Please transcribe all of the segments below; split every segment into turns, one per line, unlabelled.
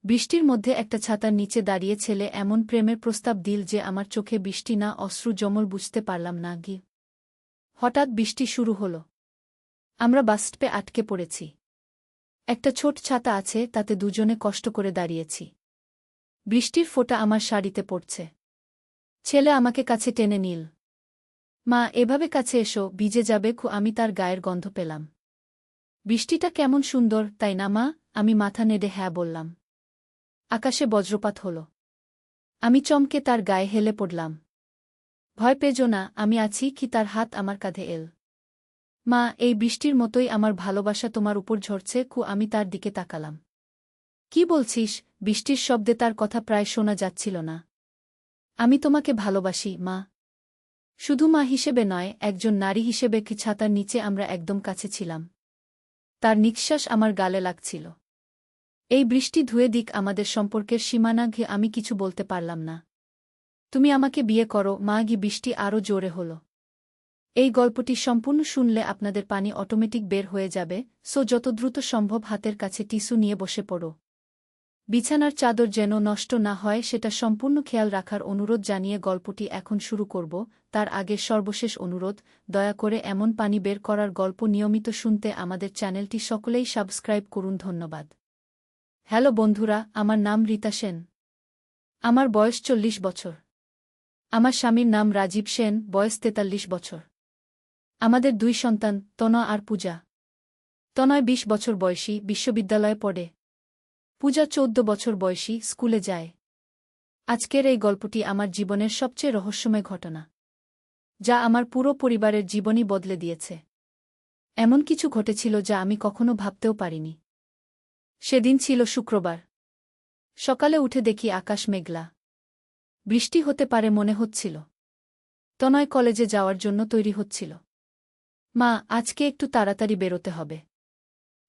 বৃষ্টির মধ্যে একটা ছাতার নিচে দাঁড়িয়ে ছেলে এমন প্রেমের প্রস্তাব দিল যে আমার চোখে বৃষ্টি না অশ্রু জমল বুঝতে পারলাম না গি। হঠাৎ বৃষ্টি শুরু হল। আমরা বাসস্টপে আটকে পড়েছি। একটা ছোট ছাতা আছে, তাতে দুজনে কষ্ট করে দাঁড়িয়েছি। বৃষ্টির ফোঁটা আমার শাড়িতে পড়ছে। ছেলে আমাকে কাছে টেনে নিল। মা, এভাবে কাছে এসো, ভিজে যাবে। আমি তার গায়ের গন্ধ পেলাম। বৃষ্টিটা কেমন সুন্দর, তাই না মা? আমি মাথা নেড়ে হ্যাঁ বললাম। আকাশে বজ্রপাত হল। আমি চমকে তার গায়ে হেলে পড়লাম। ভয় পেজো না, আমি আছি কি? তার হাত আমার কাঁধে এল। মা, এই বৃষ্টির মতোই আমার ভালোবাসা তোমার উপর ঝরছে। আমি তার দিকে তাকালাম। কি বলছিস? বৃষ্টির শব্দে তার কথা প্রায় শোনা যাচ্ছিল না। আমি তোমাকে ভালোবাসি মা। শুধু মা হিসেবে নয়, একজন নারী হিসেবে। কি ছাতার নিচে আমরা একদম কাছে ছিলাম। তার নিঃশ্বাস আমার গালে লাগছিল। এই বৃষ্টি ধুয়ে দিক আমাদের সম্পর্কের সীমানা। আমি কিছু বলতে পারলাম না। তুমি আমাকে বিয়ে করো মা। বৃষ্টি আরও জোরে হল। এই গল্পটি সম্পূর্ণ শুনলে আপনাদের পানি অটোমেটিক বের হয়ে যাবে, যত দ্রুত সম্ভব হাতের কাছে টিস্যু নিয়ে বসে পড়ো। বিছানার চাদর যেন নষ্ট না হয় সেটা সম্পূর্ণ খেয়াল রাখার অনুরোধ জানিয়ে গল্পটি এখন শুরু করব। তার আগে সর্বশেষ অনুরোধ, দয়া করে এমন পানি বের করার গল্প নিয়মিত শুনতে আমাদের চ্যানেলটি সকলেই সাবস্ক্রাইব করুন। ধন্যবাদ। হ্যালো বন্ধুরা, আমার নাম রীতা সেন। আমার বয়স 40 বছর। আমার স্বামীর নাম রাজীব সেন, বয়স 43 বছর। আমাদের 2 সন্তান, তনয় আর পূজা। তনয় 20 বছর বয়সী, বিশ্ববিদ্যালয়ে পড়ে। পূজা 14 বছর বয়সী, স্কুলে যায়। আজকের এই গল্পটি আমার জীবনের সবচেয়ে রহস্যময় ঘটনা, যা আমার পুরো পরিবারের জীবনই বদলে দিয়েছে। এমন কিছু ঘটেছিল যা আমি কখনো ভাবতেও পারিনি। সেদিন ছিল শুক্রবার। সকালে উঠে দেখি আকাশ মেঘলা। বৃষ্টি হতে পারে মনে হচ্ছিল। তনয় কলেজে যাওয়ার জন্য তৈরি হচ্ছিল। মা, আজকে একটু তাড়াতাড়ি বেরোতে হবে।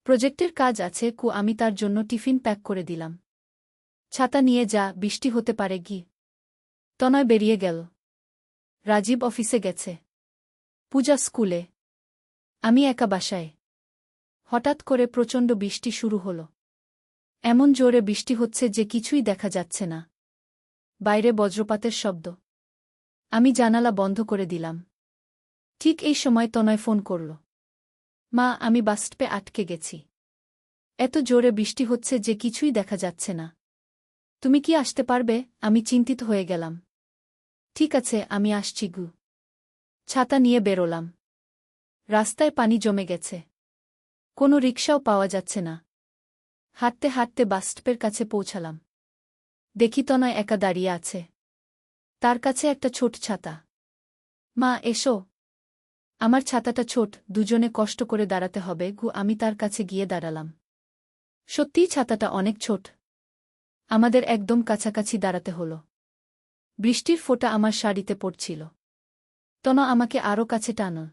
প্রজেক্টের কাজ আছে। আমি তার জন্য টিফিন প্যাক করে দিলাম। ছাতা নিয়ে যা, বৃষ্টি হতে পারে। তনয় বেরিয়ে গেল। রাজীব অফিসে গেছে। পূজা স্কুলে। আমি একা বাসায়। হঠাৎ করে প্রচণ্ড বৃষ্টি শুরু হল। এমন জোরে বৃষ্টি হচ্ছে যে কিছুই দেখা যাচ্ছে না। বাইরে বজ্রপাতের শব্দ। আমি জানালা বন্ধ করে দিলাম। ঠিক এই সময় তনয় ফোন করল। মা, আমি বাসস্টপে আটকে গেছি। এত জোরে বৃষ্টি হচ্ছে যে কিছুই দেখা যাচ্ছে না। তুমি কি আসতে পারবে? আমি চিন্তিত হয়ে গেলাম। ঠিক আছে, আমি আসছি। ছাতা নিয়ে বেরোলাম। রাস্তায় পানি জমে গেছে। কোনো রিকশাও পাওয়া যাচ্ছে না। হাঁটতে হাঁটতে বাসস্টপের কাছে পৌঁছালাম। দেখি তনয় একা দাঁড়িয়ে আছে। তার কাছে একটা ছোট ছাতা। মা, এসো। আমার ছাতাটা ছোট, দুজনে কষ্ট করে দাঁড়াতে হবে। আমি তার কাছে গিয়ে দাঁড়ালাম। সত্যিই ছাতাটা অনেক ছোট। আমাদের একদম কাছাকাছি দাঁড়াতে হল। বৃষ্টির ফোঁটা আমার শাড়িতে পড়ছিল। তনয় আমাকে আরও কাছে টানল।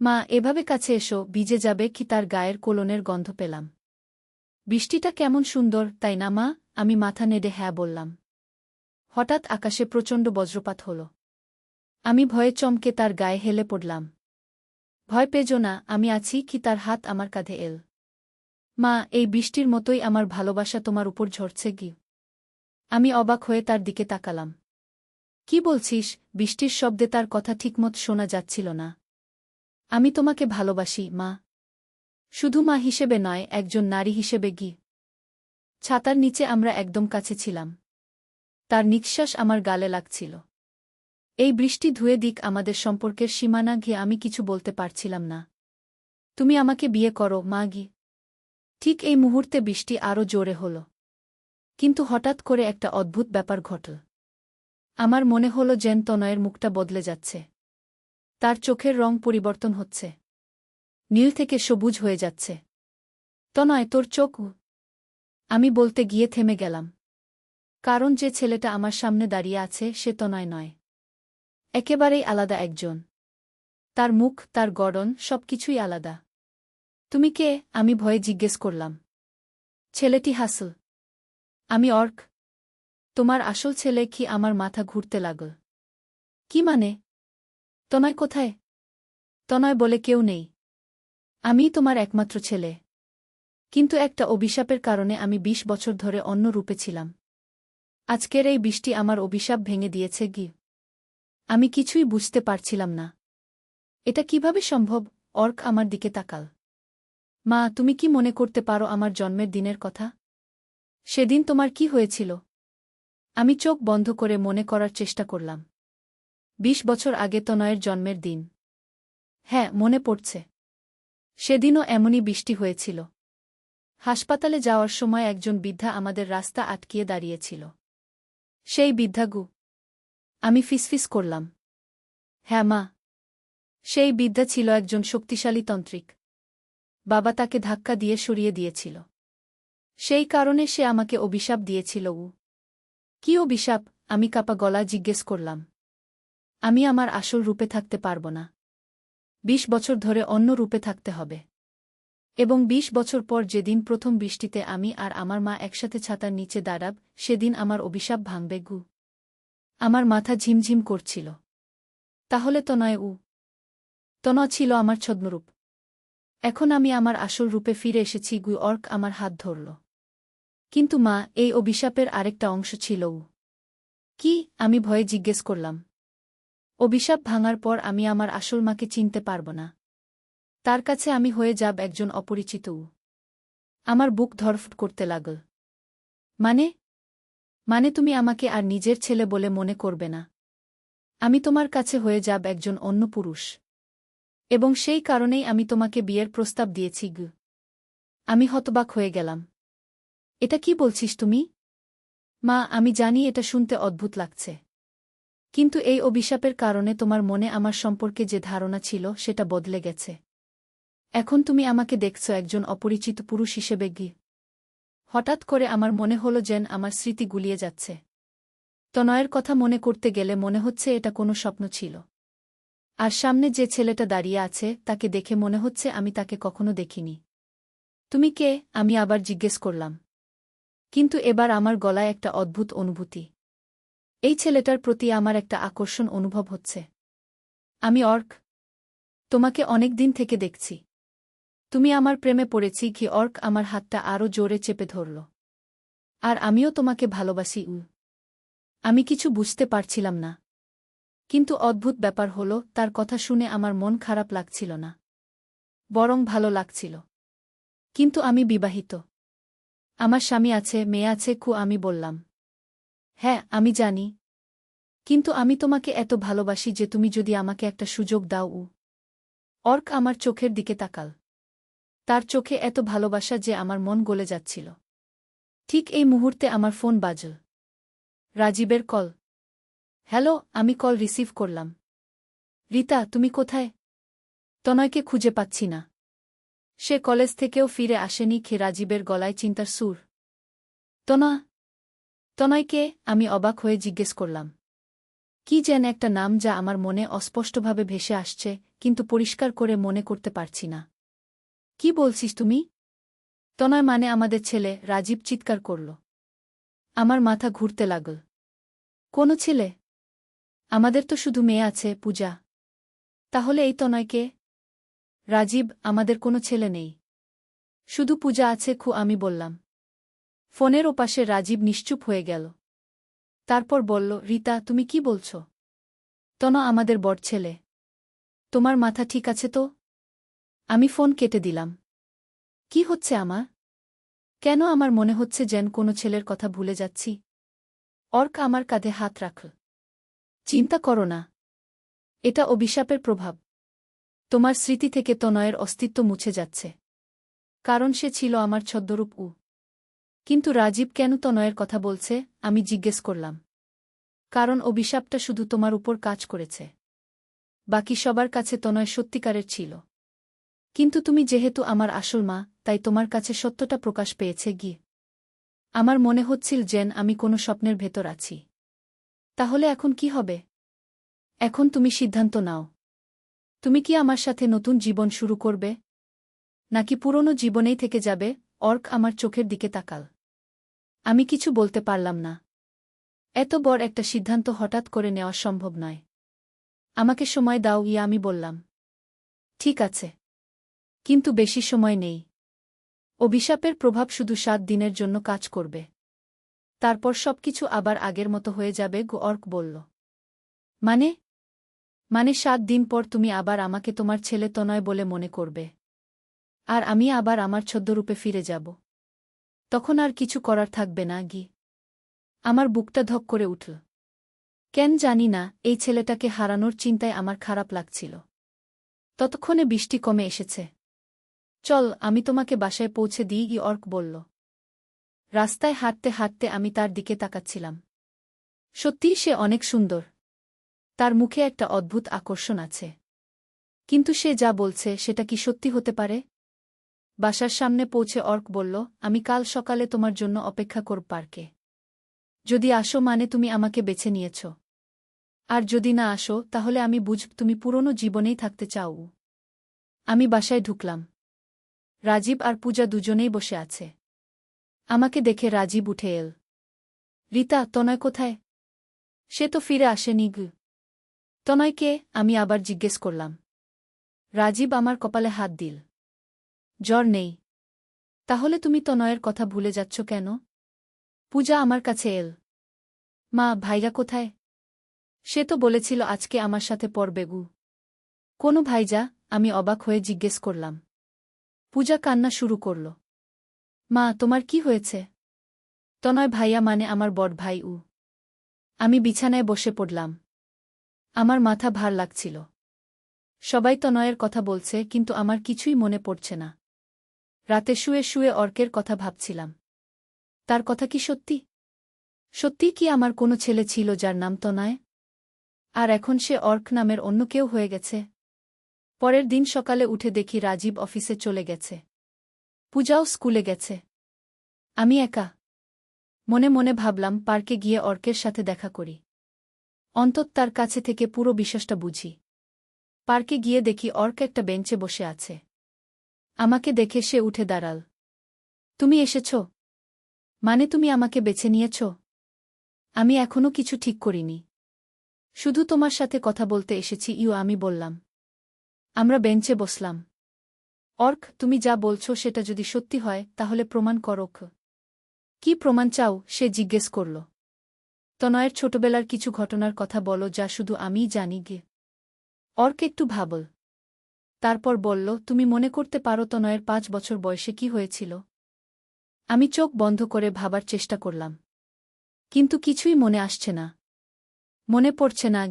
মা, এভাবে কাছে এসো, ভিজে যাবে। তার গায়ের কোলনের গন্ধ পেলাম। বৃষ্টিটা কেমন সুন্দর, তাই না মা? আমি মাথা নেড়ে হ্যাঁ বললাম। হঠাৎ আকাশে প্রচণ্ড বজ্রপাত হল। আমি ভয়ে চমকে তার গায়ে হেলে পড়লাম। ভয় পেজো না, আমি আছি কি? তার হাত আমার কাঁধে এল। মা, এই বৃষ্টির মতোই আমার ভালোবাসা তোমার উপর ঝরছে। আমি অবাক হয়ে তার দিকে তাকালাম। কি বলছিস? বৃষ্টির শব্দে তার কথা ঠিকমত শোনা যাচ্ছিল না। আমি তোমাকে ভালোবাসি মা। শুধু মা হিসেবে নয়, একজন নারী হিসেবে। ছাতার নিচে আমরা একদম কাছে ছিলাম। তার নিঃশ্বাস আমার গালে লাগছিল। এই বৃষ্টি ধুয়ে দিক আমাদের সম্পর্কের সীমানা। আমি কিছু বলতে পারছিলাম না। তুমি আমাকে বিয়ে করো মা। ঠিক এই মুহূর্তে বৃষ্টি আরও জোরে হল। কিন্তু হঠাৎ করে একটা অদ্ভুত ব্যাপার ঘটল। আমার মনে হল যেন তনয়ের মুখটা বদলে যাচ্ছে। তার চোখের রং পরিবর্তন হচ্ছে। নীল থেকে সবুজ হয়ে যাচ্ছে। তনয়, তোর চোখ। আমি বলতে গিয়ে থেমে গেলাম। কারণ যে ছেলেটা আমার সামনে দাঁড়িয়ে আছে সে তনয় নয়। একেবারেই আলাদা একজন। তার মুখ, তার গড়ন, সবকিছুই আলাদা। তুমি কে? আমি ভয়ে জিজ্ঞেস করলাম। ছেলেটি হাসল। আমি অর্ক। তোমার আসল ছেলে। আমার মাথা ঘুরতে লাগল। কি মানে? তনয় কোথায়? তনয় বলে কেউ নেই। আমিই তোমার একমাত্র ছেলে। কিন্তু একটা অভিশাপের কারণে আমি ২০ বছর ধরে অন্য রূপে ছিলাম। আজকের এই বৃষ্টি আমার অভিশাপ ভেঙে দিয়েছে গি। আমি কিছুই বুঝতে পারছিলাম না। এটা কিভাবে সম্ভব? অর্ক আমার দিকে তাকাল। মা, তুমি কি মনে করতে পারো আমার জন্মের দিনের কথা? সেদিন তোমার কি হয়েছিল? আমি চোখ বন্ধ করে মনে করার চেষ্টা করলাম। ২০ বছর আগে তনয়ের জন্মের দিন। হ্যাঁ, মনে পড়ছে। সেদিনও এমনই বৃষ্টি হয়েছিল। হাসপাতালে যাওয়ার সময় একজন বৃদ্ধা আমাদের রাস্তা আটকিয়ে দাঁড়িয়েছিল। সেই বৃদ্ধাগু। আমি ফিসফিস করলাম। হ্যাঁ মা। সেই বৃদ্ধা ছিল একজন শক্তিশালী তন্ত্রিক। বাবা তাকে ধাক্কা দিয়ে সরিয়ে দিয়েছিল। সেই কারণে সে আমাকে অভিশাপ দিয়েছিল। কি অভিশাপ? আমি কাঁপা গলা জিজ্ঞেস করলাম। আমি আমার আসল রূপে থাকতে পারব না। ২০ বছর ধরে অন্য রূপে থাকতে হবে। এবং ২০ বছর পর যেদিন প্রথম বৃষ্টিতে আমি আর আমার মা একসাথে ছাতার নিচে দাঁড়াব, সেদিন আমার অভিশাপ ভাঙবে গু। আমার মাথা ঝিমঝিম করছিল। তাহলে তনয় তনয় ছিল আমার ছদ্মরূপ। এখন আমি আমার আসল রূপে ফিরে এসেছি গু। অর্ক আমার হাত ধরল। কিন্তু মা, এই অভিশাপের আরেকটা অংশ ছিল। কি? আমি ভয়ে জিজ্ঞেস করলাম। অভিশাপ ভাঙার পর আমি আমার আসল মাকে চিনতে পারব না। তার কাছে আমি হয়ে যাব একজন অপরিচিত। আমার বুক ধড়ফড় করতে লাগল। মানে? মানে তুমি আমাকে আর নিজের ছেলে বলে মনে করবে না? আমি তোমার কাছে হয়ে যাব একজন অন্য পুরুষ। এবং সেই কারণেই আমি তোমাকে বিয়ের প্রস্তাব দিয়েছি গু। আমি হতবাক হয়ে গেলাম। এটা কি বলছিস তুমি? মা, আমি জানি এটা শুনতে অদ্ভুত লাগছে। কিন্তু এই অভিশাপের কারণে তোমার মনে আমার সম্পর্কে যে ধারণা ছিল সেটা বদলে গেছে। এখন তুমি আমাকে দেখছ একজন অপরিচিত পুরুষ হিসেবে গি। হঠাৎ করে আমার মনে হলো যেন আমার স্মৃতি গুলিয়ে যাচ্ছে। তনয়ের কথা মনে করতে গেলে মনে হচ্ছে এটা কোনো স্বপ্ন ছিল। আর সামনে যে ছেলেটা দাঁড়িয়ে আছে তাকে দেখে মনে হচ্ছে আমি তাকে কখনো দেখিনি। তুমি কে? আমি আবার জিজ্ঞেস করলাম। কিন্তু এবার আমার গলায় একটা অদ্ভুত অনুভূতি। এই ছেলেটার প্রতি আমার একটা আকর্ষণ অনুভব হচ্ছে। আমি অর্ক। তোমাকে অনেক দিন থেকে দেখছি। তুমি আমার প্রেমে পড়েছি কি? অর্ক আমার হাতটা আরও জোরে চেপে ধরল। আর আমিও তোমাকে ভালোবাসি। আমি কিছু বুঝতে পারছিলাম না। কিন্তু অদ্ভুত ব্যাপার হলো, তার কথা শুনে আমার মন খারাপ লাগছিল না। বরং ভালো লাগছিল। কিন্তু আমি বিবাহিত। আমার স্বামী আছে, মেয়ে আছে। আমি বললাম। হ্যাঁ, আমি জানি। কিন্তু আমি তোমাকে এত ভালোবাসি যে তুমি যদি আমাকে একটা সুযোগ দাও। অর্ক আমার চোখের দিকে তাকাল। তার চোখে এত ভালোবাসা যে আমার মন গলে যাচ্ছিল। ঠিক এই মুহূর্তে আমার ফোন বাজল। রাজীবের কল। হ্যালো। আমি কল রিসিভ করলাম। রিতা, তুমি কোথায়? তনয়কে খুঁজে পাচ্ছি না। সে কলেজ থেকেও ফিরে আসেনি। রাজীবের গলায় চিন্তার সুর। তনয়কে? আমি অবাক হয়ে জিজ্ঞেস করলাম। কি যেন একটা নাম যা আমার মনে অস্পষ্টভাবে ভেসে আসছে, কিন্তু পরিষ্কার করে মনে করতে পারছি না। কি বলছিস তুমি? তনয় মানে আমাদের ছেলে? রাজীব চিৎকার করল। আমার মাথা ঘুরতে লাগল। কোনো ছেলে? আমাদের তো শুধু মেয়ে আছে, পূজা। তাহলে এই তনয়কে? রাজীব, আমাদের কোনো ছেলে নেই। শুধু পূজা আছে। আমি বললাম। ফোনের ওপাশে রাজীব নিশ্চুপ হয়ে গেল। তারপর বলল, রিতা, তুমি কি বলছ? তনয় আমাদের বড় ছেলে। তোমার মাথা ঠিক আছে তো? আমি ফোন কেটে দিলাম। কি হচ্ছে আমার? কেন আমার মনে হচ্ছে যেন কোনো ছেলের কথা ভুলে যাচ্ছি? অর্ক আমার কাঁধে হাত রাখল। চিন্তা করো না। এটা অভিশাপের প্রভাব। তোমার স্মৃতি থেকে তনয়ের অস্তিত্ব মুছে যাচ্ছে। কারণ সে ছিল আমার ছদ্মরূপ। কিন্তু রাজীব কেন তনয়ের কথা বলছে? আমি জিজ্ঞেস করলাম। কারণ অভিশাপটা শুধু তোমার উপর কাজ করেছে। বাকি সবার কাছে তনয় সত্যিকারের ছিল। কিন্তু তুমি যেহেতু আমার আসল মা, তাই তোমার কাছে সত্যটা প্রকাশ পেয়েছে গি। আমার মনে হচ্ছিল যেন আমি কোনো স্বপ্নের ভেতর আছি। তাহলে এখন কি হবে? এখন তুমি সিদ্ধান্ত নাও। তুমি কি আমার সাথে নতুন জীবন শুরু করবে? নাকি পুরনো জীবনেই থেকে যাবে? অর্ক আমার চোখের দিকে তাকাল। আমি কিছু বলতে পারলাম না। এত বড় একটা সিদ্ধান্ত হঠাৎ করে নেওয়া সম্ভব নয়। আমাকে সময় দাও। আমি বললাম। ঠিক আছে। কিন্তু বেশি সময় নেই। অভিশাপের প্রভাব শুধু 7 দিনের জন্য কাজ করবে। তারপর সবকিছু আবার আগের মতো হয়ে যাবে, অর্ক বলল। মানে? মানে 7 দিন পর তুমি আবার আমাকে তোমার ছেলে তনয় বলে মনে করবে। আর আমি আবার আমার ছদ্মরূপে ফিরে যাব। তখন আর কিছু করার থাকবে না। আমার বুকটা ধক করে উঠল। কেন জানি না, এই ছেলেটাকে হারানোর চিন্তায় আমার খারাপ লাগছিল। ততক্ষণে বৃষ্টি কমে এসেছে। চল, আমি তোমাকে বাসায় পৌঁছে দিই, অর্ক বলল। রাস্তায় হাঁটতে হাঁটতে আমি তার দিকে তাকাচ্ছিলাম। সত্যিই সে অনেক সুন্দর। তার মুখে একটা অদ্ভুত আকর্ষণ আছে। কিন্তু সে যা বলছে সেটা কি সত্যি হতে পারে? বাসার সামনে পৌঁছে অর্ক বলল, আমি কাল সকালে তোমার জন্য অপেক্ষা করব পার্কে। যদি আসো মানে তুমি আমাকে বেছে নিয়েছ। আর যদি না আসো তাহলে আমি বুঝব তুমি পুরনো জীবনেই থাকতে চাও। আমি বাসায় ঢুকলাম। রাজীব আর পূজা দুজনেই বসে আছে। আমাকে দেখে রাজীব উঠে এল। রিতা, তনয় কোথায়? সে তো ফিরে আসেনি। তনয়কে? আমি আবার জিজ্ঞেস করলাম। রাজীব আমার কপালে হাত দিল। জ্বর নেই। তাহলে তুমি তনয়ের কথা ভুলে যাচ্ছ কেন? পূজা আমার কাছে এল। মা, ভাইরা কোথায়? সে তো বলেছিল আজকে আমার সাথে পড়বে। কোনো ভাইজা? আমি অবাক হয়ে জিজ্ঞেস করলাম। পূজা কান্না শুরু করল। মা, তোমার কি হয়েছে? তনয় ভাইয়া মানে আমার বড় ভাই। আমি বিছানায় বসে পড়লাম। আমার মাথা ভার লাগছিল। সবাই তনয়ের কথা বলছে, কিন্তু আমার কিছুই মনে পড়ছে না। রাতে শুয়ে শুয়ে অর্কের কথা ভাবছিলাম। তার কথা কি সত্যি? সত্যি কি আমার কোনো ছেলে ছিল যার নাম তনয়? আর এখন সে অর্ক নামের অন্য কেউ হয়ে গেছে? পরের দিন সকালে উঠে দেখি রাজীব অফিসে চলে গেছে। পূজাও স্কুলে গেছে। আমি একা। মনে মনে ভাবলাম পার্কে গিয়ে অর্কের সাথে দেখা করি। অন্তত তার কাছে থেকে পুরো বিশ্বাসটা বুঝি। পার্কে গিয়ে দেখি অর্ক একটা বেঞ্চে বসে আছে। আমাকে দেখে সে উঠে দাঁড়াল। তুমি এসেছ? মানে তুমি আমাকে বেছে নিয়েছ? আমি এখনো কিছু ঠিক করিনি। শুধু তোমার সাথে কথা বলতে এসেছি। আমি বললাম। আমরা বেঞ্চে বসলাম। অর্ক, তুমি যা বলছো সেটা যদি সত্যি হয় তাহলে প্রমাণ করো। কি প্রমাণ চাও? সে জিজ্ঞেস করল। তনয়ের ছোটবেলার কিছু ঘটনার কথা বলো যা শুধু আমিই জানি। অর্ক একটু ভাবল। তারপর বলল, তুমি মনে করতে পারো তনয়ের 5 বছর বয়সে কি হয়েছিল? আমি চোখ বন্ধ করে ভাবার চেষ্টা করলাম। কিন্তু কিছুই মনে আসছে না। মনে পড়ছে না।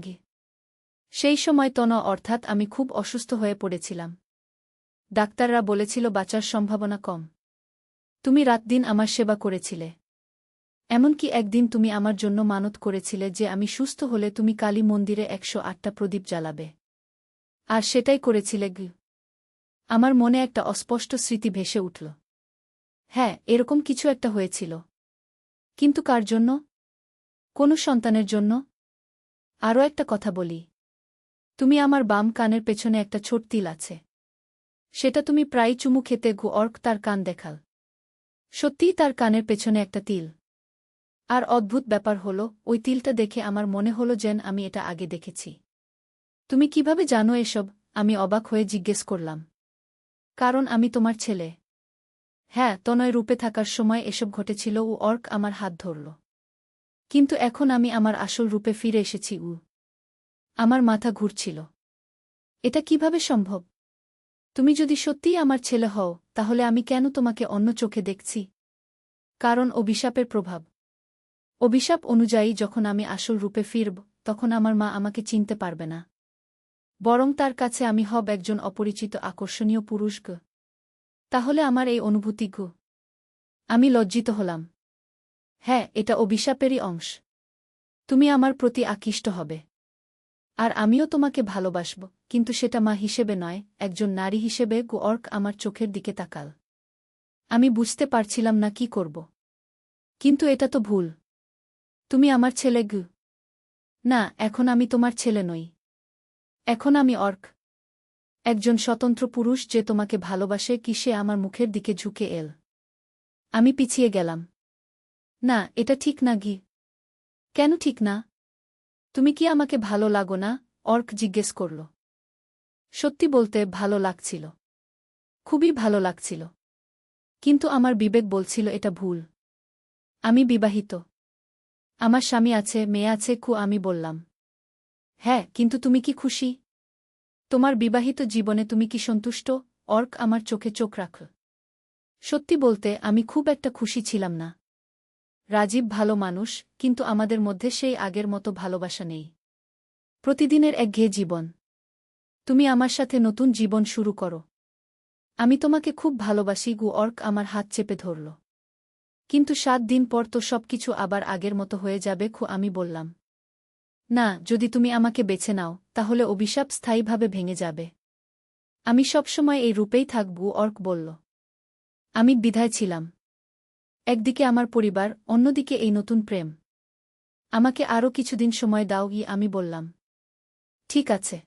সেই সময় অর্থাৎ আমি খুব অসুস্থ হয়ে পড়েছিলাম। ডাক্তাররা বলেছিল বাঁচার সম্ভাবনা কম। তুমি রাতদিন আমার সেবা করেছিলে। এমনকি একদিন তুমি আমার জন্য মানত করেছিলে যে আমি সুস্থ হলে তুমি কালী মন্দিরে 108টা প্রদীপ জ্বালাবে। আর সেটাই করেছিলে। আমার মনে একটা অস্পষ্ট স্মৃতি ভেসে উঠল। হ্যাঁ, এরকম কিছু একটা হয়েছিল। কিন্তু কার জন্য? কোনো সন্তানের জন্য? আরও একটা কথা বলি। তুমি আমার বাম কানের পেছনে একটা ছোট তিল আছে। সেটা তুমি প্রায় চুমু খেতে। অর্ক তার কান দেখাল। সত্যিই তার কানের পেছনে একটা তিল। আর অদ্ভুত ব্যাপার হলো, ওই তিলটা দেখে আমার মনে হলো যেন আমি এটা আগে দেখেছি। তুমি কিভাবে জানো এসব? আমি অবাক হয়ে জিজ্ঞেস করলাম। কারণ আমি তোমার ছেলে। হ্যাঁ, তনয় রূপে থাকার সময় এসব ঘটেছিল। অর্ক আমার হাত ধরল। কিন্তু এখন আমি আমার আসল রূপে ফিরে এসেছি। আমার মাথা ঘুরছিল। এটা কিভাবে সম্ভব? তুমি যদি সত্যিই আমার ছেলে হও তাহলে আমি কেন তোমাকে অন্য চোখে দেখছি? কারণ অভিশাপের প্রভাব। অভিশাপ অনুযায়ী যখন আমি আসল রূপে ফিরব তখন আমার মা আমাকে চিনতে পারবে না। বরং তার কাছে আমি হব একজন অপরিচিত আকর্ষণীয় পুরুষ। তাহলে আমার এই অনুভূতি। আমি লজ্জিত হলাম। হ্যাঁ, এটা অভিশাপেরই অংশ। তুমি আমার প্রতি আকৃষ্ট হবে। আর আমিও তোমাকে ভালোবাসব, কিন্তু সেটা মা হিসেবে নয়, একজন নারী হিসেবে। অর্ক আমার চোখের দিকে তাকাল। আমি বুঝতে পারছিলাম না কি করব। কিন্তু এটা তো ভুল। তুমি আমার ছেলে। না, এখন আমি তোমার ছেলে নই। এখন আমি অর্ক। একজন স্বতন্ত্র পুরুষ যে তোমাকে ভালোবাসে। কি? সে আমার মুখের দিকে ঝুঁকে এল। আমি পিছিয়ে গেলাম। না, এটা ঠিক না। কেন ঠিক না? তুমি কি আমাকে ভালো লাগো না? অর্ক জিজ্ঞেস করল। সত্যি বলতে ভালো লাগছিল। খুবই ভালো লাগছিল। কিন্তু আমার বিবেক বলছিল এটা ভুল। আমি বিবাহিত। আমার স্বামী আছে, মেয়ে আছে। আমি বললাম, হ্যাঁ, কিন্তু তুমি কি খুশি? তোমার বিবাহিত জীবনে তুমি কি সন্তুষ্ট? অর্ক আমার চোখে চোখ রাখল। সত্যি বলতে আমি খুব একটা খুশি ছিলাম না। রাজীব ভালো মানুষ, কিন্তু আমাদের মধ্যে সেই আগের মতো ভালোবাসা নেই। প্রতিদিনের একঘেয়ে জীবন। তুমি আমার সাথে নতুন জীবন শুরু করো। আমি তোমাকে খুব ভালোবাসি। অর্ক আমার হাত চেপে ধরল। কিন্তু 7 দিন পর তো সবকিছু আবার আগের মতো হয়ে যাবে। আমি বললাম, না, যদি তুমি আমাকে বেছে নাও, তাহলে অভিশাপ স্থায়ীভাবে ভেঙে যাবে। আমি সবসময় এই রূপেই থাকব। অর্ক বলল। আমি দ্বিধায় ছিলাম। একদিকে আমার পরিবার, অন্যদিকে এই নতুন প্রেম। আমাকে আরও কিছুদিন সময় দাও। আমি বললাম, ঠিক আছে।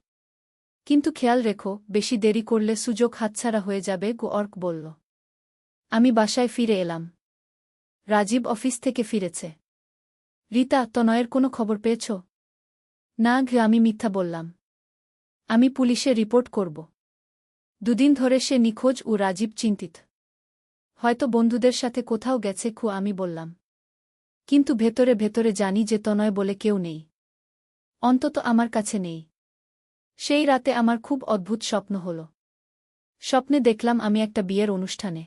কিন্তু খেয়াল রেখো, বেশি দেরি করলে সুযোগ হাতছাড়া হয়ে যাবে। অর্ক বলল। আমি বাসায় ফিরে এলাম। রাজীব অফিস থেকে ফিরেছে। রিতা, তনয়ের কোনো খবর পেয়েছ? না। আমি মিথ্যা বললাম। আমি পুলিশে রিপোর্ট করব। 2 দিন ধরে সে নিখোঁজ। রাজীব চিন্তিত। হয়তো বন্ধুদের সাথে কোথাও গেছে। আমি বললাম। কিন্তু ভেতরে ভেতরে জানি যে তনয় বলে কেউ নেই। অন্তত আমার কাছে নেই। সেই রাতে আমার খুব অদ্ভুত স্বপ্ন হল। স্বপ্নে দেখলাম আমি একটা বিয়ের অনুষ্ঠানে।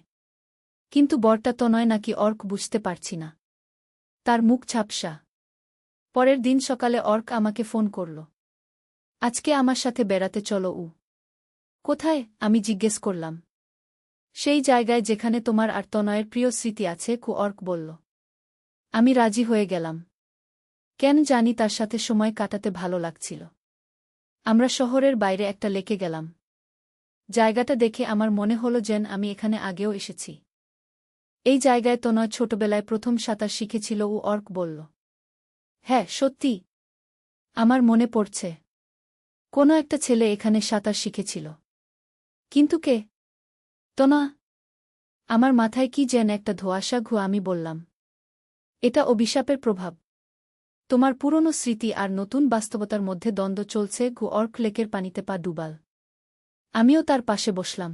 কিন্তু বরটা তনয় নাকি অর্ক, বুঝতে পারছি না। তার মুখ ঝাপসা। পরের দিন সকালে অর্ক আমাকে ফোন করল। আজকে আমার সাথে বেড়াতে চলো। কোথায়? আমি জিজ্ঞেস করলাম। সেই জায়গায় যেখানে তোমার আর তনয়ের প্রিয় স্মৃতি আছে। অর্ক বলল। আমি রাজি হয়ে গেলাম। কেন জানি, তার সাথে সময় কাটাতে ভালো লাগছিল। আমরা শহরের বাইরে একটা লেকে গেলাম। জায়গাটা দেখে আমার মনে হলো যেন আমি এখানে আগেও এসেছি। এই জায়গায় তনয় ছোটবেলায় প্রথম সাঁতার শিখেছিল। অর্ক বলল। হ্যাঁ, সত্যি। আমার মনে পড়ছে। কোনো একটা ছেলে এখানে সাঁতার শিখেছিল। কিন্তু কে? তনা। আমার মাথায় কি যেন একটা ধোঁয়াশা। আমি বললাম, এটা অভিশাপের প্রভাব। তোমার পুরনো স্মৃতি আর নতুন বাস্তবতার মধ্যে দ্বন্দ্ব চলছে। অর্ক লেকের পানিতে পা ডুবাল। আমিও তার পাশে বসলাম।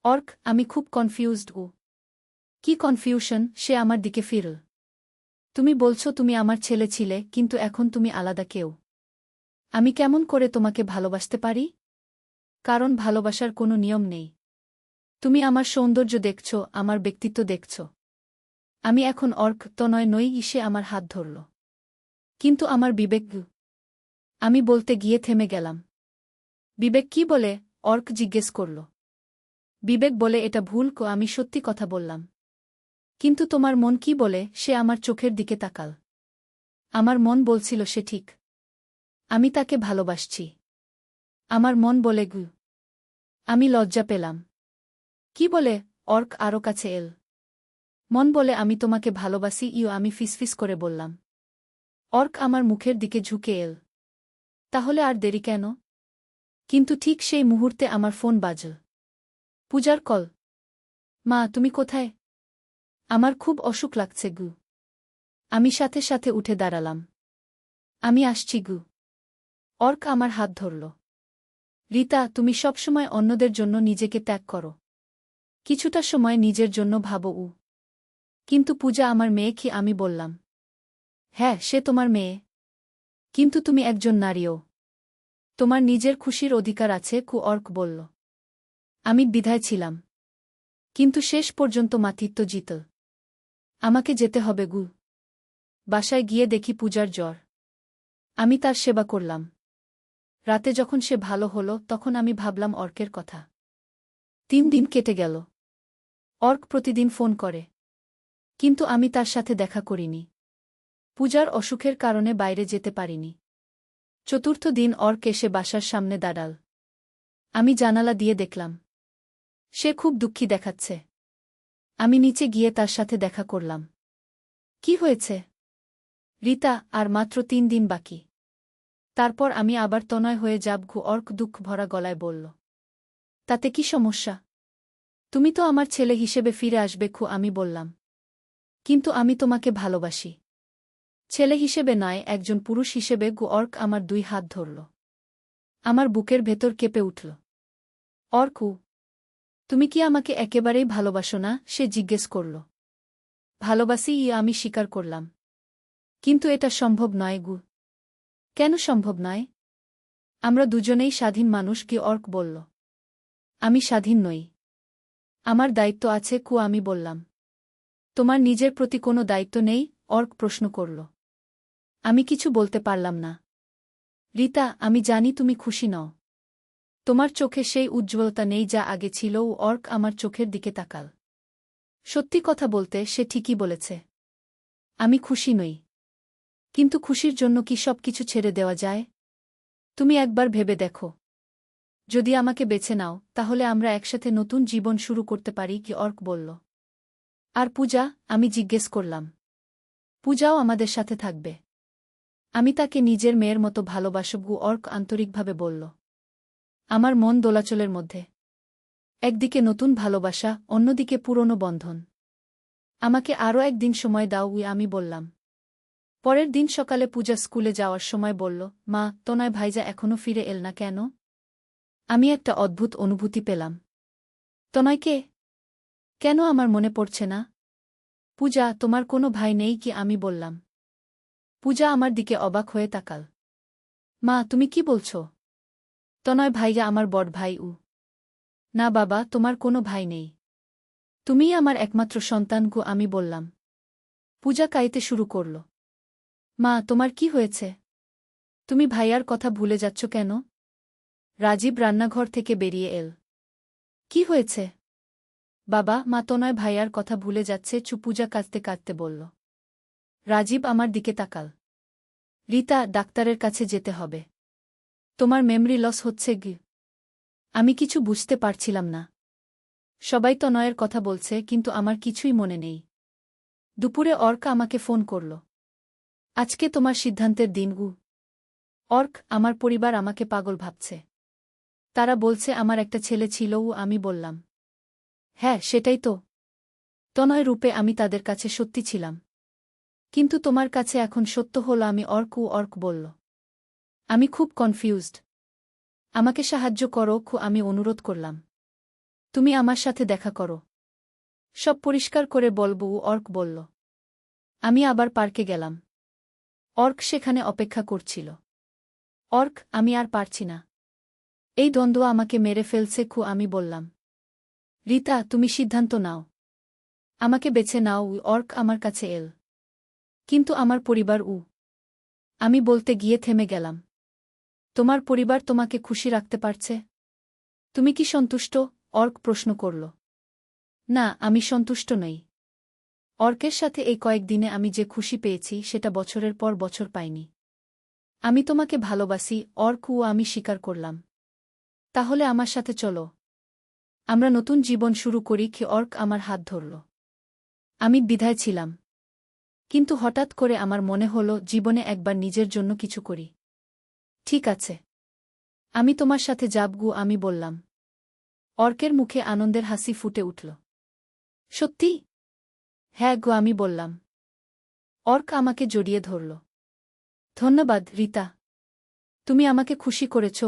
অর্ক, আমি খুব কনফিউজড। কি কনফিউশন? সে আমার দিকে ফিরল। তুমি বলছো তুমি আমার ছেলে ছিলে, কিন্তু এখন তুমি আলাদা কেউ। আমি কেমন করে তোমাকে ভালোবাসতে পারি? কারণ ভালোবাসার কোনো নিয়ম নেই। তুমি আমার সৌন্দর্য দেখছ, আমার ব্যক্তিত্ব দেখছ। আমি এখন অর্ক, তনয় নই। সে আমার হাত ধরল। কিন্তু আমার বিবেক। আমি বলতে গিয়ে থেমে গেলাম। বিবেক কি বলে? অর্ক জিজ্ঞেস করল। বিবেক বলে এটা ভুল। আমি সত্যি কথা বললাম। কিন্তু তোমার মন কি বলে? সে আমার চোখের দিকে তাকাল। আমার মন বলছিল সে ঠিক। আমি তাকে ভালোবাসছি। আমার মন বলে আমি লজ্জা পেলাম। কি বলে? অর্ক আরও কাছে এল। মন বলে আমি তোমাকে ভালোবাসি। আমি ফিসফিস করে বললাম। অর্ক আমার মুখের দিকে ঝুঁকে এল। তাহলে আর দেরি কেন? কিন্তু ঠিক সেই মুহূর্তে আমার ফোন বাজল। পূজার কল। মা, তুমি কোথায়? আমার খুব অসুখ লাগছে। আমি সাথে সাথে উঠে দাঁড়ালাম। আমি আসছি। অর্ক আমার হাত ধরল। রিতা, তুমি সবসময় অন্যদের জন্য নিজেকে ত্যাগ করো। কিছুটা সময় নিজের জন্য ভাবো। কিন্তু পূজা আমার মেয়ে কি? আমি বললাম। হ্যাঁ, সে তোমার মেয়ে। কিন্তু তুমি একজন নারীও। তোমার নিজের খুশির অধিকার আছে। অর্ক বলল। আমি দ্বিধায় ছিলাম। কিন্তু শেষ পর্যন্ত মাতৃত্ব জিতল। আমাকে যেতে হবে। বাসায় গিয়ে দেখি পূজার জ্বর। আমি তার সেবা করলাম। রাতে যখন সে ভালো হলো, তখন আমি ভাবলাম অর্কের কথা। 3 দিন কেটে গেল। অর্ক প্রতিদিন ফোন করে। কিন্তু আমি তার সাথে দেখা করিনি। পূজার অসুখের কারণে বাইরে যেতে পারিনি। 4র্থ দিন অর্ক এসে বাসার সামনে দাঁড়াল। আমি জানালা দিয়ে দেখলাম। সে খুব দুঃখী দেখাচ্ছে। আমি নিচে গিয়ে তার সাথে দেখা করলাম। কি হয়েছে? রিতা, আর মাত্র 3 দিন বাকি। তারপর আমি আবার তনয় হয়ে যাব। অর্ক দুঃখ ভরা গলায় বলল। তাতে কি সমস্যা? তুমি তো আমার ছেলে হিসেবে ফিরে আসবে। আমি বললাম। কিন্তু আমি তোমাকে ভালোবাসি। ছেলে হিসেবে নয়, একজন পুরুষ হিসেবে। অর্ক আমার 2 হাত ধরল। আমার বুকের ভেতর কেঁপে উঠল। অর্ক। তুমি কি আমাকে একেবারেই ভালোবাসো না? সে জিজ্ঞেস করল। ভালোবাসি, আমি স্বীকার করলাম। কিন্তু এটা সম্ভব নয় গু। কেন সম্ভব নয়? আমরা দুজনেই স্বাধীন মানুষ, কি অর্ক বলল। আমি স্বাধীন নই। আমার দায়িত্ব আছে, আমি বললাম। তোমার নিজের প্রতি কোনো দায়িত্ব নেই? অর্ক প্রশ্ন করল। আমি কিছু বলতে পারলাম না। রিতা, আমি জানি তুমি খুশি নও। তোমার চোখে সেই উজ্জ্বলতা নেই যা আগে ছিল। অর্ক আমার চোখের দিকে তাকাল। সত্যি কথা বলতে, সে ঠিকই বলেছে। আমি খুশি নই। কিন্তু খুশির জন্য কি সবকিছু ছেড়ে দেওয়া যায়? তুমি একবার ভেবে দেখো। যদি আমাকে বেছে নাও, তাহলে আমরা একসাথে নতুন জীবন শুরু করতে পারি, কি অর্ক বলল। আর পূজা? আমি জিজ্ঞেস করলাম। পূজাও আমাদের সাথে থাকবে। আমি তাকে নিজের মেয়ের মতো ভালোবাসব, অর্ক আন্তরিকভাবে বলল। আমার মন দোলাচলের মধ্যে। একদিকে নতুন ভালোবাসা, অন্যদিকে পুরনো বন্ধন। আমাকে আরও একদিন সময় দাও, আমি বললাম। পরের দিন সকালে পূজা স্কুলে যাওয়ার সময় বলল, মা, তনয় ভাইজা এখনো ফিরে এল না কেন? আমি একটা অদ্ভুত অনুভূতি পেলাম। তনয়কে কেন আমার মনে পড়ছে না? পূজা, তোমার কোনো ভাই নেই কি? আমি বললাম। পূজা আমার দিকে অবাক হয়ে তাকাল। মা, তুমি কি বলছ? তনয় ভাইয়া আমার বড় ভাই। না বাবা, তোমার কোনো ভাই নেই। তুমিই আমার একমাত্র সন্তান, আমি বললাম। পূজা কাঁদতে শুরু করল। মা, তোমার কি হয়েছে? তুমি ভাইয়ার কথা ভুলে যাচ্ছ কেন? রাজীব রান্নাঘর থেকে বেরিয়ে এল। কি হয়েছে? বাবা, মা তনয় ভাইয়ার কথা ভুলে যাচ্ছে, পূজা কাঁদতে কাঁদতে বলল। রাজীব আমার দিকে তাকাল। রিতা, ডাক্তারের কাছে যেতে হবে। তোমার মেমরি লস হচ্ছে কি? আমি কিছু বুঝতে পারছিলাম না। সবাই তনয়ের কথা বলছে, কিন্তু আমার কিছুই মনে নেই। দুপুরে অর্ক আমাকে ফোন করল। আজকে তোমার সিদ্ধান্তের দিন। অর্ক, আমার পরিবার আমাকে পাগল ভাবছে। তারা বলছে আমার একটা ছেলে ছিল। আমি বললাম। হ্যাঁ, সেটাই তো। তনয় রূপে আমি তাদের কাছে সত্যি ছিলাম। কিন্তু তোমার কাছে এখন সত্য হল আমি অর্ক বলল। আমি খুব কনফিউজড। আমাকে সাহায্য করো, আমি অনুরোধ করলাম। তুমি আমার সাথে দেখা করো। সব পরিষ্কার করে বলবো, অর্ক বলল। আমি আবার পার্কে গেলাম। অর্ক সেখানে অপেক্ষা করছিল। অর্ক, আমি আর পারছি না। এই দ্বন্দ্ব আমাকে মেরে ফেলছে, আমি বললাম। রিতা, তুমি সিদ্ধান্ত নাও। আমাকে বেছে নাও। অর্ক আমার কাছে এল। কিন্তু আমার পরিবার। আমি বলতে গিয়ে থেমে গেলাম। তোমার পরিবার তোমাকে খুশি রাখতে পারছে? তুমি কি সন্তুষ্ট? অর্ক প্রশ্ন করল। না, আমি সন্তুষ্ট নই। অর্কের সাথে এই কয়েকদিনে আমি যে খুশি পেয়েছি, সেটা বছরের পর বছর পাইনি। আমি তোমাকে ভালোবাসি, অর্ক, আমি স্বীকার করলাম। তাহলে আমার সাথে চলো। আমরা নতুন জীবন শুরু করি, অর্ক আমার হাত ধরল। আমি দ্বিধায় ছিলাম। কিন্তু হঠাৎ করে আমার মনে হলো, জীবনে একবার নিজের জন্য কিছু করি। ঠিক আছে। আমি তোমার সাথে যাব, আমি বললাম। অর্কের মুখে আনন্দের হাসি ফুটে উঠল। সত্যি? হ্যাঁ আমি বললাম। অর্ক আমাকে জড়িয়ে ধরল। ধন্যবাদ রিতা। তুমি আমাকে খুশি করেছ।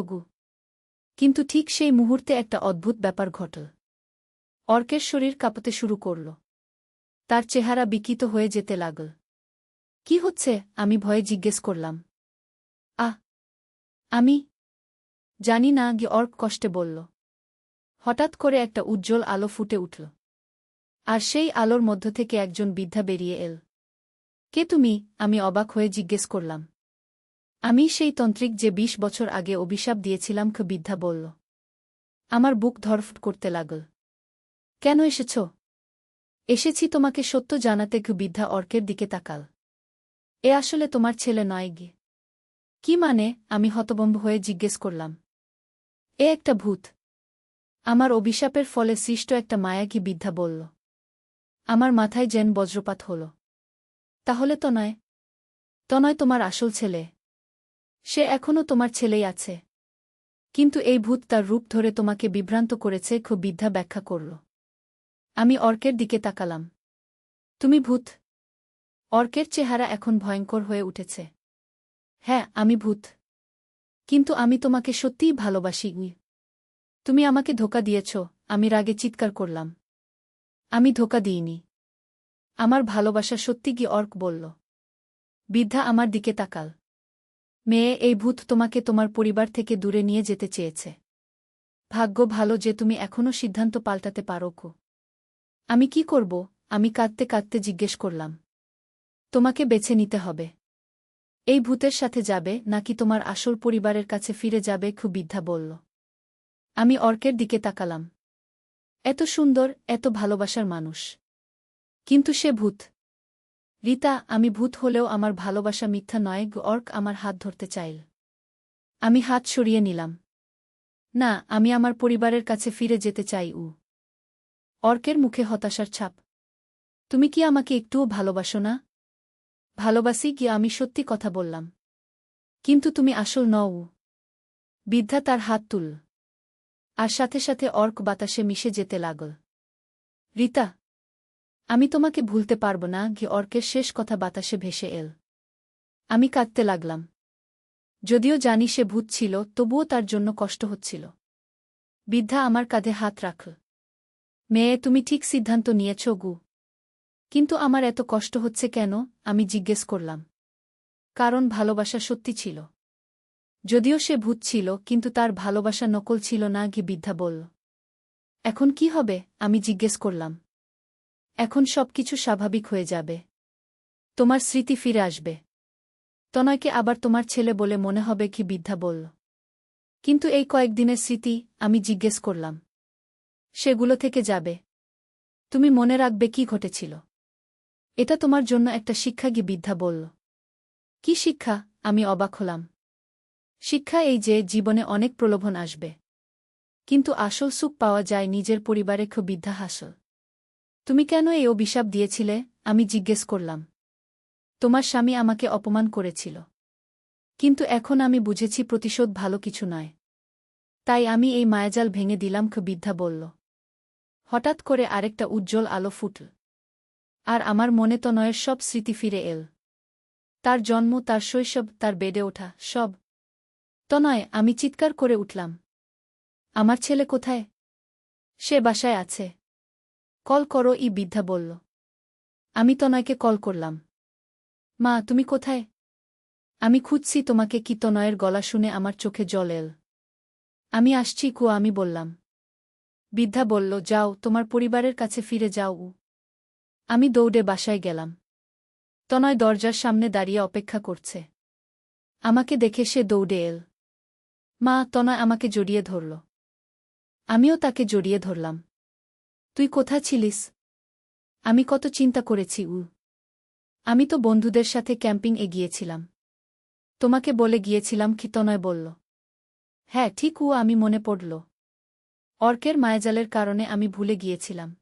কিন্তু ঠিক সেই মুহূর্তে একটা অদ্ভুত ব্যাপার ঘটল। অর্কের শরীর কাঁপতে শুরু করল। তার চেহারা বিকৃত হয়ে যেতে লাগল। কি হচ্ছে? আমি ভয়ে জিজ্ঞেস করলাম। আমি জানি না, অর্ক কষ্টে বলল। হঠাৎ করে একটা উজ্জ্বল আলো ফুটে উঠল। আর সেই আলোর মধ্য থেকে একজন বৃদ্ধা বেরিয়ে এল। কে তুমি? আমি অবাক হয়ে জিজ্ঞেস করলাম। আমি সেই তন্ত্রিক যে ২০ বছর আগে অভিশাপ দিয়েছিলাম, বৃদ্ধা বলল। আমার বুক ধড়ফড় করতে লাগল। কেন এসেছ? এসেছি তোমাকে সত্য জানাতে, বৃদ্ধা অর্কের দিকে তাকাল। এ আসলে তোমার ছেলে নয়। কি মানে? আমি হতভম্ব হয়ে জিজ্ঞেস করলাম। এ একটা ভূত। আমার অভিশাপের ফলে সৃষ্ট একটা মায়া, বৃদ্ধা বলল। আমার মাথায় যেন বজ্রপাত হল। তাহলে তনয়? তনয় তোমার আসল ছেলে। সে এখনও তোমার ছেলেই আছে। কিন্তু এই ভূত তার রূপ ধরে তোমাকে বিভ্রান্ত করেছে, বৃদ্ধা ব্যাখ্যা করল। আমি অর্কের দিকে তাকালাম। তুমি ভূত? অর্কের চেহারা এখন ভয়ঙ্কর হয়ে উঠেছে। হ্যাঁ, আমি ভূত। কিন্তু আমি তোমাকে সত্যিই ভালোবাসি। তুমি আমাকে ধোঁকা দিয়েছ। আমি রাগে চিৎকার করলাম। আমি ধোঁকা দিইনি। আমার ভালোবাসা সত্যি কি? অর্ক বলল। বৃদ্ধা আমার দিকে তাকাল। মেয়ে, এই ভূত তোমাকে তোমার পরিবার থেকে দূরে নিয়ে যেতে চেয়েছে। ভাগ্য ভালো যে তুমি এখনও সিদ্ধান্ত পাল্টাতে পারো কো। আমি কি করব? আমি কাঁদতে কাঁদতে জিজ্ঞেস করলাম। তোমাকে বেছে নিতে হবে। এই ভূতের সাথে যাবে নাকি তোমার আসল পরিবারের কাছে ফিরে যাবে? বৃদ্ধা বলল। আমি অর্কের দিকে তাকালাম। এত সুন্দর, এত ভালোবাসার মানুষ। কিন্তু সে ভূত। রিতা, আমি ভূত হলেও আমার ভালোবাসা মিথ্যা নয়। অর্ক আমার হাত ধরতে চাইল। আমি হাত সরিয়ে নিলাম। না, আমি আমার পরিবারের কাছে ফিরে যেতে চাই। অর্কের মুখে হতাশার ছাপ। তুমি কি আমাকে একটুও ভালোবাসো না? ভালোবাসি কি, আমি সত্যি কথা বললাম। কিন্তু তুমি আসল নও। বৃদ্ধা তার হাত তুল। আর সাথে সাথে অর্ক বাতাসে মিশে যেতে লাগল। রিতা, আমি তোমাকে ভুলতে পারব না। অর্কের শেষ কথা বাতাসে ভেসে এল। আমি কাঁদতে লাগলাম। যদিও জানি সে ভূত ছিল, তবুও তার জন্য কষ্ট হচ্ছিল। বৃদ্ধা আমার কাঁধে হাত রাখল। মেয়ে, তুমি ঠিক সিদ্ধান্ত নিয়েছ গু। কিন্তু আমার এত কষ্ট হচ্ছে কেন? আমি জিজ্ঞেস করলাম। কারণ ভালোবাসা সত্যি ছিল। যদিও সে ভূত ছিল, কিন্তু তার ভালোবাসা নকল ছিল না। বৃদ্ধা বলল। এখন কি হবে? আমি জিজ্ঞেস করলাম। এখন সবকিছু স্বাভাবিক হয়ে যাবে। তোমার স্মৃতি ফিরে আসবে। তনয়কে আবার তোমার ছেলে বলে মনে হবে। বৃদ্ধা বলল। কিন্তু এই কয়েকদিনের স্মৃতি? আমি জিজ্ঞেস করলাম। সেগুলো থেকে যাবে। তুমি মনে রাখবে কি ঘটেছিল। এটা তোমার জন্য একটা শিক্ষা। বৃদ্ধা বলল। কি শিক্ষা? আমি অবাক হলাম। শিক্ষা এই যে জীবনে অনেক প্রলোভন আসবে, কিন্তু আসল সুখ পাওয়া যায় নিজের পরিবারে। বৃদ্ধা হাসল। তুমি কেন এই অভিশাপ দিয়েছিলে? আমি জিজ্ঞেস করলাম। তোমার স্বামী আমাকে অপমান করেছিল। কিন্তু এখন আমি বুঝেছি প্রতিশোধ ভালো কিছু নয়। তাই আমি এই মায়াজাল ভেঙে দিলাম। বৃদ্ধা বলল। হঠাৎ করে আরেকটা উজ্জ্বল আলো ফুটল। আর আমার মনে তনয়ের সব স্মৃতি ফিরে এল। তার জন্ম, তার শৈশব, তার বেড়ে ওঠা, সব। তনয়, আমি চিৎকার করে উঠলাম। আমার ছেলে কোথায়? সে বাসায় আছে। কল করো। বৃদ্ধা বলল। আমি তনয়কে কল করলাম। মা, তুমি কোথায়? আমি খুঁজছি তোমাকে। তনয়ের গলা শুনে আমার চোখে জল এল। আমি আসছি। আমি বললাম। বৃদ্ধা বলল, যাও, তোমার পরিবারের কাছে ফিরে যাও। আমি দৌড়ে বাসায় গেলাম। তনয় দরজার সামনে দাঁড়িয়ে অপেক্ষা করছে। আমাকে দেখে সে দৌড়ে এল। মা, তনয় আমাকে জড়িয়ে ধরল। আমিও তাকে জড়িয়ে ধরলাম। তুই কোথায় ছিলিস? আমি কত চিন্তা করেছি। আমি তো বন্ধুদের সাথে ক্যাম্পিং এ গিয়েছিলাম। তোমাকে বলে গিয়েছিলাম। তনয় বলল। হ্যাঁ ঠিক। আমি মনে পড়ল। অর্কের মায়াজালের কারণে আমি ভুলে গিয়েছিলাম।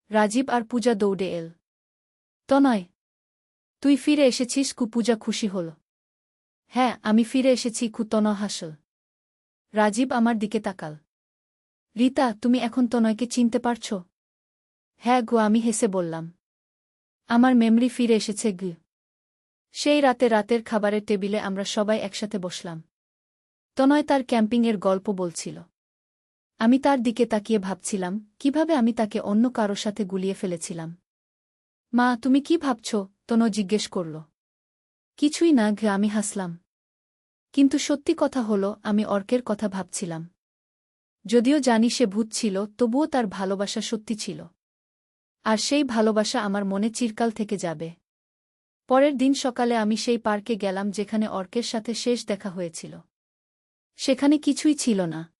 রাজীব আর পূজা দৌড়ে এল। তনয়, তুই ফিরে এসেছিস? পূজা খুশি হল। হ্যাঁ, আমি ফিরে এসেছি। তনয় হাসল। রাজীব আমার দিকে তাকাল। রিতা, তুমি এখন তনয়কে চিনতে পারছ? হ্যাঁ আমি হেসে বললাম। আমার মেমরি ফিরে এসেছে। সেই রাতে রাতের খাবারের টেবিলে আমরা সবাই একসাথে বসলাম। তনয় তার ক্যাম্পিংয়ের গল্প বলছিল। আমি তার দিকে তাকিয়ে ভাবছিলাম কিভাবে আমি তাকে অন্য কারো সাথে গুলিয়ে ফেলেছিলাম। মা, তুমি কি ভাবছ? তনয় জিজ্ঞেস করল। কিছুই না। আমি হাসলাম। কিন্তু সত্যি কথা হলো, আমি অর্কের কথা ভাবছিলাম। যদিও জানি সে ভূত ছিল, তবুও তার ভালোবাসা সত্যি ছিল। আর সেই ভালোবাসা আমার মনে চিরকাল থেকে যাবে। পরের দিন সকালে আমি সেই পার্কে গেলাম যেখানে অর্কের সাথে শেষ দেখা হয়েছিল। সেখানে কিছুই ছিল না,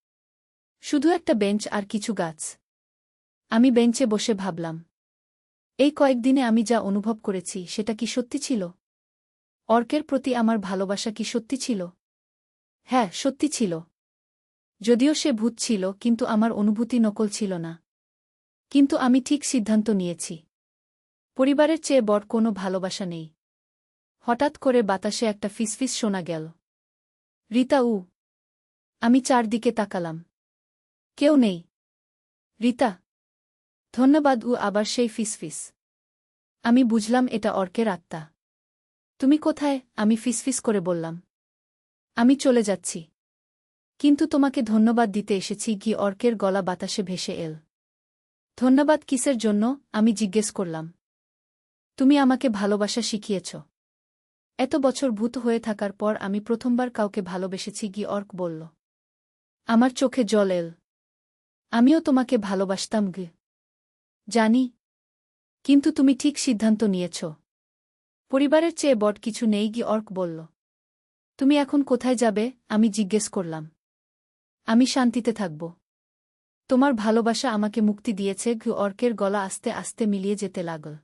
শুধু একটা বেঞ্চ আর কিছু গাছ। আমি বেঞ্চে বসে ভাবলাম, এই কয়েকদিনে আমি যা অনুভব করেছি সেটা কি সত্যি ছিল? অর্কের প্রতি আমার ভালোবাসা কি সত্যি ছিল? হ্যাঁ, সত্যি ছিল। যদিও সে ভূত ছিল, কিন্তু আমার অনুভূতি নকল ছিল না। কিন্তু আমি ঠিক সিদ্ধান্ত নিয়েছি। পরিবারের চেয়ে বড় কোনো ভালোবাসা নেই। হঠাৎ করে বাতাসে একটা ফিসফিস শোনা গেল। রিতা। আমি চারদিকে তাকালাম। কেউ নেই। রিতা। ধন্যবাদ। আবার সেই ফিসফিস। আমি বুঝলাম এটা অর্কের আত্মা। তুমি কোথায়? আমি ফিসফিস করে বললাম। আমি চলে যাচ্ছি। কিন্তু তোমাকে ধন্যবাদ দিতে এসেছি। কি অর্কের গলা বাতাসে ভেসে এল। ধন্যবাদ কিসের জন্য? আমি জিজ্ঞেস করলাম। তুমি আমাকে ভালোবাসা শিখিয়েছ। এত বছর ভূত হয়ে থাকার পর আমি প্রথমবার কাউকে ভালোবেসেছি। গি অর্ক বলল। আমার চোখে জল এল। আমিও তোমাকে ভালোবাসতাম গে। জানি। কিন্তু তুমি ঠিক সিদ্ধান্ত নিয়েছ। পরিবারের চেয়ে বড় কিছু নেই। গি অর্ক বলল। তুমি এখন কোথায় যাবে? আমি জিজ্ঞেস করলাম। আমি শান্তিতে থাকব। তোমার ভালোবাসা আমাকে মুক্তি দিয়েছে। গি অর্কের গলা আস্তে আস্তে মিলিয়ে যেতে লাগল।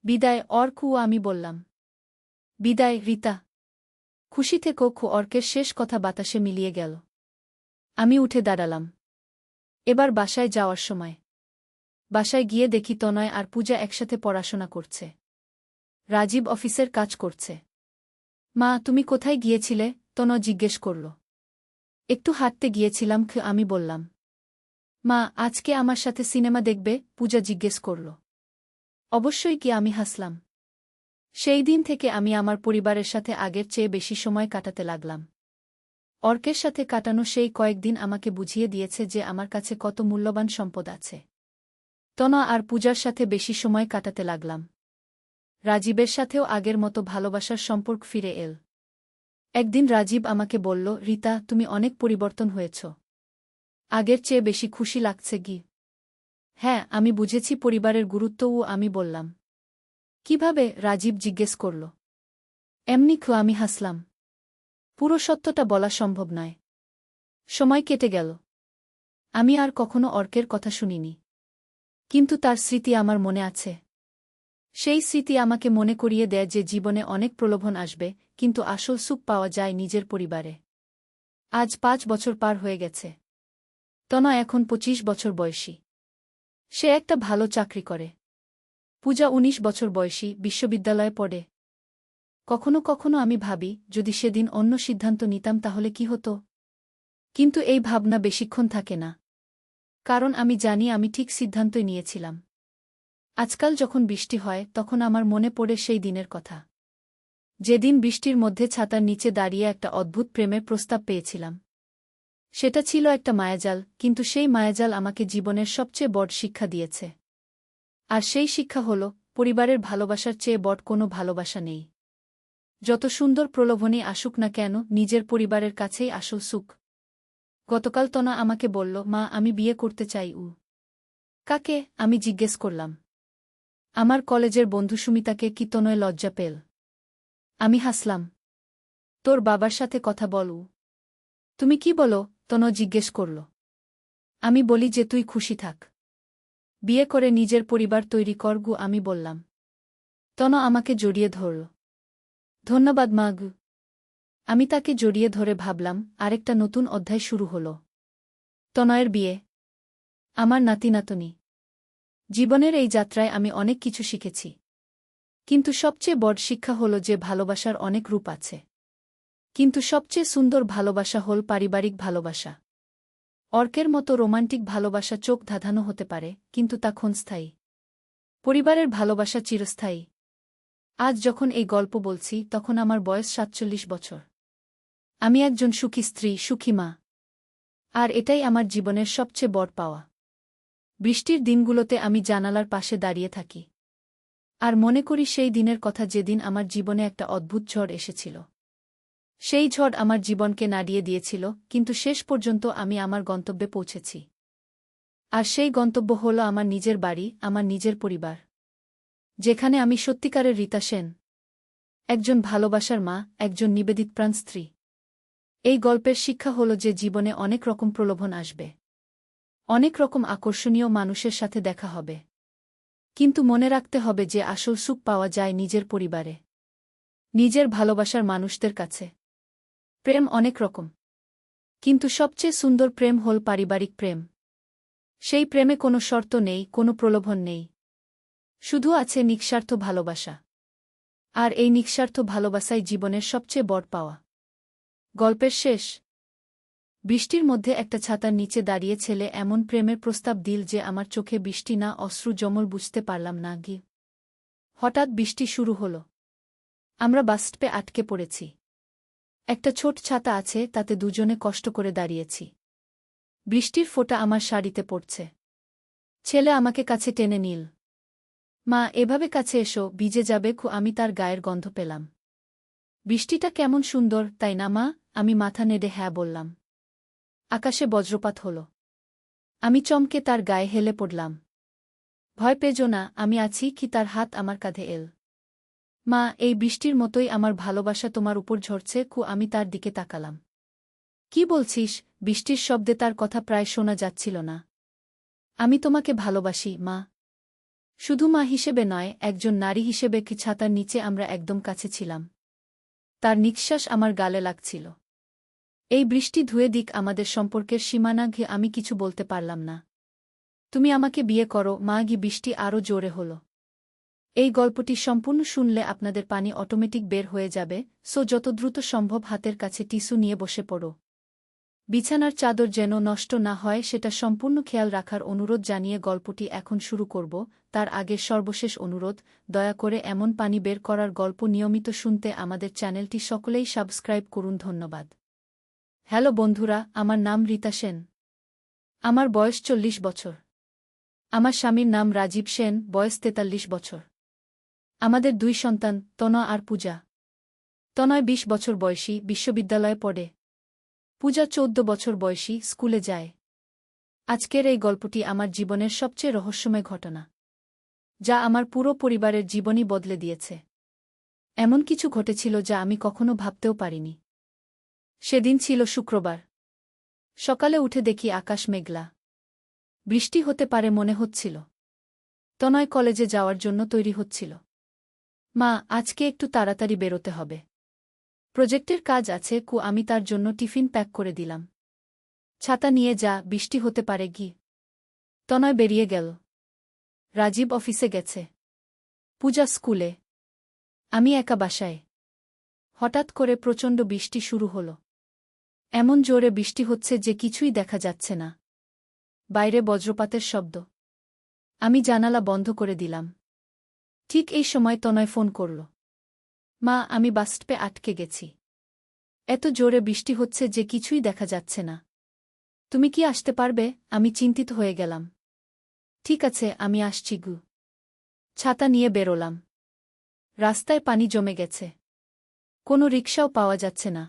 বিদায় অর্ক। আমি বললাম। বিদায় রিতা। খুশি থেকো। অর্কের শেষ কথা বাতাসে মিলিয়ে গেল। আমি উঠে দাঁড়ালাম। এবার বাসায় যাওয়ার সময়। বাসায় গিয়ে দেখি তনয় আর পূজা একসাথে পড়াশোনা করছে। রাজীব অফিসের কাজ করছে। মা, তুমি কোথায় গিয়েছিলে? তনয় জিজ্ঞেস করল। একটু হাঁটতে গিয়েছিলাম। আমি বললাম। মা, আজকে আমার সাথে সিনেমা দেখবে? পূজা জিজ্ঞেস করল। অবশ্যই। কি? আমি হাসলাম। সেই দিন থেকে আমি আমার পরিবারের সাথে আগের চেয়ে বেশি সময় কাটাতে লাগলাম। অর্কের সাথে কাটানো সেই কয়েকদিন আমাকে বুঝিয়ে দিয়েছে যে আমার কাছে কত মূল্যবান সম্পদ আছে। তনয় আর পূজার সাথে বেশি সময় কাটাতে লাগলাম। রাজীবের সাথেও আগের মতো ভালোবাসার সম্পর্ক ফিরে এল। একদিন রাজীব আমাকে বলল, রিতা, তুমি অনেক পরিবর্তন হয়েছ। আগের চেয়ে বেশি খুশি লাগছে। গি হ্যাঁ, আমি বুঝেছি পরিবারের গুরুত্বও। আমি বললাম। কিভাবে? রাজীব জিজ্ঞেস করল। এমনি। আমি হাসলাম। পুরো সত্যটা বলা সম্ভব নয়। সময় কেটে গেল। আমি আর কখনো অর্কের কথা শুনিনি। কিন্তু তার স্মৃতি আমার মনে আছে। সেই স্মৃতি আমাকে মনে করিয়ে দেয় যে জীবনে অনেক প্রলোভন আসবে, কিন্তু আসল সুখ পাওয়া যায় নিজের পরিবারে। আজ 5 বছর পার হয়ে গেছে। তনয় এখন 25 বছর বয়সী। সে একটা ভালো চাকরি করে। পূজা 19 বছর বয়সী, বিশ্ববিদ্যালয়ে পড়ে। কখনো কখনো আমি ভাবি, যদি সেদিন অন্য সিদ্ধান্ত নিতাম তাহলে কি হতো। কিন্তু এই ভাবনা বেশিক্ষণ থাকে না। কারণ আমি জানি আমি ঠিক সিদ্ধান্তই নিয়েছিলাম। আজকাল যখন বৃষ্টি হয় তখন আমার মনে পড়ে সেই দিনের কথা। যেদিন বৃষ্টির মধ্যে ছাতার নিচে দাঁড়িয়ে একটা অদ্ভুত প্রেমের প্রস্তাব পেয়েছিলাম। সেটা ছিল একটা মায়াজাল, কিন্তু সেই মায়াজাল আমাকে জীবনের সবচেয়ে বড় শিক্ষা দিয়েছে। আর সেই শিক্ষা হল, পরিবারের ভালোবাসার চেয়ে বড় কোনো ভালোবাসা নেই। যত সুন্দর প্রলোভনই আসুক না কেন, নিজের পরিবারের কাছেই আসল সুখ। গতকাল তনয় আমাকে বলল, মা, আমি বিয়ে করতে চাই। কাকে? আমি জিজ্ঞেস করলাম। আমার কলেজের বন্ধু সুমিতাকে। কি? তনয় লজ্জা পেল। আমি হাসলাম। তোর বাবার সাথে কথা বল। তুমি কি বলো? তনয় জিজ্ঞেস করল। আমি বলি যে তুই খুশি থাক। বিয়ে করে নিজের পরিবার তৈরি কর। আমি বললাম। তনয় আমাকে জড়িয়ে ধরল। ধন্যবাদ মা। আমি তাকে জড়িয়ে ধরে ভাবলাম, আরেকটা নতুন অধ্যায় শুরু হল। তনয়ের বিয়ে, আমার নাতি নাতনি। জীবনের এই যাত্রায় আমি অনেক কিছু শিখেছি। কিন্তু সবচেয়ে বড় শিক্ষা হল যে ভালোবাসার অনেক রূপ আছে। কিন্তু সবচেয়ে সুন্দর ভালোবাসা হল পারিবারিক ভালোবাসা। অর্কের মতো রোমান্টিক ভালোবাসা চোখ ধাঁধানো হতে পারে, কিন্তু তা ক্ষণস্থায়ী। পরিবারের ভালোবাসা চিরস্থায়ী। আজ যখন এই গল্প বলছি তখন আমার বয়স 47 বছর। আমি একজন সুখী স্ত্রী, সুখী মা। আর এটাই আমার জীবনের সবচেয়ে বড় পাওয়া। বৃষ্টির দিনগুলোতে আমি জানালার পাশে দাঁড়িয়ে থাকি। আর মনে করি সেই দিনের কথা যেদিন আমার জীবনে একটা অদ্ভুত ঝড় এসেছিল। সেই ঝড় আমার জীবনকে নাড়িয়ে দিয়েছিল, কিন্তু শেষ পর্যন্ত আমি আমার গন্তব্যে পৌঁছেছি। আর সেই গন্তব্য হল আমার নিজের বাড়ি, আমার নিজের পরিবার। যেখানে আমি সত্যিকারের রিতা সেন। একজন ভালোবাসার মা, একজন নিবেদিতপ্রাণ স্ত্রী। এই গল্পের শিক্ষা হল যে জীবনে অনেক রকম প্রলোভন আসবে। অনেক রকম আকর্ষণীয় মানুষের সাথে দেখা হবে। কিন্তু মনে রাখতে হবে যে আসল সুখ পাওয়া যায় নিজের পরিবারে, নিজের ভালোবাসার মানুষদের কাছে। প্রেম অনেক রকম। কিন্তু সবচেয়ে সুন্দর প্রেম হল পারিবারিক প্রেম। সেই প্রেমে কোনো শর্ত নেই, কোনো প্রলোভন নেই। শুধু আছে নিঃস্বার্থ ভালোবাসা। আর এই নিঃস্বার্থ ভালোবাসাই জীবনের সবচেয়ে বড় পাওয়া। গল্পের শেষ। বৃষ্টির মধ্যে একটা ছাতার নিচে দাঁড়িয়ে ছেলে এমন প্রেমের প্রস্তাব দিল যে আমার চোখে বৃষ্টি না অশ্রু জমল। বুঝতে পারলাম না। হঠাৎ বৃষ্টি শুরু হল। আমরা বাসস্টপে আটকে পড়েছি। একটা ছোট ছাতা আছে, তাতে দুজনে কষ্ট করে দাঁড়িয়েছি। বৃষ্টির ফোঁটা আমার শাড়িতে পড়ছে। ছেলে আমাকে কাছে টেনে নিল। মা, এভাবে কাছে এসো, ভিজে যাবে। আমি তার গায়ের গন্ধ পেলাম। বৃষ্টিটা কেমন সুন্দর, তাই না মা? আমি মাথা নেড়ে হ্যাঁ বললাম। আকাশে বজ্রপাত হল। আমি চমকে তার গায়ে হেলে পড়লাম। ভয় পেজো না, আমি আছি কি? তার হাত আমার কাঁধে এল। মা, এই বৃষ্টির মতোই আমার ভালোবাসা তোমার উপর ঝরছে। আমি তার দিকে তাকালাম। কি বলছিস? বৃষ্টির শব্দে তার কথা প্রায় শোনা যাচ্ছিল না। আমি তোমাকে ভালোবাসি মা। শুধু মা হিসেবে নয়, একজন নারী হিসেবে। কি ছাতার নিচে আমরা একদম কাছে ছিলাম। তার নিঃশ্বাস আমার গালে লাগছিল। এই বৃষ্টি ধুয়ে দিক আমাদের সম্পর্কের সীমানা। আমি কিছু বলতে পারলাম না। তুমি আমাকে বিয়ে করো মা। বৃষ্টি আরও জোরে হল। এই গল্পটি সম্পূর্ণ শুনলে আপনাদের পানি অটোমেটিক বের হয়ে যাবে, সো যত দ্রুত সম্ভব হাতের কাছে টিস্যু নিয়ে বসে পড়ো। বিছানার চাদর যেন নষ্ট না হয় সেটা সম্পূর্ণ খেয়াল রাখার অনুরোধ জানিয়ে গল্পটি এখন শুরু করব। তার আগে সর্বশেষ অনুরোধ, দয়া করে এমন পানি বের করার গল্প নিয়মিত শুনতে আমাদের চ্যানেলটি সকলেই সাবস্ক্রাইব করুন। ধন্যবাদ। হ্যালো বন্ধুরা, আমার নাম রীতা সেন। আমার বয়স 40 বছর। আমার স্বামীর নাম রাজীব সেন, বয়স 43 বছর। আমাদের 2 সন্তান, তনয় আর পূজা। তনয় 20 বছর বয়সী, বিশ্ববিদ্যালয়ে পড়ে। পূজা 14 বছর বয়সী, স্কুলে যায়। আজকের এই গল্পটি আমার জীবনের সবচেয়ে রহস্যময় ঘটনা, যা আমার পুরো পরিবারের জীবনই বদলে দিয়েছে। এমন কিছু ঘটেছিল যা আমি কখনো ভাবতেও পারিনি। সেদিন ছিল শুক্রবার। সকালে উঠে দেখি আকাশ মেঘলা। বৃষ্টি হতে পারে মনে হচ্ছিল। তনয় কলেজে যাওয়ার জন্য তৈরি হচ্ছিল। মা, আজকে একটু তাড়াতাড়ি বেরোতে হবে। প্রজেক্টের কাজ আছে। আমি তার জন্য টিফিন প্যাক করে দিলাম। ছাতা নিয়ে যা, বৃষ্টি হতে পারে। তনয় বেরিয়ে গেল। রাজীব অফিসে গেছে। পূজা স্কুলে। আমি একা বাসায়। হঠাৎ করে প্রচণ্ড বৃষ্টি শুরু হল। এমন জোরে বৃষ্টি হচ্ছে যে কিছুই দেখা যাচ্ছে না। বাইরে বজ্রপাতের শব্দ। আমি জানালা বন্ধ করে দিলাম। ঠিক এই সময় তনয় ফোন করল। মা, আমি বাসস্টপে আটকে গেছি। এত জোরে বৃষ্টি হচ্ছে যে কিছুই দেখা যাচ্ছে না। তুমি কি আসতে পারবে? আমি চিন্তিত হয়ে গেলাম। ঠিক আছে, আমি আসছি। ছাতা নিয়ে বেরোলাম। রাস্তায় পানি জমে গেছে। কোনো রিকশাও পাওয়া যাচ্ছে না।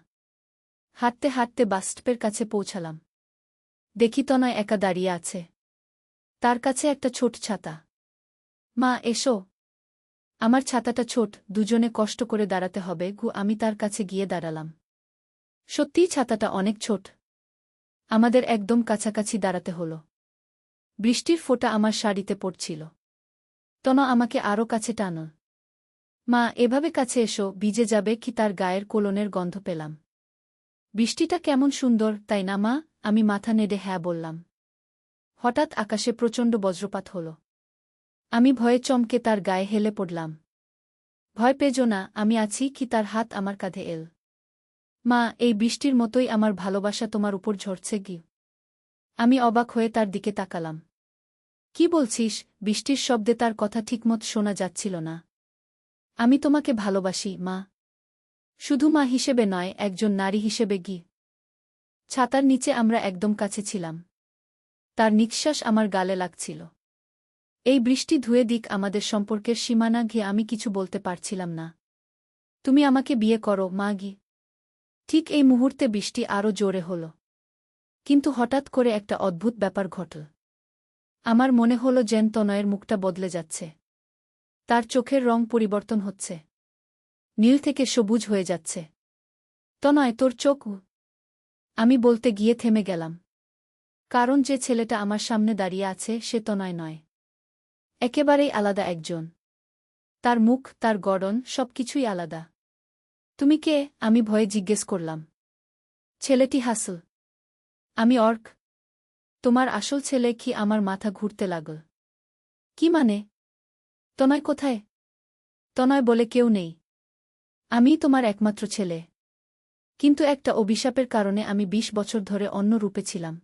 হাঁটতে হাঁটতে বাসস্টপের কাছে পৌঁছালাম। দেখি তনয় একা দাঁড়িয়ে আছে। তার কাছে একটা ছোট ছাতা। মা, এসো। আমার ছাতাটা ছোট, দুজনে কষ্ট করে দাঁড়াতে হবে। আমি তার কাছে গিয়ে দাঁড়ালাম। সত্যিই ছাতাটা অনেক ছোট। আমাদের একদম কাছাকাছি দাঁড়াতে হল। বৃষ্টির ফোঁটা আমার শাড়িতে পড়ছিল। তনয় আমাকে আরও কাছে টানল। মা, এভাবে কাছে এসো, ভিজে যাবে। তার গায়ের কোলনের গন্ধ পেলাম। বৃষ্টিটা কেমন সুন্দর, তাই না মা? আমি মাথা নেড়ে হ্যাঁ বললাম। হঠাৎ আকাশে প্রচণ্ড বজ্রপাত হল। আমি ভয়ে চমকে তার গায়ে হেলে পড়লাম। ভয় পেজো না, আমি আছি কি? তার হাত আমার কাঁধে এল। মা, এই বৃষ্টির মতোই আমার ভালোবাসা তোমার উপর ঝরছে। আমি অবাক হয়ে তার দিকে তাকালাম। কি বলছিস? বৃষ্টির শব্দে তার কথা ঠিকমত শোনা যাচ্ছিল না। আমি তোমাকে ভালোবাসি মা। শুধু মা হিসেবে নয়, একজন নারী হিসেবে। ছাতার নিচে আমরা একদম কাছে ছিলাম। তার নিঃশ্বাস আমার গালে লাগছিল। এই বৃষ্টি ধুয়ে দিক আমাদের সম্পর্কের সীমানা। আমি কিছু বলতে পারছিলাম না। তুমি আমাকে বিয়ে করো মা। ঠিক এই মুহূর্তে বৃষ্টি আরও জোরে হল। কিন্তু হঠাৎ করে একটা অদ্ভুত ব্যাপার ঘটল। আমার মনে হল যেন তনয়ের মুখটা বদলে যাচ্ছে। তার চোখের রং পরিবর্তন হচ্ছে। নীল থেকে সবুজ হয়ে যাচ্ছে। তনয়, তোর চোখ। আমি বলতে গিয়ে থেমে গেলাম। কারণ যে ছেলেটা আমার সামনে দাঁড়িয়ে আছে সে তনয় নয়। একেবারেই আলাদা একজন। তার মুখ, তার গড়ন, সবকিছুই আলাদা। তুমি কে? আমি ভয়ে জিজ্ঞেস করলাম। ছেলেটি হাসল। আমি অর্ক। তোমার আসল ছেলে। আমার মাথা ঘুরতে লাগল। কি মানে? তনয় কোথায়? তনয় বলে কেউ নেই। আমিই তোমার একমাত্র ছেলে। কিন্তু একটা অভিশাপের কারণে আমি 20 বছর ধরে অন্য রূপে ছিলাম।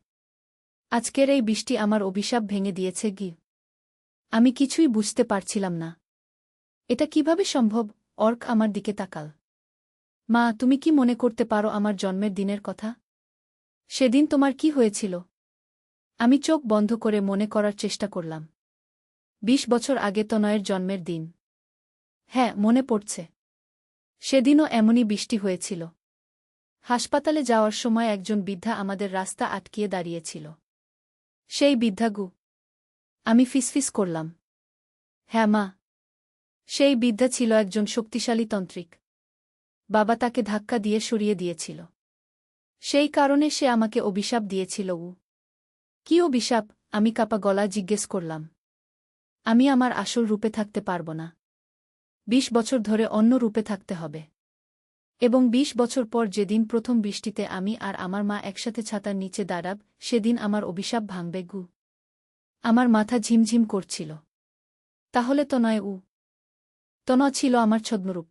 আজকের এই বৃষ্টি আমার অভিশাপ ভেঙে দিয়েছে। আমি কিছুই বুঝতে পারছিলাম না। এটা কিভাবে সম্ভব? অর্ক আমার দিকে তাকাল। মা, তুমি কি মনে করতে পারো আমার জন্মের দিনের কথা? সেদিন তোমার কি হয়েছিল? আমি চোখ বন্ধ করে মনে করার চেষ্টা করলাম। ২০ বছর আগে তনয়ের জন্মের দিন। হ্যাঁ, মনে পড়ছে। সেদিনও এমনই বৃষ্টি হয়েছিল। হাসপাতালে যাওয়ার সময় একজন বৃদ্ধা আমাদের রাস্তা আটকিয়ে দাঁড়িয়েছিল। সেই বৃদ্ধাগু। আমি ফিসফিস করলাম। হ্যাঁ মা। সেই বৃদ্ধা ছিল একজন শক্তিশালী তন্ত্রিক। বাবা তাকে ধাক্কা দিয়ে সরিয়ে দিয়েছিল। সেই কারণে সে আমাকে অভিশাপ দিয়েছিল। কি অভিশাপ? আমি কাপা গলা জিজ্ঞেস করলাম। আমি আমার আসল রূপে থাকতে পারব না। ২০ বছর ধরে অন্য রূপে থাকতে হবে। এবং ২০ বছর পর যেদিন প্রথম বৃষ্টিতে আমি আর আমার মা একসাথে ছাতার নিচে দাঁড়াব, সেদিন আমার অভিশাপ ভাঙবে। আমার মাথা ঝিমঝিম করছিল। তাহলে তনয় তনয় ছিল আমার ছদ্মরূপ।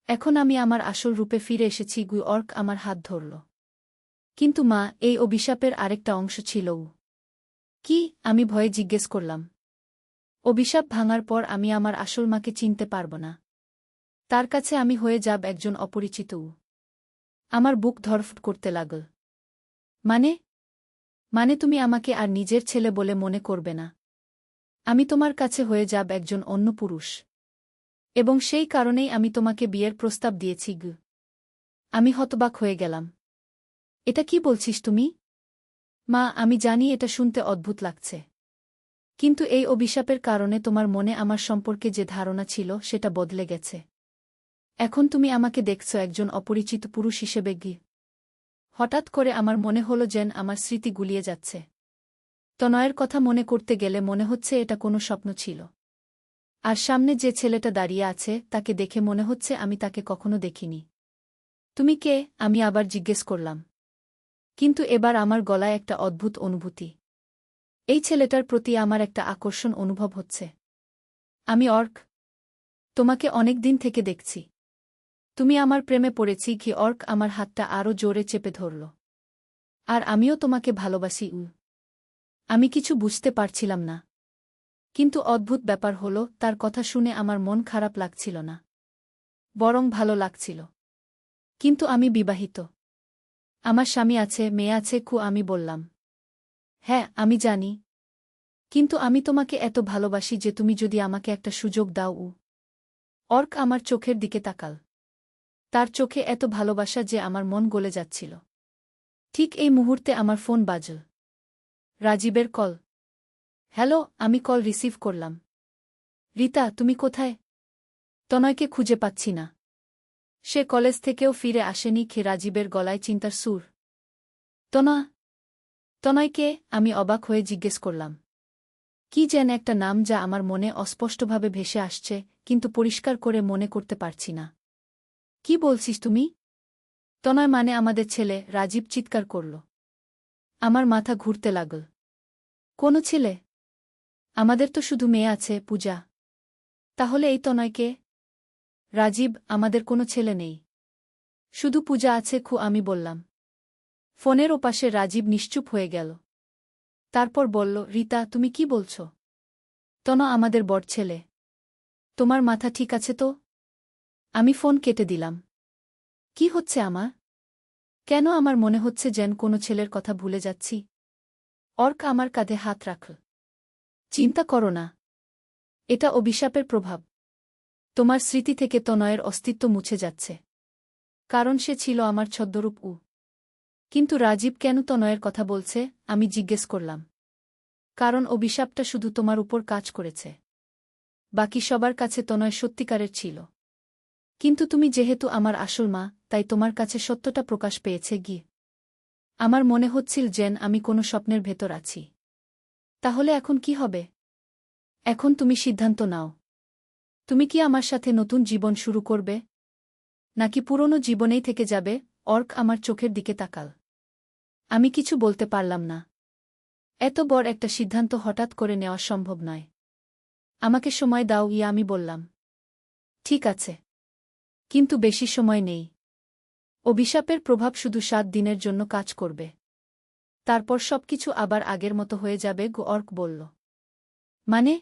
এখন আমি আমার আসল রূপে ফিরে এসেছি। অর্ক আমার হাত ধরল। কিন্তু মা, এই অভিশাপের আরেকটা অংশ ছিল। কি? আমি ভয়ে জিজ্ঞেস করলাম। অভিশাপ ভাঙার পর আমি আমার আসল মাকে চিনতে পারব না। তার কাছে আমি হয়ে যাব একজন অপরিচিত। আমার বুক ধড়ফড় করতে লাগল। মানে? মানে তুমি আমাকে আর নিজের ছেলে বলে মনে করবে না? আমি তোমার কাছে হয়ে যাব একজন অন্য পুরুষ। এবং সেই কারণেই আমি তোমাকে বিয়ের প্রস্তাব দিয়েছি। আমি হতবাক হয়ে গেলাম। এটা কি বলছিস তুমি? মা, আমি জানি এটা শুনতে অদ্ভুত লাগছে। কিন্তু এই অভিশাপের কারণে তোমার মনে আমার সম্পর্কে যে ধারণা ছিল সেটা বদলে গেছে। এখন তুমি আমাকে দেখছ একজন অপরিচিত পুরুষ হিসেবে। হঠাৎ করে আমার মনে হলো যেন আমার স্মৃতি গুলিয়ে যাচ্ছে। তনয়ের কথা মনে করতে গেলে মনে হচ্ছে এটা কোনো স্বপ্ন ছিল। আর সামনে যে ছেলেটা দাঁড়িয়ে আছে তাকে দেখে মনে হচ্ছে আমি তাকে কখনো দেখিনি। তুমি কে? আমি আবার জিজ্ঞেস করলাম। কিন্তু এবার আমার গলায় একটা অদ্ভুত অনুভূতি। এই ছেলেটার প্রতি আমার একটা আকর্ষণ অনুভব হচ্ছে। আমি অর্ক। তোমাকে অনেক দিন থেকে দেখছি। তুমি আমার প্রেমে পড়েছি। অর্ক আমার হাতটা আরও জোরে চেপে ধরল। আর আমিও তোমাকে ভালোবাসি। আমি কিছু বুঝতে পারছিলাম না। কিন্তু অদ্ভুত ব্যাপার হলো, তার কথা শুনে আমার মন খারাপ লাগছিল না, বরং ভালো লাগছিল। কিন্তু আমি বিবাহিত। আমার স্বামী আছে, মেয়ে আছে। আমি বললাম। হ্যাঁ, আমি জানি। কিন্তু আমি তোমাকে এত ভালোবাসি যে তুমি যদি আমাকে একটা সুযোগ দাও। অর্ক আমার চোখের দিকে তাকাল। তার চোখে এত ভালোবাসা যে আমার মন গলে যাচ্ছিল। ঠিক এই মুহূর্তে আমার ফোন বাজল। রাজীবের কল। হ্যালো। আমি কল রিসিভ করলাম। রিতা, তুমি কোথায়? তনয়কে খুঁজে পাচ্ছি না। সে কলেজ থেকেও ফিরে আসেনি। রাজীবের গলায় চিন্তার সুর। তনয়কে? আমি অবাক হয়ে জিজ্ঞেস করলাম। কি যেন একটা নাম যা আমার মনে অস্পষ্টভাবে ভেসে আসছে, কিন্তু পরিষ্কার করে মনে করতে পারছি না। কি বলছিস তুমি? তনয় মানে আমাদের ছেলে? রাজীব চিৎকার করল। আমার মাথা ঘুরতে লাগল। কোনো ছেলে? আমাদের তো শুধু মেয়ে আছে, পূজা। তাহলে এই তনয়কে? রাজীব, আমাদের কোনো ছেলে নেই। শুধু পূজা আছে। আমি বললাম। ফোনের ওপাশে রাজীব নিশ্চুপ হয়ে গেল। তারপর বলল, রিতা, তুমি কি বলছ? তনয় আমাদের বড় ছেলে। তোমার মাথা ঠিক আছে তো? আমি ফোন কেটে দিলাম। কি হচ্ছে আমার? কেন আমার মনে হচ্ছে যেন কোনো ছেলের কথা ভুলে যাচ্ছি? অর্ক আমার কাঁধে হাত রাখল। চিন্তা করো না। এটা অভিশাপের প্রভাব। তোমার স্মৃতি থেকে তনয়ের অস্তিত্ব মুছে যাচ্ছে। কারণ সে ছিল আমার ছদ্মরূপ। কিন্তু রাজীব কেন তনয়ের কথা বলছে? আমি জিজ্ঞেস করলাম। কারণ অভিশাপটা শুধু তোমার উপর কাজ করেছে। বাকি সবার কাছে তনয় সত্যিকারের ছিল। কিন্তু তুমি যেহেতু আমার আসল মা, তাই তোমার কাছে সত্যটা প্রকাশ পেয়েছে। আমার মনে হচ্ছিল যেন আমি কোনো স্বপ্নের ভেতর আছি। তাহলে এখন কি হবে? এখন তুমি সিদ্ধান্ত নাও। তুমি কি আমার সাথে নতুন জীবন শুরু করবে, নাকি পুরনো জীবনেই থেকে যাবে? অর্ক আমার চোখের দিকে তাকাল। আমি কিছু বলতে পারলাম না। এত বড় একটা সিদ্ধান্ত হঠাৎ করে নেওয়া সম্ভব নয়। আমাকে সময় দাও। আমি বললাম। ঠিক আছে। কিন্তু বেশি সময় নেই। অভিশাপের প্রভাব শুধু 7 দিনের জন্য কাজ করবে। তারপর সবকিছু আবার আগের মতো হয়ে যাবে। অর্ক বলল। মানে?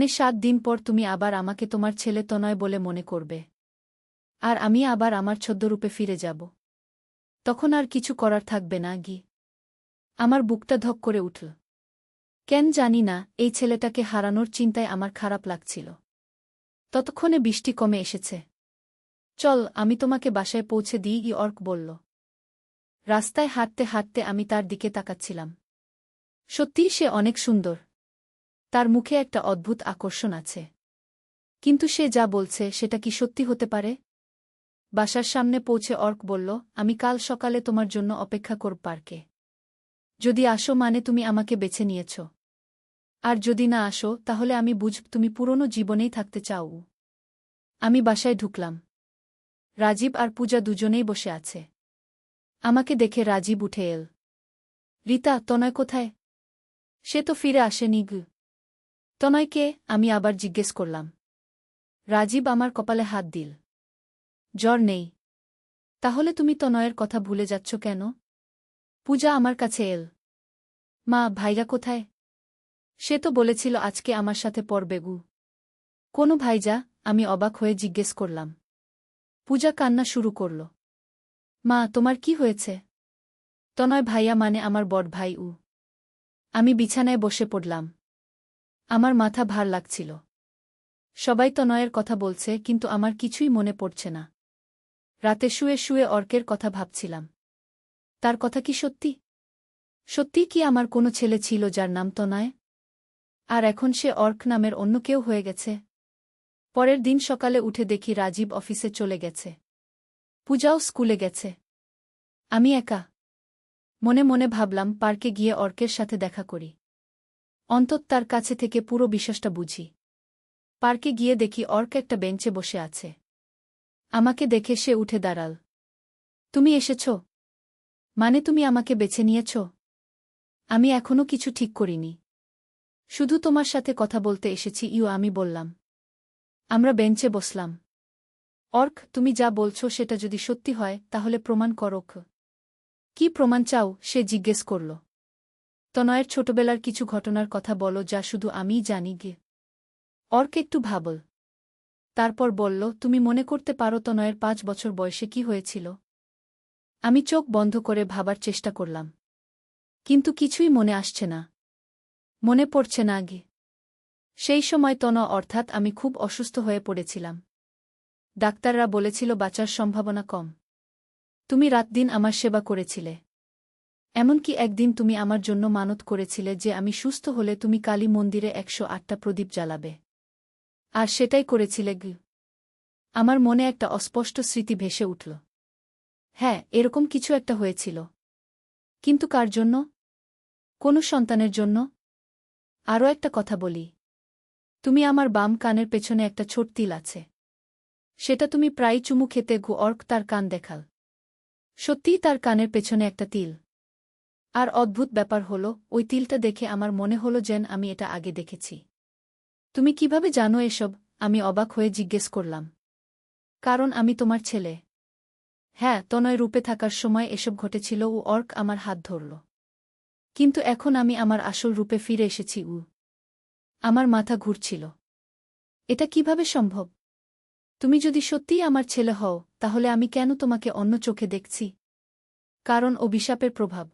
7 দিন পর তুমি আবার আমাকে তোমার ছেলে তনয় বলে মনে করবে? আর আমি আবার আমার ছদ্মরূপে ফিরে যাব। তখন আর কিছু করার থাকবে না গি। আমার বুকটা ধক করে উঠল। কেন জানি না, এই ছেলেটাকে হারানোর চিন্তায় আমার খারাপ লাগছিল। ততক্ষণে বৃষ্টি কমে এসেছে। চল, আমি তোমাকে বাসায় পৌঁছে দিই, অর্ক বলল। রাস্তায় হাঁটতে হাঁটতে আমি তার দিকে তাকাচ্ছিলাম। সত্যিই সে অনেক সুন্দর। তার মুখে একটা অদ্ভুত আকর্ষণ আছে। কিন্তু সে যা বলছে সেটা কি সত্যি হতে পারে? বাসার সামনে পৌঁছে অর্ক বলল, আমি কাল সকালে তোমার জন্য অপেক্ষা করব পার্কে। যদি আসো মানে তুমি আমাকে বেছে নিয়েছ। আর যদি না আসো তাহলে আমি বুঝব তুমি পুরনো জীবনেই থাকতে চাও। আমি বাসায় ঢুকলাম। রাজীব আর পূজা দুজনেই বসে আছে। আমাকে দেখে রাজীব উঠে এল। রিতা, তনয় কোথায়? সে তো ফিরে আসেনি গু। তনয়কে? আমি আবার জিজ্ঞেস করলাম। রাজীব আমার কপালে হাত দিল। জ্বর নেই। তাহলে তুমি তনয়ের কথা ভুলে যাচ্ছ কেন? পূজা আমার কাছে এল। মা, ভাইরা কোথায়? সে তো বলেছিল আজকে আমার সাথে পড়বে গু। কোনো ভাইজা? আমি অবাক হয়ে জিজ্ঞেস করলাম। পূজা কান্না শুরু করল। মা, তোমার কি হয়েছে? তনয় ভাইয়া মানে আমার বড় ভাই উ। আমি বিছানায় বসে পড়লাম। আমার মাথা ভার লাগছিল। সবাই তনয়ের কথা বলছে কিন্তু আমার কিছুই মনে পড়ছে না। রাতে শুয়ে শুয়ে অর্কের কথা ভাবছিলাম। তার কথা কি সত্যি? সত্যি কি আমার কোনো ছেলে ছিল যার নাম তনয়? আর এখন সে অর্ক নামের অন্য কেউ হয়ে গেছে? পরের দিন সকালে উঠে দেখি রাজীব অফিসে চলে গেছে। পূজাও স্কুলে গেছে। আমি একা। মনে মনে ভাবলাম পার্কে গিয়ে অর্কের সাথে দেখা করি। অন্তত তার কাছে থেকে পুরো বিশ্বাসটা বুঝি। পার্কে গিয়ে দেখি অর্ক একটা বেঞ্চে বসে আছে। আমাকে দেখে সে উঠে দাঁড়াল। তুমি এসেছ? মানে তুমি আমাকে বেছে নিয়েছ? আমি এখনো কিছু ঠিক করিনি। শুধু তোমার সাথে কথা বলতে এসেছি আমি বললাম। আমরা বেঞ্চে বসলাম। অর্ক, তুমি যা বলছো সেটা যদি সত্যি হয় তাহলে প্রমাণ করো। কি প্রমাণ চাও? সে জিজ্ঞেস করল। তনয়ের ছোটবেলার কিছু ঘটনার কথা বলো যা শুধু আমিই জানি গে। অর্ক একটু ভাবল। তারপর বলল, তুমি মনে করতে পারো তনয়ের 5 বছর বয়সে কি হয়েছিল? আমি চোখ বন্ধ করে ভাবার চেষ্টা করলাম। কিন্তু কিছুই মনে আসছে না। মনে পড়ছে না গে। সেই সময় অর্থাৎ আমি খুব অসুস্থ হয়ে পড়েছিলাম। ডাক্তাররা বলেছিল বাঁচার সম্ভাবনা কম। তুমি রাতদিন আমার সেবা করেছিলে। এমনকি একদিন তুমি আমার জন্য মানত করেছিলে যে আমি সুস্থ হলে তুমি কালী মন্দিরে 108টা প্রদীপ জ্বালাবে। আর সেটাই করেছিলে গু। আমার মনে একটা অস্পষ্ট স্মৃতি ভেসে উঠল। হ্যাঁ, এরকম কিছু একটা হয়েছিল। কিন্তু কার জন্য? কোনো সন্তানের জন্য? আরও একটা কথা বলি। তুমি আমার বাম কানের পেছনে একটা ছোট তিল আছে। সেটা তুমি প্রায় চুমু খেতে অর্ক তার কান দেখাল। সত্যিই তার কানের পেছনে একটা তিল। আর অদ্ভুত ব্যাপার হলো, ওই তিলটা দেখে আমার মনে হলো যেন আমি এটা আগে দেখেছি। তুমি কিভাবে জানো এসব? আমি অবাক হয়ে জিজ্ঞেস করলাম। কারণ আমি তোমার ছেলে। হ্যাঁ, তনয় রূপে থাকার সময় এসব ঘটেছিল অর্ক আমার হাত ধরল। কিন্তু এখন আমি আমার আসল রূপে ফিরে এসেছি আমার মাথা ঘুরছিল। এটা কিভাবে সম্ভব? তুমি যদি সত্যিই আমার ছেলে হও তাহলে আমি কেন তোমাকে অন্য চোখে দেখছি? কারণ অভিশাপের প্রভাব।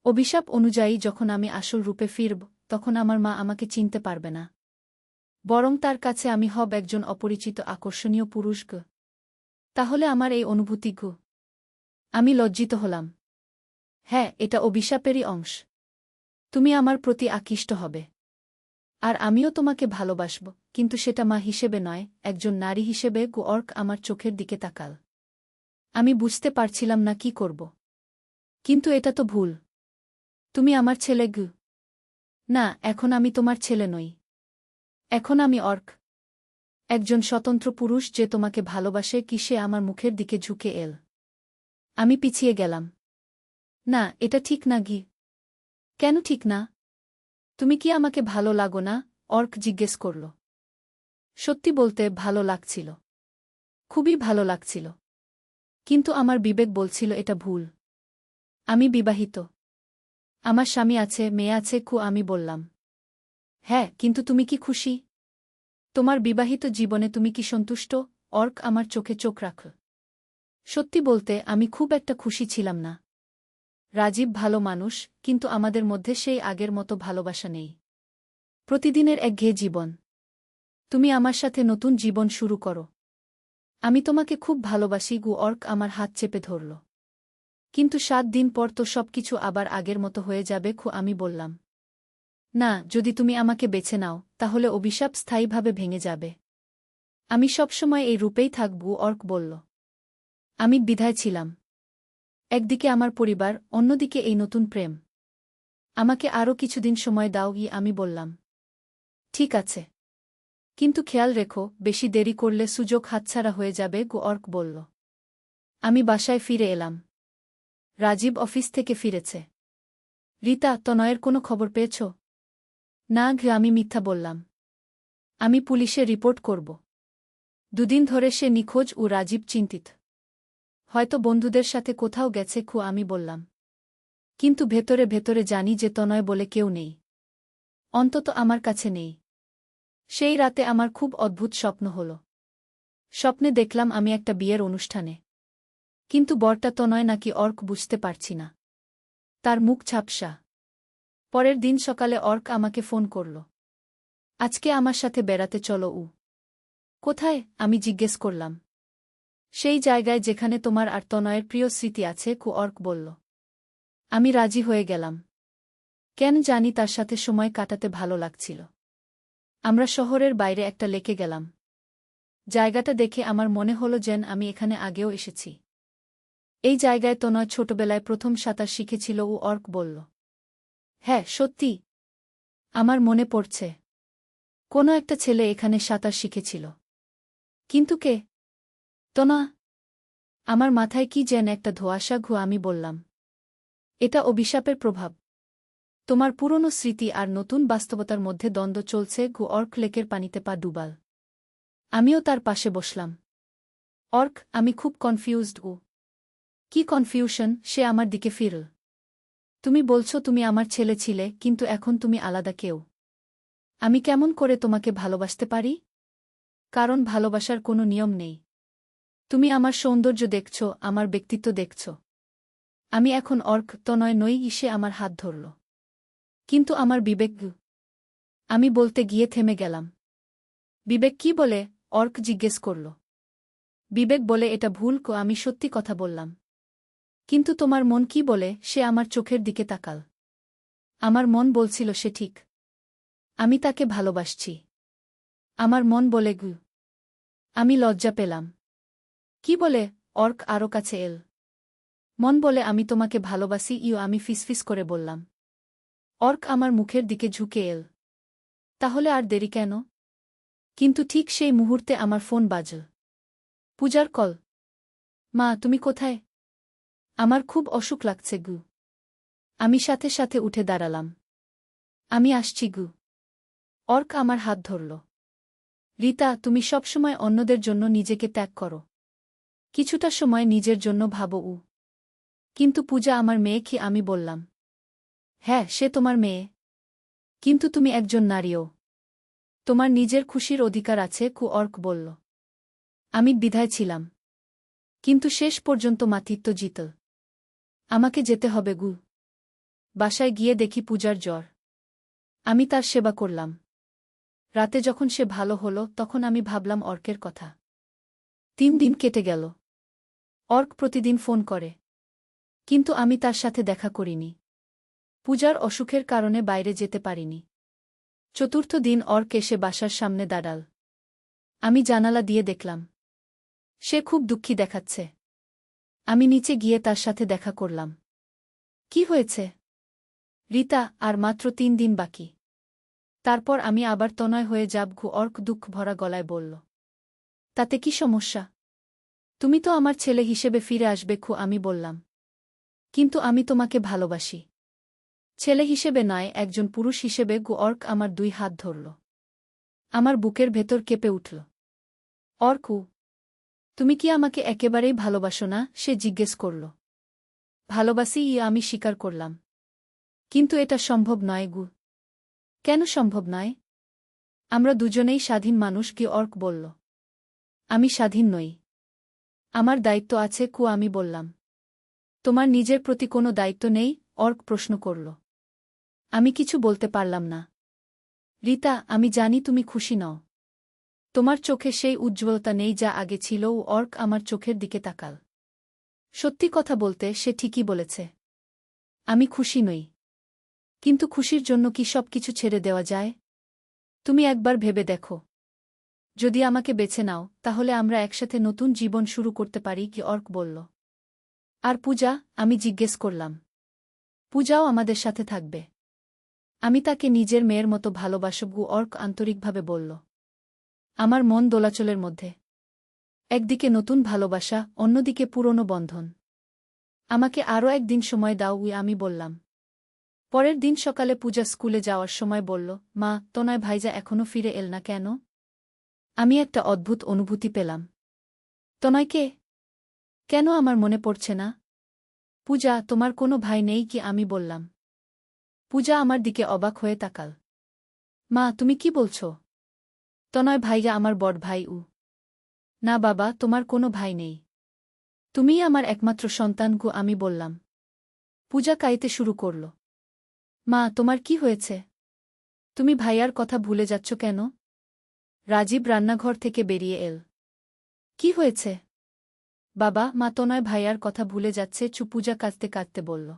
অভিশাপ অনুযায়ী যখন আমি আসল রূপে ফিরব তখন আমার মা আমাকে চিনতে পারবে না। বরং তার কাছে আমি হব একজন অপরিচিত আকর্ষণীয় পুরুষ। তাহলে আমার এই অনুভূতি আমি লজ্জিত হলাম। হ্যাঁ, এটা অভিশাপেরই অংশ। তুমি আমার প্রতি আকৃষ্ট হবে। আর আমিও তোমাকে ভালোবাসব, কিন্তু সেটা মা হিসেবে নয়, একজন নারী হিসেবে। অর্ক আমার চোখের দিকে তাকাল। আমি বুঝতে পারছিলাম না কি করব। কিন্তু এটা তো ভুল। তুমি আমার ছেলে না, এখন আমি তোমার ছেলে নই। এখন আমি অর্ক। একজন স্বতন্ত্র পুরুষ যে তোমাকে ভালোবাসে। কি সে আমার মুখের দিকে ঝুঁকে এল। আমি পিছিয়ে গেলাম। না, এটা ঠিক না কেন ঠিক না? তুমি কি আমাকে ভালো লাগো না? অর্ক জিজ্ঞেস করল। সত্যি বলতে ভালো লাগছিল। খুবই ভালো লাগছিল। কিন্তু আমার বিবেক বলছিল এটা ভুল। আমি বিবাহিত। আমার স্বামী আছে, মেয়ে আছে। আমি বললাম। হ্যাঁ, কিন্তু তুমি কি খুশি? তোমার বিবাহিত জীবনে তুমি কি সন্তুষ্ট? অর্ক আমার চোখে চোখ রাখল। সত্যি বলতে আমি খুব একটা খুশি ছিলাম না। রাজীব ভালো মানুষ, কিন্তু আমাদের মধ্যে সেই আগের মতো ভালোবাসা নেই। প্রতিদিনের একঘেয়ে জীবন। তুমি আমার সাথে নতুন জীবন শুরু করো। আমি তোমাকে খুব ভালোবাসি গু। অর্ক আমার হাত চেপে ধরল। কিন্তু 7 দিন পর তো সবকিছু আবার আগের মতো হয়ে যাবে আমি বললাম। না, যদি তুমি আমাকে বেছে নাও, তাহলে অভিশাপ স্থায়ীভাবে ভেঙে যাবে। আমি সবসময় এই রূপেই থাকব, অর্ক বলল। আমি দ্বিধায় ছিলাম। একদিকে আমার পরিবার, অন্যদিকে এই নতুন প্রেম। আমাকে আরও কিছুদিন সময় দাও আমি বললাম। ঠিক আছে। কিন্তু খেয়াল রেখো, বেশি দেরি করলে সুযোগ হাতছাড়া হয়ে যাবে অর্ক বলল। আমি বাসায় ফিরে এলাম। রাজীব অফিস থেকে ফিরেছে। রিতা, তনয়ের কোনো খবর পেয়েছ? না আমি মিথ্যা বললাম। আমি পুলিশে রিপোর্ট করব। 2 দিন ধরে সে নিখোঁজ রাজীব চিন্তিত। হয়তো বন্ধুদের সাথে কোথাও গেছে আমি বললাম। কিন্তু ভেতরে ভেতরে জানি যে তনয় বলে কেউ নেই। অন্তত আমার কাছে নেই। সেই রাতে আমার খুব অদ্ভুত স্বপ্ন হল। স্বপ্নে দেখলাম আমি একটা বিয়ের অনুষ্ঠানে। কিন্তু বরটা তনয় নাকি অর্ক বুঝতে পারছি না। তার মুখ ঝাপসা। পরের দিন সকালে অর্ক আমাকে ফোন করল। আজকে আমার সাথে বেড়াতে চলো। কোথায়? আমি জিজ্ঞেস করলাম। সেই জায়গায় যেখানে তোমার আর তনয়ের প্রিয় স্মৃতি আছে অর্ক বলল। আমি রাজি হয়ে গেলাম। কেন জানি তার সাথে সময় কাটাতে ভালো লাগছিল। আমরা শহরের বাইরে একটা লেকে গেলাম। জায়গাটা দেখে আমার মনে হলো যেন আমি এখানে আগেও এসেছি। এই জায়গায় তনয় ছোটবেলায় প্রথম সাঁতার শিখেছিল অর্ক বলল। হ্যাঁ, সত্যি। আমার মনে পড়ছে। কোনো একটা ছেলে এখানে সাঁতার শিখেছিল। কিন্তু কে? তনা। আমার মাথায় কি যেন একটা ধোঁয়াশা আমি বললাম। এটা অভিশাপের প্রভাব। তোমার পুরনো স্মৃতি আর নতুন বাস্তবতার মধ্যে দ্বন্দ্ব চলছে অর্ক লেকের পানিতে পা ডুবাল। আমিও তার পাশে বসলাম। অর্ক, আমি খুব কনফিউজড। কি কনফিউশন? সে আমার দিকে ফিরল। তুমি বলছো তুমি আমার ছেলে ছিলে, কিন্তু এখন তুমি আলাদা কেউ। আমি কেমন করে তোমাকে ভালোবাসতে পারি? কারণ ভালোবাসার কোনো নিয়ম নেই। তুমি আমার সৌন্দর্য দেখছ, আমার ব্যক্তিত্ব দেখছ। আমি এখন অর্ক, তনয় নই। সে আমার হাত ধরল। কিন্তু আমার বিবেক। আমি বলতে গিয়ে থেমে গেলাম। বিবেক কি বলে? অর্ক জিজ্ঞেস করল। বিবেক বলে এটা ভুল আমি সত্যি কথা বললাম। কিন্তু তোমার মন কি বলে? সে আমার চোখের দিকে তাকাল। আমার মন বলছিল সে ঠিক। আমি তাকে ভালোবাসছি। আমার মন বলে আমি লজ্জা পেলাম। কি বলে? অর্ক আরও কাছে এল। মন বলে আমি তোমাকে ভালোবাসি আমি ফিসফিস করে বললাম। অর্ক আমার মুখের দিকে ঝুঁকে এল। তাহলে আর দেরি কেন? কিন্তু ঠিক সেই মুহূর্তে আমার ফোন বাজল। পূজার কল। মা, তুমি কোথায়? আমার খুব অসুখ লাগছে আমি সাথে সাথে উঠে দাঁড়ালাম। আমি আসছি অর্ক আমার হাত ধরল। রিতা, তুমি সবসময় অন্যদের জন্য নিজেকে ত্যাগ করো। কিছুটা সময় নিজের জন্য ভাবো। কিন্তু পূজা আমার মেয়ে কি? আমি বললাম। হ্যাঁ, সে তোমার মেয়ে। কিন্তু তুমি একজন নারীও। তোমার নিজের খুশির অধিকার আছে অর্ক বলল। আমি দ্বিধায় ছিলাম। কিন্তু শেষ পর্যন্ত মাতৃত্ব জিতল। আমাকে যেতে হবে বাসায় গিয়ে দেখি পূজার জ্বর। আমি তার সেবা করলাম। রাতে যখন সে ভালো হলো, তখন আমি ভাবলাম অর্কের কথা। 3 দিন কেটে গেল। অর্ক প্রতিদিন ফোন করে। কিন্তু আমি তার সাথে দেখা করিনি। পূজার অসুখের কারণে বাইরে যেতে পারিনি। 4র্থ দিন অর্ক এসে বাসার সামনে দাঁড়াল। আমি জানালা দিয়ে দেখলাম। সে খুব দুঃখী দেখাচ্ছে। আমি নিচে গিয়ে তার সাথে দেখা করলাম। কি হয়েছে? রিতা, আর মাত্র 3 দিন বাকি। তারপর আমি আবার তনয় হয়ে যাব অর্ক দুঃখ ভরা গলায় বলল। তাতে কি সমস্যা? তুমি তো আমার ছেলে হিসেবে ফিরে আসবে আমি বললাম। কিন্তু আমি তোমাকে ভালোবাসি। ছেলে হিসেবে নয়, একজন পুরুষ হিসেবে অর্ক আমার 2 হাত ধরল। আমার বুকের ভেতর কেঁপে উঠল। অর্ক, তুমি কি আমাকে একেবারেই ভালোবাসো না? সে জিজ্ঞেস করল। ভালোবাসি আমি স্বীকার করলাম। কিন্তু এটা সম্ভব নয় কেন সম্ভব নয়? আমরা দুজনেই স্বাধীন মানুষ অর্ক বলল। আমি স্বাধীন নই। আমার দায়িত্ব আছে আমি বললাম। তোমার নিজের প্রতি কোনো দায়িত্ব নেই? অর্ক প্রশ্ন করল। আমি কিছু বলতে পারলাম না। রিতা, আমি জানি তুমি খুশি নও। তোমার চোখে সেই উজ্জ্বলতা নেই যা আগে ছিল। অর্ক আমার চোখের দিকে তাকাল। সত্যি কথা বলতে সে ঠিকই বলেছে। আমি খুশি নই। কিন্তু খুশির জন্য কি সব কিছু ছেড়ে দেওয়া যায়? তুমি একবার ভেবে দেখো। যদি আমাকে বেছে নাও তাহলে আমরা একসাথে নতুন জীবন শুরু করতে পারি কি? অর্ক বলল। আর পূজা? আমি জিজ্ঞেস করলাম। পূজাও আমাদের সাথে থাকবে। আমি তাকে নিজের মেয়ের মতো ভালোবাসব। অর্ক আন্তরিকভাবে বলল। আমার মন দোলাচলের মধ্যে। একদিকে নতুন ভালোবাসা, অন্যদিকে পুরনো বন্ধন। আমাকে আরও একদিন সময় দাও। আমি বললাম। পরের দিন সকালে পূজা স্কুলে যাওয়ার সময় বলল, মা, তনয় ভাইজা এখনো ফিরে এল না কেন? আমি একটা অদ্ভুত অনুভূতি পেলাম। তনয়কে কেন আমার মনে পড়ছে না? পূজা, তোমার কোনো ভাই নেই কি? আমি বললাম। পূজা আমার দিকে অবাক হয়ে তাকাল। মা, তুমি কি বলছ? তনয় ভাইয়া আমার বড় ভাই। না বাবা, তোমার কোনো ভাই নেই। তুমিই আমার একমাত্র সন্তান। আমি বললাম। পূজা কাঁইতে শুরু করল। মা, তোমার কি হয়েছে? তুমি ভাইয়ার কথা ভুলে যাচ্ছ কেন? রাজীব রান্নাঘর থেকে বেরিয়ে এল। কি হয়েছে? বাবা, মা তনয় ভাইয়ার কথা ভুলে যাচ্ছে। পূজা কাঁদতে কাঁদতে বলল।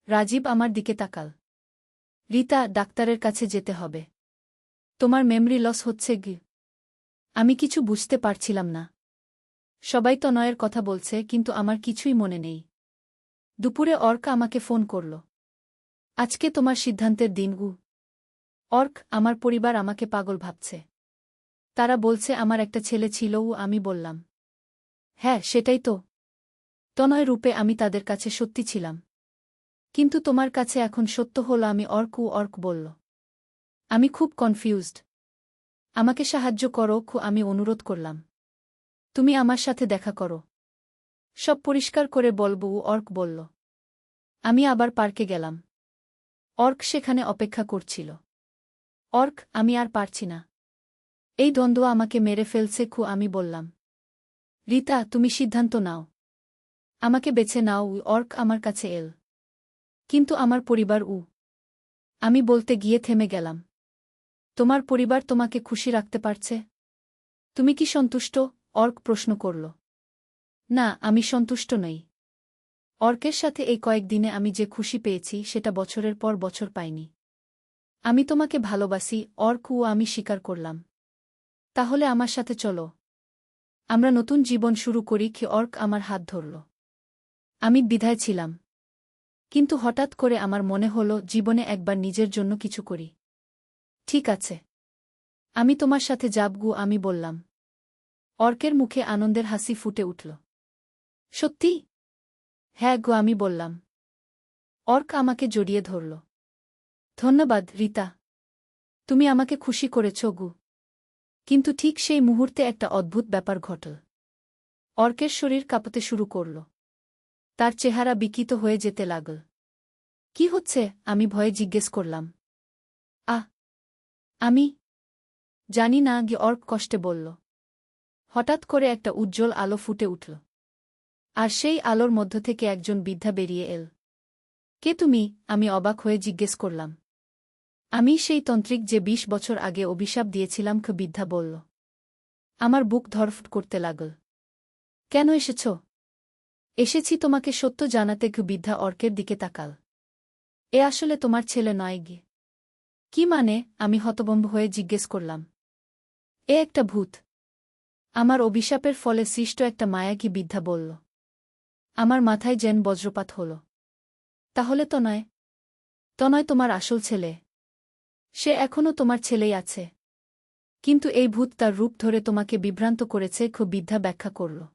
রাজীব আমার দিকে তাকাল। রিতা, ডাক্তারের কাছে যেতে হবে। তোমার মেমরি লস হচ্ছে। আমি কিছু বুঝতে পারছিলাম না। সবাই তনয়ের কথা বলছে কিন্তু আমার কিছুই মনে নেই। দুপুরে অর্ক আমাকে ফোন করল। আজকে তোমার সিদ্ধান্তের দিন। অর্ক, আমার পরিবার আমাকে পাগল ভাবছে। তারা বলছে আমার একটা ছেলে ছিল। আমি বললাম। হ্যাঁ, সেটাই তো। তনয় রূপে আমি তাদের কাছে সত্যি ছিলাম। কিন্তু তোমার কাছে এখন সত্য হল আমি। অর্ক বলল। আমি খুব কনফিউজড। আমাকে সাহায্য করো। আমি অনুরোধ করলাম। তুমি আমার সাথে দেখা করো। সব পরিষ্কার করে বলব। অর্ক বলল। আমি আবার পার্কে গেলাম। অর্ক সেখানে অপেক্ষা করছিল। অর্ক, আমি আর পারছি না। এই দ্বন্দ্ব আমাকে মেরে ফেলছে। আমি বললাম। রিতা, তুমি সিদ্ধান্ত নাও। আমাকে বেছে নাও। অর্ক আমার কাছে এল। কিন্তু আমার পরিবার। আমি বলতে গিয়ে থেমে গেলাম। তোমার পরিবার তোমাকে খুশি রাখতে পারছে? তুমি কি সন্তুষ্ট? অর্ক প্রশ্ন করল। না, আমি সন্তুষ্ট নই। অর্কের সাথে এই কয়েকদিনে আমি যে খুশি পেয়েছি সেটা বছরের পর বছর পাইনি। আমি তোমাকে ভালোবাসি অর্ক। আমি স্বীকার করলাম। তাহলে আমার সাথে চলো। আমরা নতুন জীবন শুরু করি। অর্ক আমার হাত ধরল। আমি দ্বিধায় ছিলাম। কিন্তু হঠাৎ করে আমার মনে হলো জীবনে একবার নিজের জন্য কিছু করি। ঠিক আছে, আমি তোমার সাথে যাব। আমি বললাম। অর্কের মুখে আনন্দের হাসি ফুটে উঠল। সত্যি? হ্যাঁ আমি বললাম। অর্ক আমাকে জড়িয়ে ধরল। ধন্যবাদ রিতা। তুমি আমাকে খুশি করেছ। কিন্তু ঠিক সেই মুহূর্তে একটা অদ্ভুত ব্যাপার ঘটল। অর্কের শরীর কাঁপতে শুরু করল। তার চেহারা বিকৃত হয়ে যেতে লাগল। কি হচ্ছে? আমি ভয়ে জিজ্ঞেস করলাম। আমি জানি না। অর্ক কষ্টে বলল। হঠাৎ করে একটা উজ্জ্বল আলো ফুটে উঠল। আর সেই আলোর মধ্য থেকে একজন বৃদ্ধা বেরিয়ে এল। কে তুমি? আমি অবাক হয়ে জিজ্ঞেস করলাম। আমি সেই তন্ত্রিক যে ২০ বছর আগে অভিশাপ দিয়েছিলাম। বৃদ্ধা বলল। আমার বুক ধড়ফড় করতে লাগল। কেন এসেছ? এসেছি তোমাকে সত্য জানাতে। বৃদ্ধা অর্কের দিকে তাকাল। এ আসলে তোমার ছেলে নয়। কি মানে? আমি হতভম্ব হয়ে জিজ্ঞেস করলাম। এ একটা ভূত। আমার অভিশাপের ফলে সৃষ্ট একটা মায়া। বৃদ্ধা বলল। আমার মাথায় যেন বজ্রপাত হল। তাহলে তনয়? তনয় তোমার আসল ছেলে। সে এখনও তোমার ছেলেই আছে। কিন্তু এই ভূত তার রূপ ধরে তোমাকে বিভ্রান্ত করেছে। বৃদ্ধা ব্যাখ্যা করল।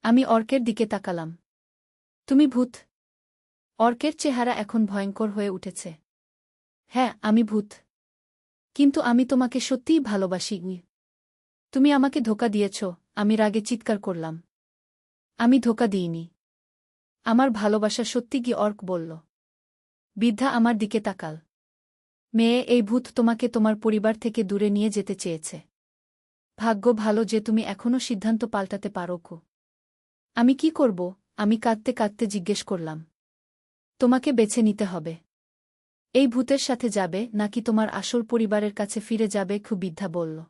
আমি অর্কের দিকে তাকালাম। তুমি ভূত? অর্কের চেহারা এখন ভয়ঙ্কর হয়ে উঠেছে। হ্যাঁ, আমি ভূত। কিন্তু আমি তোমাকে সত্যিই ভালোবাসি। তুমি আমাকে ধোঁকা দিয়েছ। আমি রাগে চিৎকার করলাম। আমি ধোঁকা দিইনি। আমার ভালোবাসা সত্যি। অর্ক বলল। বৃদ্ধা আমার দিকে তাকাল। মেয়ে, এই ভূত তোমাকে তোমার পরিবার থেকে দূরে নিয়ে যেতে চেয়েছে। ভাগ্য ভালো যে তুমি এখনও সিদ্ধান্ত পাল্টাতে পারো গো। আমি কি করব? আমি কাঁদতে কাঁদতে জিজ্ঞেস করলাম। তোমাকে বেছে নিতে হবে। এই ভূতের সাথে যাবে নাকি তোমার আসল পরিবারের কাছে ফিরে যাবে, বৃদ্ধা বলল।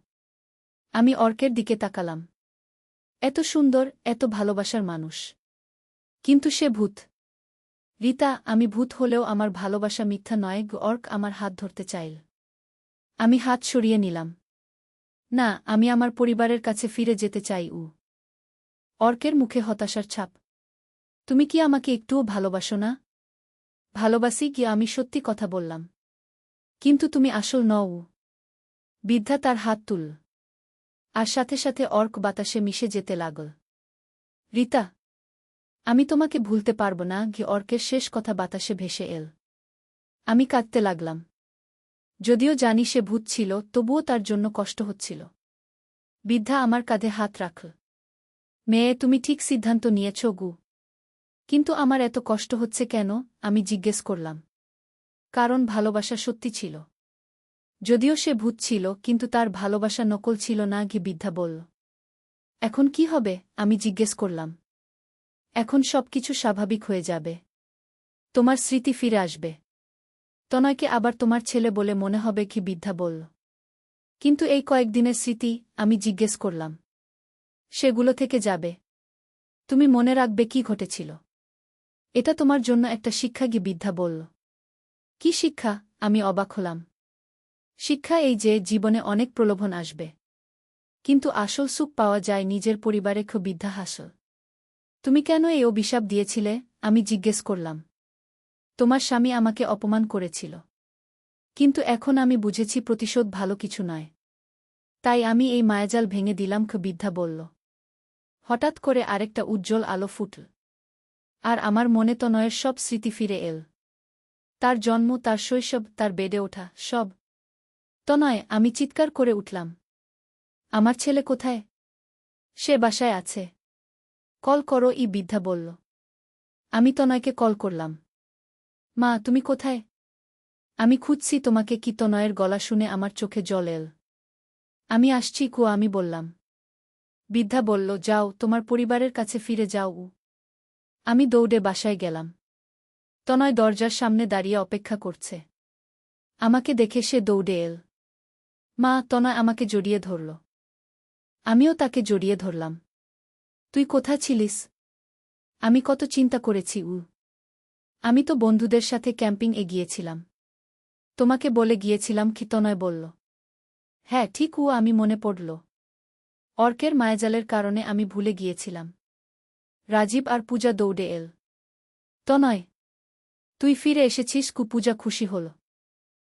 আমি অর্কের দিকে তাকালাম। এত সুন্দর, এত ভালোবাসার মানুষ। কিন্তু সে ভূত। রিতা, আমি ভূত হলেও আমার ভালোবাসা মিথ্যা নয়। অর্ক আমার হাত ধরতে চাইল। আমি হাত সরিয়ে নিলাম। না, আমি আমার পরিবারের কাছে ফিরে যেতে চাই। অর্কের মুখে হতাশার ছাপ। তুমি কি আমাকে একটুও ভালোবাসো না? ভালোবাসি কি, আমি সত্যি কথা বললাম। কিন্তু তুমি আসল নও। বৃদ্ধা তার হাত তুল। আর সাথে সাথে অর্ক বাতাসে মিশে যেতে লাগল। রিতা, আমি তোমাকে ভুলতে পারব না। অর্কের শেষ কথা বাতাসে ভেসে এল। আমি কাঁদতে লাগলাম। যদিও জানি সে ভূত ছিল, তবুও তার জন্য কষ্ট হচ্ছিল। বৃদ্ধা আমার কাঁধে হাত রাখল। মেয়ে, তুমি ঠিক সিদ্ধান্ত নিয়েছ গু। কিন্তু আমার এত কষ্ট হচ্ছে কেন? আমি জিজ্ঞেস করলাম। কারণ ভালোবাসা সত্যি ছিল। যদিও সে ভূত ছিল, কিন্তু তার ভালোবাসা নকল ছিল না। বৃদ্ধা বলল। এখন কি হবে? আমি জিজ্ঞেস করলাম। এখন সবকিছু স্বাভাবিক হয়ে যাবে। তোমার স্মৃতি ফিরে আসবে। তনয়কে আবার তোমার ছেলে বলে মনে হবে। বৃদ্ধা বলল। কিন্তু এই কয়েকদিনের স্মৃতি? আমি জিজ্ঞেস করলাম। সেগুলো থেকে যাবে। তুমি মনে রাখবে কি ঘটেছিল। এটা তোমার জন্য একটা শিক্ষা। বৃদ্ধা বলল। কি শিক্ষা? আমি অবাক হলাম। শিক্ষা এই যে জীবনে অনেক প্রলোভন আসবে, কিন্তু আসল সুখ পাওয়া যায় নিজের পরিবারে। বৃদ্ধা হাসল। তুমি কেন এই অভিশাপ দিয়েছিলে? আমি জিজ্ঞেস করলাম। তোমার স্বামী আমাকে অপমান করেছিল। কিন্তু এখন আমি বুঝেছি প্রতিশোধ ভালো কিছু নয়। তাই আমি এই মায়াজাল ভেঙে দিলাম। বৃদ্ধা বলল। হঠাৎ করে আরেকটা উজ্জ্বল আলো ফুটল। আর আমার মনে তনয়ের সব স্মৃতি ফিরে এল। তার জন্ম, তার শৈশব, তার বেড়ে ওঠা, সব। তনয়, আমি চিৎকার করে উঠলাম। আমার ছেলে কোথায়? সে বাসায় আছে। কল করো, বৃদ্ধা বলল। আমি তনয়কে কল করলাম। মা, তুমি কোথায়? আমি খুঁজছি তোমাকে। তনয়ের গলা শুনে আমার চোখে জল এল। আমি আসছি। আমি বললাম। বৃদ্ধা বলল, যাও, তোমার পরিবারের কাছে ফিরে যাও। আমি দৌড়ে বাসায় গেলাম। তনয় দরজার সামনে দাঁড়িয়ে অপেক্ষা করছে। আমাকে দেখে সে দৌড়ে এল। মা, তনয় আমাকে জড়িয়ে ধরল। আমিও তাকে জড়িয়ে ধরলাম। তুই কোথায় ছিলিস? আমি কত চিন্তা করেছি। আমি তো বন্ধুদের সাথে ক্যাম্পিং এ গিয়েছিলাম। তোমাকে বলে গিয়েছিলাম। তনয় বলল। হ্যাঁ ঠিক। আমি মনে পড়ল। অর্কের মায়াজালের কারণে আমি ভুলে গিয়েছিলাম। রাজীব আর পূজা দৌড়ে এল। তনয়, তুই ফিরে এসেছিস? পূজা খুশি হল।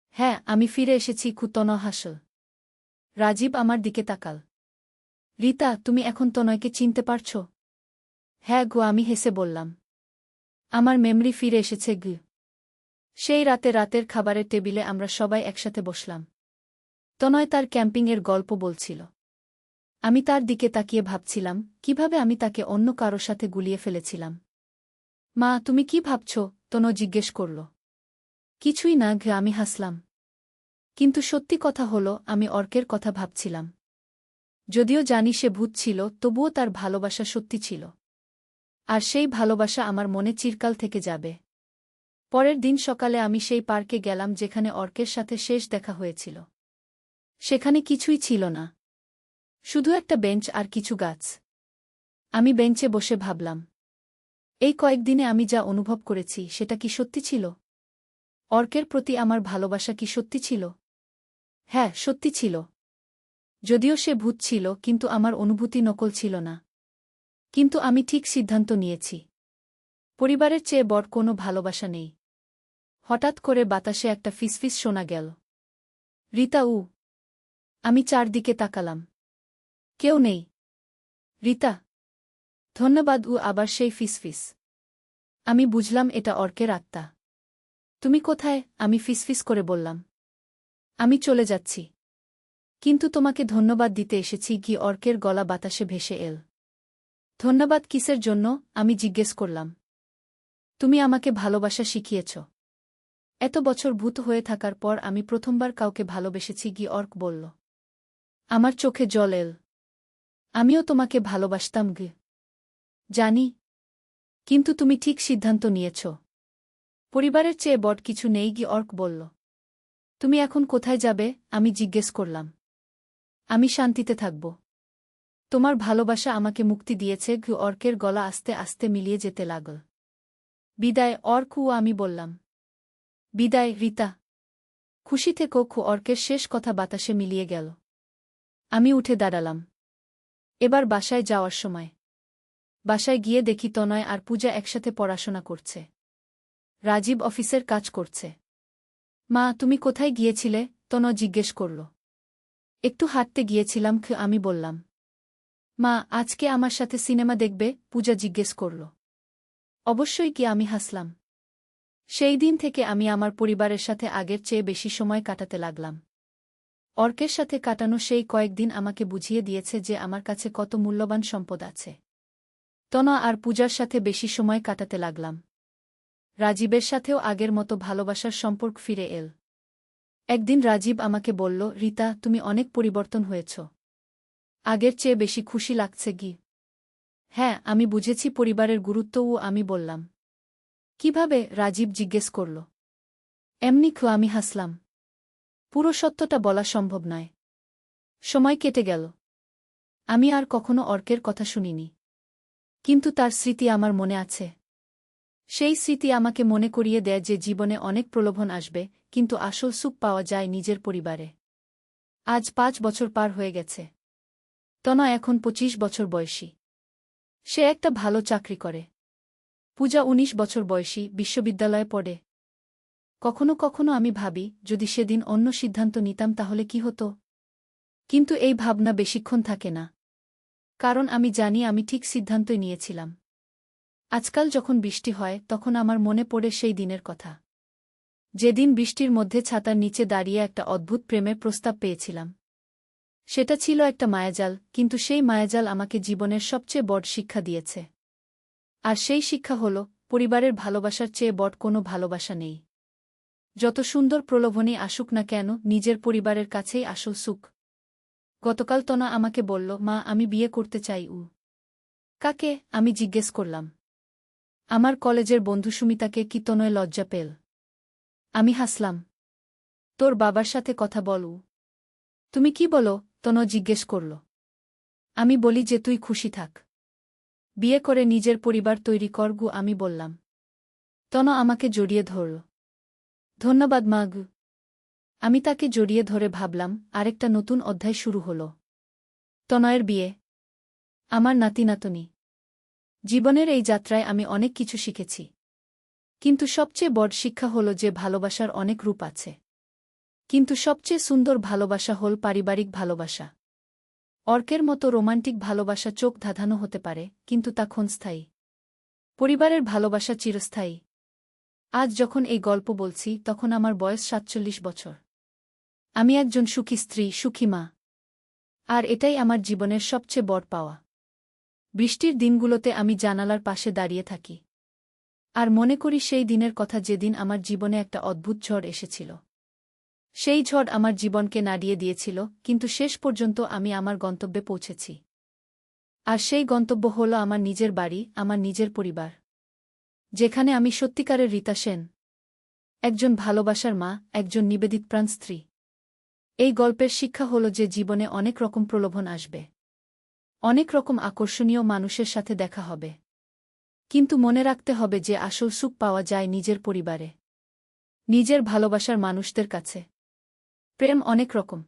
হ্যাঁ, আমি ফিরে এসেছি। তনয় হাসল। রাজীব আমার দিকে তাকাল। রিতা, তুমি এখন তনয়কে চিনতে পারছ? হ্যাঁ আমি হেসে বললাম। আমার মেমরি ফিরে এসেছে। সেই রাতের খাবারের টেবিলে আমরা সবাই একসাথে বসলাম। তনয় তার ক্যাম্পিংয়ের গল্প বলছিল। আমি তার দিকে তাকিয়ে ভাবছিলাম কিভাবে আমি তাকে অন্য কারো সাথে গুলিয়ে ফেলেছিলাম। মা, তুমি কি ভাবছ? তনয় জিজ্ঞেস করল। কিছুই না। আমি হাসলাম। কিন্তু সত্যি কথা হলো, আমি অর্কের কথা ভাবছিলাম। যদিও জানি সে ভূত ছিল, তবুও তার ভালোবাসা সত্যি ছিল। আর সেই ভালোবাসা আমার মনে চিরকাল থেকে যাবে। পরের দিন সকালে আমি সেই পার্কে গেলাম যেখানে অর্কের সাথে শেষ দেখা হয়েছিল। সেখানে কিছুই ছিল না, শুধু একটা বেঞ্চ আর কিছু গাছ। আমি বেঞ্চে বসে ভাবলাম, এই কয়েকদিনে আমি যা অনুভব করেছি সেটা কি সত্যি ছিল? অর্কের প্রতি আমার ভালোবাসা কি সত্যি ছিল? হ্যাঁ, সত্যি ছিল। যদিও সে ভূত ছিল, কিন্তু আমার অনুভূতি নকল ছিল না। কিন্তু আমি ঠিক সিদ্ধান্ত নিয়েছি। পরিবারের চেয়ে বড় কোনো ভালোবাসা নেই। হঠাৎ করে বাতাসে একটা ফিসফিস শোনা গেল। রিতা। আমি চারদিকে তাকালাম। কেউ নেই। রিতা। ধন্যবাদ। আবার সেই ফিসফিস। আমি বুঝলাম এটা অর্কের আত্মা। তুমি কোথায়? আমি ফিসফিস করে বললাম। আমি চলে যাচ্ছি। কিন্তু তোমাকে ধন্যবাদ দিতে এসেছি। অর্কের গলা বাতাসে ভেসে এল। ধন্যবাদ কিসের জন্য? আমি জিজ্ঞেস করলাম। তুমি আমাকে ভালোবাসা শিখিয়েছ। এত বছর ভূত হয়ে থাকার পর আমি প্রথমবার কাউকে ভালোবেসেছি। অর্ক বলল। আমার চোখে জল এল। আমিও তোমাকে ভালোবাসতাম জানি। কিন্তু তুমি ঠিক সিদ্ধান্ত নিয়েছ। পরিবারের চেয়ে বড় কিছু নেই অর্ক বলল। তুমি এখন কোথায় যাবে? আমি জিজ্ঞেস করলাম। আমি শান্তিতে থাকব। তোমার ভালোবাসা আমাকে মুক্তি দিয়েছে। অর্কের গলা আস্তে আস্তে মিলিয়ে যেতে লাগল। বিদায় অর্ক। আমি বললাম। বিদায় রিতা। খুশি থেকো। অর্কের শেষ কথা বাতাসে মিলিয়ে গেল। আমি উঠে দাঁড়ালাম। এবার বাসায় যাওয়ার সময়। বাসায় গিয়ে দেখি তনয় আর পূজা একসাথে পড়াশোনা করছে। রাজীব অফিসের কাজ করছে। মা, তুমি কোথায় গিয়েছিলে? তনয় জিজ্ঞেস করল। একটু হাঁটতে গিয়েছিলাম। আমি বললাম। মা, আজকে আমার সাথে সিনেমা দেখবে? পূজা জিজ্ঞেস করল। অবশ্যই। কি? আমি হাসলাম। সেই দিন থেকে আমি আমার পরিবারের সাথে আগের চেয়ে বেশি সময় কাটাতে লাগলাম। অর্কের সাথে কাটানো সেই কয়েকদিন আমাকে বুঝিয়ে দিয়েছে যে আমার কাছে কত মূল্যবান সম্পদ আছে। তনয় আর পূজার সাথে বেশি সময় কাটাতে লাগলাম। রাজীবের সাথেও আগের মতো ভালোবাসার সম্পর্ক ফিরে এল। একদিন রাজীব আমাকে বলল, রিতা, তুমি অনেক পরিবর্তন হয়েছ। আগের চেয়ে বেশি খুশি লাগছে কি? হ্যাঁ, আমি বুঝেছি পরিবারের গুরুত্বও। আমি বললাম। কিভাবে? রাজীব জিজ্ঞেস করল। এমনি। আমি হাসলাম। পুরো সত্যটা বলা সম্ভব নয়। সময় কেটে গেল। আমি আর কখনো অর্কের কথা শুনিনি। কিন্তু তার স্মৃতি আমার মনে আছে। সেই স্মৃতি আমাকে মনে করিয়ে দেয় যে জীবনে অনেক প্রলোভন আসবে, কিন্তু আসল সুখ পাওয়া যায় নিজের পরিবারে। আজ 5 বছর পার হয়ে গেছে। তনয় এখন 25 বছর বয়সী। সে একটা ভালো চাকরি করে। পূজা 19 বছর বয়সী, বিশ্ববিদ্যালয়ে পড়ে। কখনো কখনো আমি ভাবি, যদি সেদিন অন্য সিদ্ধান্ত নিতাম তাহলে কি হতো। কিন্তু এই ভাবনা বেশিক্ষণ থাকে না। কারণ আমি জানি আমি ঠিক সিদ্ধান্তই নিয়েছিলাম। আজকাল যখন বৃষ্টি হয় তখন আমার মনে পড়ে সেই দিনের কথা। যেদিন বৃষ্টির মধ্যে ছাতার নিচে দাঁড়িয়ে একটা অদ্ভুত প্রেমের প্রস্তাব পেয়েছিলাম। সেটা ছিল একটা মায়াজাল, কিন্তু সেই মায়াজাল আমাকে জীবনের সবচেয়ে বড় শিক্ষা দিয়েছে। আর সেই শিক্ষা হল, পরিবারের ভালোবাসার চেয়ে বড় কোনো ভালোবাসা নেই। যত সুন্দর প্রলোভনই আসুক না কেন, নিজের পরিবারের কাছেই আসল সুখ। গতকাল তনয় আমাকে বলল, মা, আমি বিয়ে করতে চাই। কাকে? আমি জিজ্ঞেস করলাম। আমার কলেজের বন্ধু সুমিতাকে। কি? তনয় লজ্জা পেল। আমি হাসলাম। তোর বাবার সাথে কথা বল। তুমি কি বলো? তনয় জিজ্ঞেস করল। আমি বলি যে তুই খুশি থাক। বিয়ে করে নিজের পরিবার তৈরি কর। আমি বললাম। তনয় আমাকে জড়িয়ে ধরল। ধন্যবাদ মা। আমি তাকে জড়িয়ে ধরে ভাবলাম, আরেকটা নতুন অধ্যায় শুরু হল। তনয়ের বিয়ে, আমার নাতি নাতনি। জীবনের এই যাত্রায় আমি অনেক কিছু শিখেছি। কিন্তু সবচেয়ে বড় শিক্ষা হল যে ভালোবাসার অনেক রূপ আছে। কিন্তু সবচেয়ে সুন্দর ভালোবাসা হল পারিবারিক ভালোবাসা। অর্কের মতো রোমান্টিক ভালোবাসা চোখ ধাঁধানো হতে পারে, কিন্তু তা ক্ষণস্থায়ী। পরিবারের ভালোবাসা চিরস্থায়ী। আজ যখন এই গল্প বলছি তখন আমার বয়স 47 বছর। আমি একজন সুখী স্ত্রী, সুখী মা। আর এটাই আমার জীবনের সবচেয়ে বড় পাওয়া। বৃষ্টির দিনগুলোতে আমি জানালার পাশে দাঁড়িয়ে থাকি। আর মনে করি সেই দিনের কথা যেদিন আমার জীবনে একটা অদ্ভুত ঝড় এসেছিল। সেই ঝড় আমার জীবনকে নাড়িয়ে দিয়েছিল, কিন্তু শেষ পর্যন্ত আমি আমার গন্তব্যে পৌঁছেছি। আর সেই গন্তব্য হল আমার নিজের বাড়ি, আমার নিজের পরিবার। যেখানে আমি সত্যিকারের রিতা সেন। একজন ভালোবাসার মা, একজন নিবেদিতপ্রাণ স্ত্রী। এই গল্পের শিক্ষা হল যে জীবনে অনেক রকম প্রলোভন আসবে। অনেক রকম আকর্ষণীয় মানুষের সাথে দেখা হবে। কিন্তু মনে রাখতে হবে যে আসল সুখ পাওয়া যায় নিজের পরিবারে, নিজের ভালোবাসার মানুষদের কাছে। প্রেম অনেক রকম।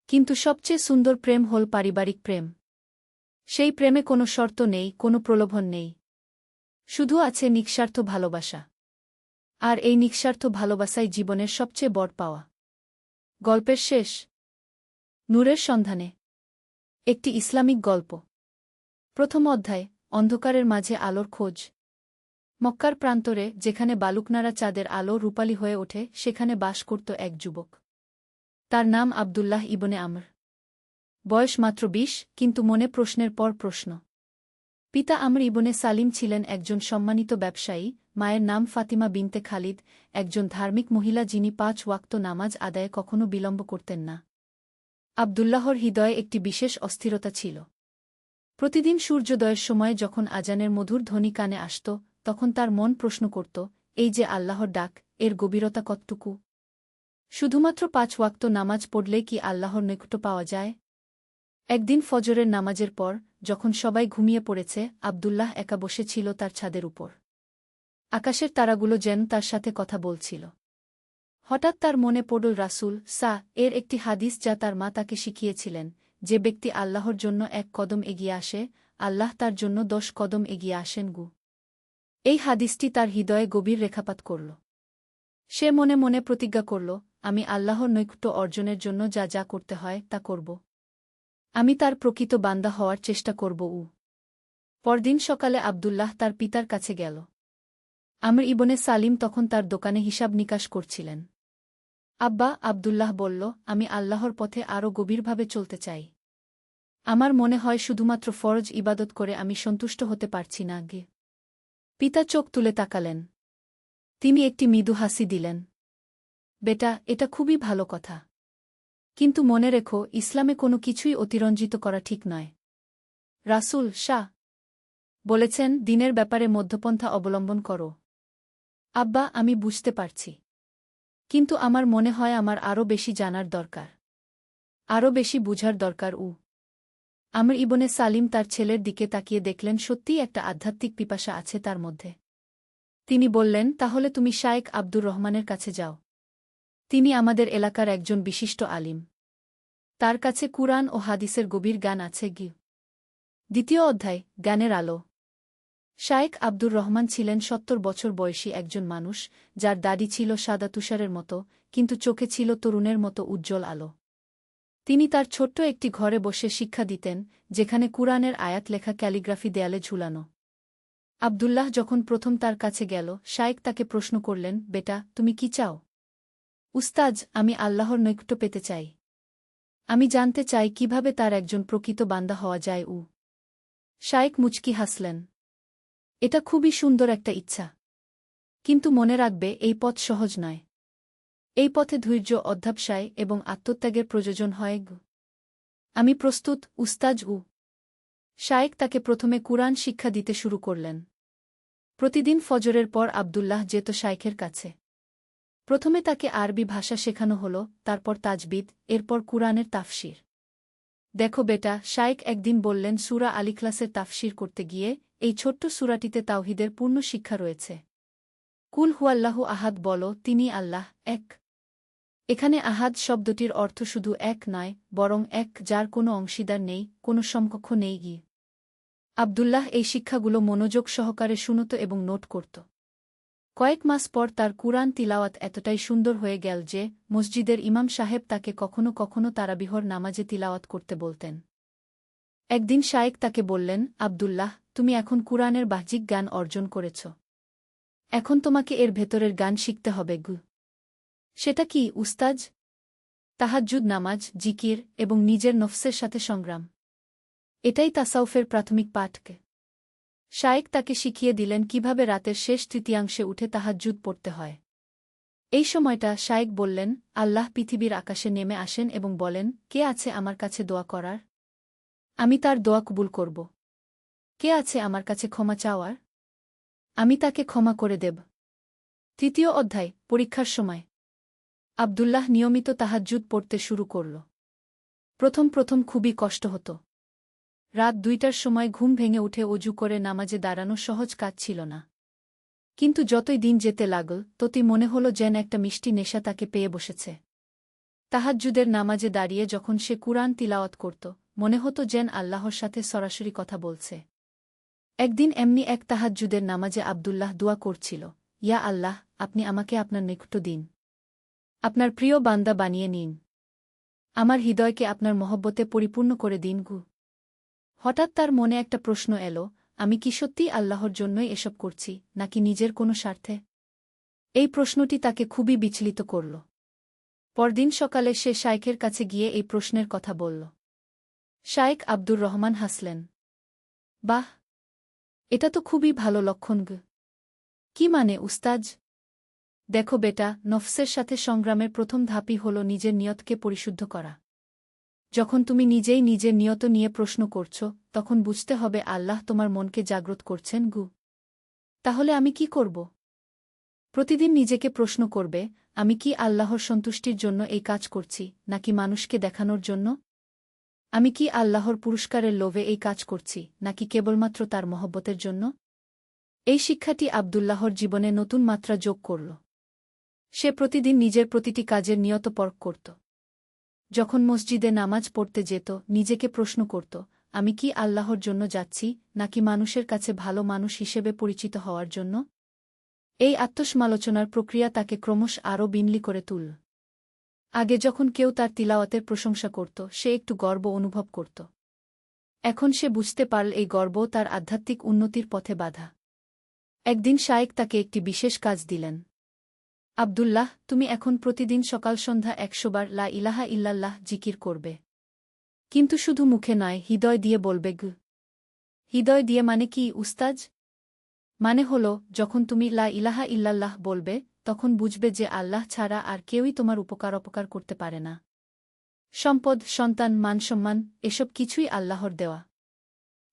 কিন্তু সবচেয়ে সুন্দর প্রেম হল পারিবারিক প্রেম। সেই প্রেমে কোনো শর্ত নেই, কোনো প্রলোভন নেই। শুধু আছে নিঃস্বার্থ ভালোবাসা। আর এই নিঃস্বার্থ ভালোবাসাই জীবনের সবচেয়ে বড় পাওয়া। গল্পের শেষ। নূরের সন্ধানে। একটি ইসলামিক গল্প। প্রথম অধ্যায়, অন্ধকারের মাঝে আলোর খোঁজ। মক্কার প্রান্তরে, যেখানে বালুকনারা চাঁদের আলো রূপালী হয়ে ওঠে, সেখানে বাস করত এক যুবক। তার নাম আবদুল্লাহ ইবনে আমর। বয়স মাত্র 20, কিন্তু মনে প্রশ্নের পর প্রশ্ন। পিতা আমর ইবনে সালিম ছিলেন একজন সম্মানিত ব্যবসায়ী, মায়ের নাম ফাতিমা বিনতে খালিদ, একজন ধার্মিক মহিলা যিনি 5 ওয়াক্ত নামাজ আদায়ে কখনো বিলম্ব করতেন না। আবদুল্লাহর হৃদয়ে একটি বিশেষ অস্থিরতা ছিল। প্রতিদিন সূর্যোদয়ের সময় যখন আজানের মধুর ধ্বনি কানে আসত, তখন তার মন প্রশ্ন করত, এই যে আল্লাহর ডাক, এর গভীরতা কতটুকু? শুধুমাত্র 5 ওয়াক্ত নামাজ পড়লেই কি আল্লাহর নৈকট্য পাওয়া যায়? একদিন ফজরের নামাজের পর, যখন সবাই ঘুমিয়ে পড়েছে, আব্দুল্লাহ একা বসে ছিল তার ছাদের উপর। আকাশের তারাগুলো যেন তার সাথে কথা বলছিল। হঠাৎ তার মনে পড়ল রাসূল এর একটি হাদিস যা তার মা তাকে শিখিয়েছিলেন, যে ব্যক্তি আল্লাহর জন্য 1 কদম এগিয়ে আসে, আল্লাহ তার জন্য 10 কদম এগিয়ে আসেন। এই হাদিসটি তার হৃদয়ে গভীর রেখাপাত করল। সে মনে মনে প্রতিজ্ঞা করল, আমি আল্লাহর নৈকট্য অর্জনের জন্য যা যা করতে হয় তা করব। আমি তার প্রকৃত বান্দা হওয়ার চেষ্টা করব। পরদিন সকালে আব্দুল্লাহ তার পিতার কাছে গেল। আমর ইবনে সালিম তখন তার দোকানে হিসাব নিকাশ করছিলেন। আব্বা, আব্দুল্লাহ বলল, আমি আল্লাহর পথে আরও গভীরভাবে চলতে চাই। আমার মনে হয় শুধুমাত্র ফরজ ইবাদত করে আমি সন্তুষ্ট হতে পারছি না। পিতা চোখ তুলে তাকালেন। তিনি একটি মৃদু হাসি দিলেন। বেটা, এটা খুবই ভালো কথা। কিন্তু মনে রেখো, ইসলামে কোনো কিছুই অতিরঞ্জিত করা ঠিক নয়। রাসূল বলেছেন, দিনের ব্যাপারে মধ্যপন্থা অবলম্বন করো। আব্বা, আমি বুঝতে পারছি। কিন্তু আমার মনে হয় আমার আরও বেশি জানার দরকার। আরও বেশি বুঝার দরকার। আমর ইবনে সালিম তার ছেলের দিকে তাকিয়ে দেখলেন সত্যিই একটা আধ্যাত্মিক পিপাসা আছে তার মধ্যে। তিনি বললেন, তাহলে তুমি শায়েখ আব্দুর রহমানের কাছে যাও। তিনি আমাদের এলাকার একজন বিশিষ্ট আলিম। তার কাছে কুরআন ও হাদিসের গভীর জ্ঞান আছে। দ্বিতীয় অধ্যায়, জ্ঞানের আলো। শায়েখ আব্দুর রহমান ছিলেন 70 বছর বয়সী একজন মানুষ, যার দাড়ি ছিল সাদা তুষারের মতো, কিন্তু চোখে ছিল তরুণের মতো উজ্জ্বল আলো। তিনি তার ছোট্ট একটি ঘরে বসে শিক্ষা দিতেন, যেখানে কুরআনের আয়াত লেখা ক্যালিগ্রাফি দেয়ালে ঝুলানো। আব্দুল্লাহ যখন প্রথম তার কাছে গেল, শায়েখ তাকে প্রশ্ন করলেন, বেটা, তুমি কি চাও? উস্তাজ, আমি আল্লাহর নৈকট্য পেতে চাই। আমি জানতে চাই কিভাবে তার একজন প্রকৃত বান্দা হওয়া যায়। শায়েখ মুচকি হাসলেন। এটা খুবই সুন্দর একটা ইচ্ছা। কিন্তু মনে রাখবে, এই পথ সহজ নয়। এই পথে ধৈর্য, অধ্যবসায় এবং আত্মত্যাগের প্রয়োজন হয়। আমি প্রস্তুত, উস্তাজ। শায়েখ তাকে প্রথমে কুরআন শিক্ষা দিতে শুরু করলেন। প্রতিদিন ফজরের পর আব্দুল্লাহ যেত শায়েখের কাছে। প্রথমে তাকে আরবি ভাষা শেখানো হল, তারপর তাজবিদ, এরপর কুরআনের তাফসির। দেখো বেটা, শায়েখ একদিন বললেন, সূরা আল ইখলাসের তাফসির করতে গিয়ে, এই ছোট্ট সূরাটিতে তাওহীদের পূর্ণ শিক্ষা রয়েছে। কুল হুয়াল্লাহু আহাদ, বলো, তিনি আল্লাহ এক। এখানে আহাদ শব্দটির অর্থ শুধু এক নয়, বরং এক যার কোনো অংশীদার নেই, কোনো সমকক্ষ নেই। আব্দুল্লাহ এই শিক্ষাগুলো মনোযোগ সহকারে শুনত এবং নোট করত। কয়েক মাস পর তার কুরআন তিলাওয়াত এতটাই সুন্দর হয়ে গেল যে মসজিদের ইমাম সাহেব তাকে কখনো কখনো তারাবিহর নামাজে তিলাওয়াত করতে বলতেন। একদিন শায়েখ তাকে বললেন, আব্দুল্লাহ, তুমি এখন কুরআনের বাহ্যিক জ্ঞান অর্জন করেছ। এখন তোমাকে এর ভেতরের গান শিখতে হবে। সেটা কি, উস্তাজ? তাহাজ্জুদ নামাজ, জিকির এবং নিজের নফসের সাথে সংগ্রাম। এটাই তাসাউফের প্রাথমিক পাঠকে। শায়েখ তাকে শিখিয়ে দিলেন কিভাবে রাতের শেষ তৃতীয়াংশে উঠে তাহাজ্জুদ পড়তে হয়। এই সময়টা শায়েখ বললেন, আল্লাহ পৃথিবীর আকাশে নেমে আসেন এবং বলেন, কে আছে আমার কাছে দোয়া করার? আমি তার দোয়া কবুল করব। কে আছে আমার কাছে ক্ষমা চাওয়ার? আমি তাকে ক্ষমা করে দেব। তৃতীয় অধ্যায়, পরীক্ষার সময়। আব্দুল্লাহ নিয়মিত তাহাজ্জুদ পড়তে শুরু করল। প্রথম প্রথম খুবই কষ্ট হতো। রাত 2টার সময় ঘুম ভেঙে উঠে অজু করে নামাজে দাঁড়ানো সহজ কাজ ছিল না। কিন্তু যতই দিন যেতে লাগল, ততই মনে হল যেন একটা মিষ্টি নেশা তাকে পেয়ে বসেছে। তাহাজ্জুদের নামাজে দাঁড়িয়ে যখন সে কুরআন তিলাওয়াত করত, মনে হতো যেন আল্লাহর সাথে সরাসরি কথা বলছে। একদিন এমনি এক তাহাজ্জুদের নামাজে আব্দুল্লাহ দোয়া করছিল, ইয়া আল্লাহ, আপনি আমাকে আপনার নিকট দিন। আপনার প্রিয় বান্দা বানিয়ে নিন। আমার হৃদয়কে আপনার মহব্বতে পরিপূর্ণ করে দিন। হঠাৎ তার মনে একটা প্রশ্ন এলো, আমি কি সত্যিই আল্লাহর জন্যই এসব করছি, নাকি নিজের কোনো স্বার্থে? এই প্রশ্নটি তাকে খুবই বিচলিত করল। পরদিন সকালে সে শায়েখের কাছে গিয়ে এই প্রশ্নের কথা বলল। শায়েখ আব্দুর রহমান হাসলেন। বাহ, এটা তো খুবই ভালো লক্ষণ। কি মানে, উস্তাজ? দেখো বেটা, নফসের সাথে সংগ্রামের প্রথম ধাপই হল নিজের নিয়তকে পরিশুদ্ধ করা। যখন তুমি নিজেই নিজের নিয়ত নিয়ে প্রশ্ন করছ, তখন বুঝতে হবে আল্লাহ তোমার মনকে জাগ্রত করছেন গু। তাহলে আমি কি করব? প্রতিদিন নিজেকে প্রশ্ন করবে, আমি কি আল্লাহর সন্তুষ্টির জন্য এই কাজ করছি, নাকি মানুষকে দেখানোর জন্য? আমি কি আল্লাহর পুরস্কারের লোভে এই কাজ করছি, নাকি কেবলমাত্র তার মহব্বতের জন্য? এই শিক্ষাটি আবদুল্লাহর জীবনে নতুন মাত্রা যোগ করল। সে প্রতিদিন নিজের প্রতিটি কাজের নিয়ত পরখ করত। যখন মসজিদে নামাজ পড়তে যেত, নিজেকে প্রশ্ন করত, আমি কি আল্লাহর জন্য যাচ্ছি, নাকি মানুষের কাছে ভালো মানুষ হিসেবে পরিচিত হওয়ার জন্য? এই আত্মসমালোচনার প্রক্রিয়া তাকে ক্রমশ আরও বিনয়ী করে তুলল। আগে যখন কেউ তার তিলাওয়াতের প্রশংসা করত, সে একটু গর্ব অনুভব করত। এখন সে বুঝতে পারল এই গর্ব তার আধ্যাত্মিক উন্নতির পথে বাধা। একদিন শায়েখ তাকে একটি বিশেষ কাজ দিলেন। আব্দুল্লাহ, তুমি এখন প্রতিদিন সকাল সন্ধ্যা ১০০ বার লা ইলাহা ইল্লাল্লাহ জিকির করবে। কিন্তু শুধু মুখে নয়, হৃদয় দিয়ে বলবে গু। হৃদয় দিয়ে মানে কি উস্তাজ? মানে হল, যখন তুমি লা ইলাহা ইল্লাল্লাহ বলবে, তখন বুঝবে যে আল্লাহ ছাড়া আর কেউই তোমার অপকার করতে পারে না। সম্পদ, সন্তান, মানসম্মান, এসব কিছুই আল্লাহর দেওয়া।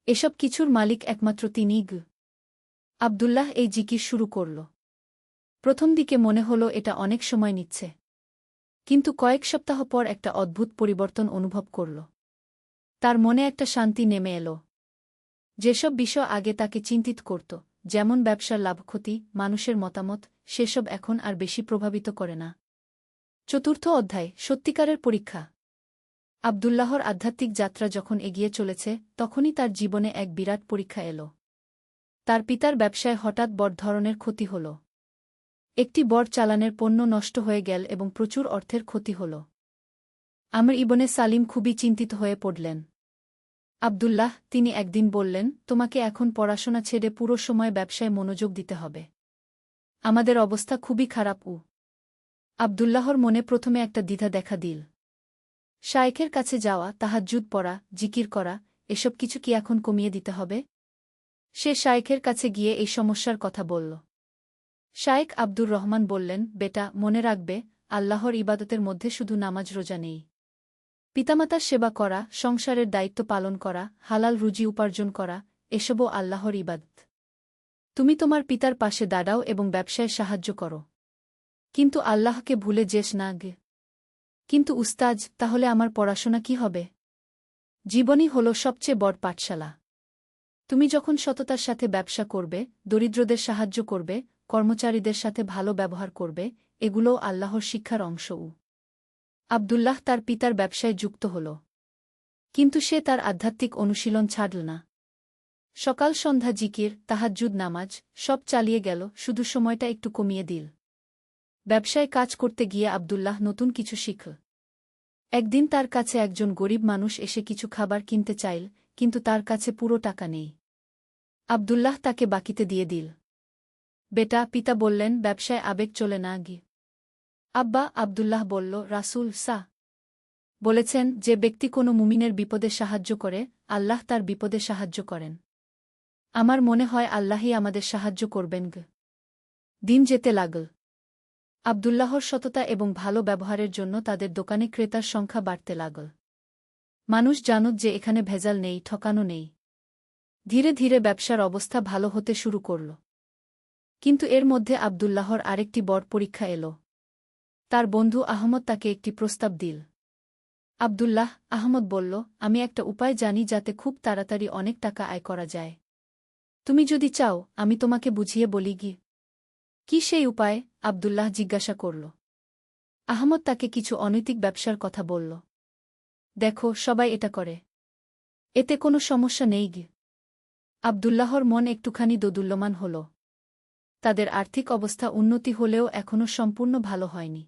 এসব কিছুর মালিক একমাত্র তিনিই গু। আব্দুল্লাহ এই জিকির শুরু করল। প্রথম দিকে মনে হল এটা অনেক সময় নিচ্ছে। কিন্তু কয়েক সপ্তাহ পর একটা অদ্ভুত পরিবর্তন অনুভব করল। তার মনে একটা শান্তি নেমে এল। যেসব বিষয় আগে তাকে চিন্তিত করত, যেমন ব্যবসার লাভক্ষতি, মানুষের মতামত, সেসব এখন আর বেশি প্রভাবিত করে না। চতুর্থ অধ্যায়, সত্যিকারের পরীক্ষা। আব্দুল্লাহর আধ্যাত্মিক যাত্রা যখন এগিয়ে চলেছে, তখনই তার জীবনে এক বিরাট পরীক্ষা এল। তার পিতার ব্যবসায় হঠাৎ বড় ধরনের ক্ষতি হল। একটি বড় চালানের পণ্য নষ্ট হয়ে গেল এবং প্রচুর অর্থের ক্ষতি হল। আমর ইবনে সালিম খুবই চিন্তিত হয়ে পড়লেন। আব্দুল্লাহ, তিনি একদিন বললেন, তোমাকে এখন পড়াশোনা ছেড়ে পুরো সময় ব্যবসায় মনোযোগ দিতে হবে। আমাদের অবস্থা খুবই খারাপ। আব্দুল্লাহর মনে প্রথমে একটা দ্বিধা দেখা দিল। শায়েখের কাছে যাওয়া, তাহাজ্জুদ পড়া, জিকির করা, এসব কিছু কি এখন কমিয়ে দিতে হবে? সে শায়েখের কাছে গিয়ে এই সমস্যার কথা বলল। শায়েখ আব্দুর রহমান বললেন, বেটা, মনে রাখবে, আল্লাহর ইবাদতের মধ্যে শুধু নামাজ রোজা নেই। পিতামাতার সেবা করা, সংসারের দায়িত্ব পালন করা, হালাল রুজি উপার্জন করা, এসবও আল্লাহর ইবাদত। তুমি তোমার পিতার পাশে দাঁড়াও এবং ব্যবসায় সাহায্য করো। কিন্তু আল্লাহকে ভুলে যেস না গে। কিন্তু উস্তাজ, তাহলে আমার পড়াশোনা কি হবে? জীবনই হল সবচেয়ে বড় পাঠশালা। তুমি যখন সততার সাথে ব্যবসা করবে, দরিদ্রদের সাহায্য করবে, কর্মচারীদের সাথে ভালো ব্যবহার করবে, এগুলোও আল্লাহর শিক্ষার অংশ। আব্দুল্লাহ তার পিতার ব্যবসায় যুক্ত হল। কিন্তু সে তার আধ্যাত্মিক অনুশীলন ছাড়ল না। সকাল সন্ধ্যা জিকির, তাহাজ্জুদ নামাজ, সব চালিয়ে গেল, শুধু সময়টা একটু কমিয়ে দিল। ব্যবসায় কাজ করতে গিয়ে আব্দুল্লাহ নতুন কিছু শিখল। একদিন তার কাছে একজন গরিব মানুষ এসে কিছু খাবার কিনতে চাইল, কিন্তু তার কাছে পুরো টাকা নেই। আব্দুল্লাহ তাকে বাকিতে দিয়ে দিল। বেটা, পিতা বললেন, ব্যবসায় আবেগ চলে না গি। আব্বা, আব্দুল্লাহ বলল, রাসূল বলেছেন, যে ব্যক্তি কোনো মুমিনের বিপদে সাহায্য করে, আল্লাহ তার বিপদে সাহায্য করেন। আমার মনে হয় আল্লাহই আমাদের সাহায্য করবেন গ। দিন যেতে লাগল। আব্দুল্লাহর সততা এবং ভালো ব্যবহারের জন্য তাদের দোকানে ক্রেতার সংখ্যা বাড়তে লাগল। মানুষ জানত যে এখানে ভেজাল নেই, ঠকানো নেই। ধীরে ধীরে ব্যবসার অবস্থা ভালো হতে শুরু করল। কিন্তু এর মধ্যে আব্দুল্লাহর আরেকটি বড় পরীক্ষা এল। তার বন্ধু আহমদ তাকে একটি প্রস্তাব দিল। আহমদ বলল, আমি একটা উপায় জানি যাতে খুব তাড়াতাড়ি অনেক টাকা আয় করা যায়। তুমি যদি চাও, আমি তোমাকে বুঝিয়ে বলি গি। কি সেই উপায়? আব্দুল্লাহ জিজ্ঞাসা করল। আহমদ তাকে কিছু অনৈতিক ব্যবসার কথা বলল। দেখো, সবাই এটা করে। এতে কোনো সমস্যা নেই গি। আব্দুল্লাহর মন একটুখানি দোদুল্যমান হল। তাদের আর্থিক অবস্থা উন্নতি হলেও এখনও সম্পূর্ণ ভালো হয়নি।